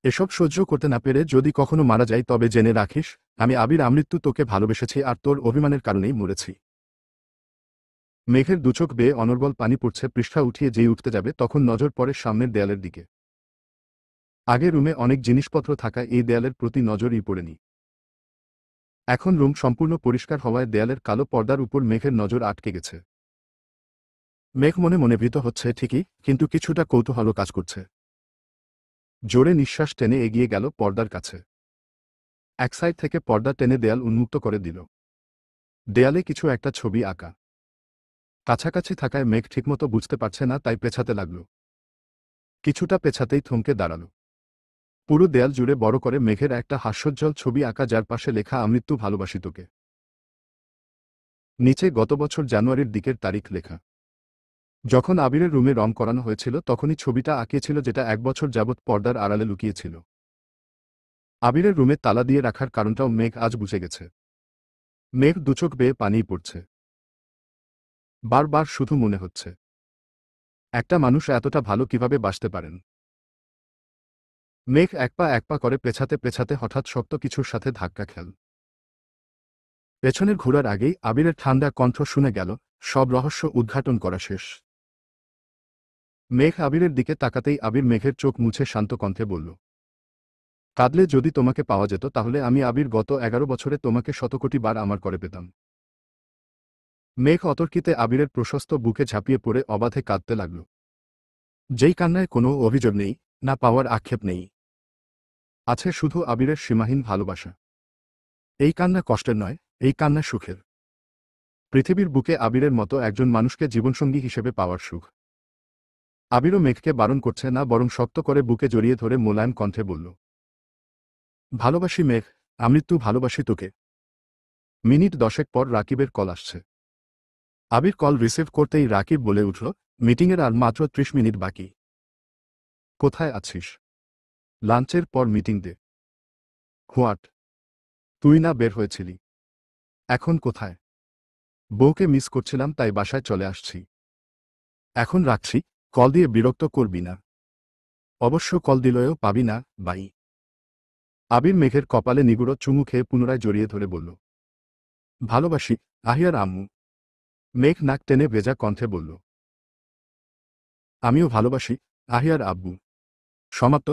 এসব সহ্য করতে না পেরে যদি কখনো মারা যাই, তবে জেনে রাখিস আমি আবির আমৃত্যু তোকে ভালোবেসেছি আর তোর অভিমানের কারণেই মরেছি। মেঘের দুচোখ বেয়ে অনর্গল পানি পড়ছে। পৃষ্ঠা উঠিয়ে যেই উঠতে যাবে তখন নজর পড়ে সামনের দেয়ালের দিকে। আগে রুমে অনেক জিনিসপত্র থাকায় এই দেয়ালের প্রতি নজরই পড়েনি। এখন রুম সম্পূর্ণ পরিষ্কার হওয়ায় দেয়ালের কালো পর্দার উপর মেঘের নজর আটকে গেছে। মেঘ মনে মনে ভীত হচ্ছে ঠিকই, কিন্তু কিছুটা কৌতূহলও কাজ করছে। জোরে নিঃশ্বাস টেনে এগিয়ে গেল পর্দার কাছে। এক সাইড থেকে পর্দা টেনে দেয়াল উন্মুক্ত করে দিল। দেয়ালে কিছু একটা ছবি আঁকা। কাছাকাছি থাকায় মেঘ ঠিকমতো বুঝতে পারছে না, তাই পেছাতে লাগল। কিছুটা পেছাতেই থমকে দাঁড়াল। পুরো দেয়াল জুড়ে বড় করে মেঘের একটা হাস্যোজ্জ্বল ছবি আঁকা, যার পাশে লেখা, আমৃত্যু ভালোবাসি তোকে। নিচে গত বছর জানুয়ারির দিকের তারিখ লেখা। যখন আবিরের রুমে রং করানো হয়েছিল তখনই ছবিটা আঁকিয়েছিল, যেটা 1 বছর যাবৎ পর্দার আড়ালে লুকিয়েছিল। আবিরের রুমে তালা দিয়ে রাখার কারণটাও মেঘ আজ বুঝে গেছে। মেঘ দুচোখ বেয়ে পানিই পড়ছে। বারবার শুধু মনে হচ্ছে, একটা মানুষ এতটা ভালো কিভাবে বাসতে পারেন। মেঘ এক পা করে পেছাতে পেছাতে হঠাৎ শক্ত কিছুর সাথে ধাক্কা খেল। পেছনের ঘোরার আগেই আবিরের ঠান্ডা কণ্ঠ শুনে গেল, সব রহস্য উদ্ঘাটন করা শেষ। মেঘ আবিরের দিকে তাকাতেই আবির মেঘের চোখ মুছে শান্ত কণ্ঠে বলল, কাঁদলে যদি তোমাকে পাওয়া যেত তাহলে আমি আবির গত 11 বছরে তোমাকে শতকোটি বার আমার করে পেতাম। মেঘ অতর্কিতে আবিরের প্রশস্ত বুকে ঝাঁপিয়ে পড়ে অবাধে কাঁদতে লাগল। যেই কান্নায় কোনো অভিযোগ নেই, না পাওয়ার আক্ষেপ নেই, আছে শুধু আবিরের সীমাহীন ভালোবাসা। এই কান্না কষ্টের নয়, এই কান্না সুখের। পৃথিবীর বুকে আবিরের মতো একজন মানুষকে জীবনসঙ্গী হিসেবে পাওয়ার সুখ। আবিরও মেঘকে বারণ করছে না, বরং শক্ত করে বুকে জড়িয়ে ধরে মোলায়েম কণ্ঠে বলল, ভালোবাসি মেঘ, আমৃত্যু ভালোবাসি তোকে। মিনিট 10 পর রাকিবের কল আসছে। আবির কল রিসিভ করতেই রাকিব বলে উঠল, মিটিংয়ের আর মাত্র 30 মিনিট বাকি। কোথায় আছিস? লাঞ্চের পর মিটিং দে। হোয়াট? তুই না বের হয়েছিলি? এখন কোথায়? বউকে মিস করছিলাম তাই বাসায় চলে আসছি। এখন রাখছি, কল দিয়ে বিরক্ত করবি না। অবশ্য কল দিলেও পাবি না, বাই। আবির মেঘের কপালে নিগুড়ো চুমু খেয়ে পুনরায় জড়িয়ে ধরে বলল, ভালোবাসি আহিয়ার আম্মু। মেঘ নাক টেনে ভেজা কণ্ঠে বলল, আমিও ভালোবাসি আহিয়ার আব্বু। সমাপ্ত।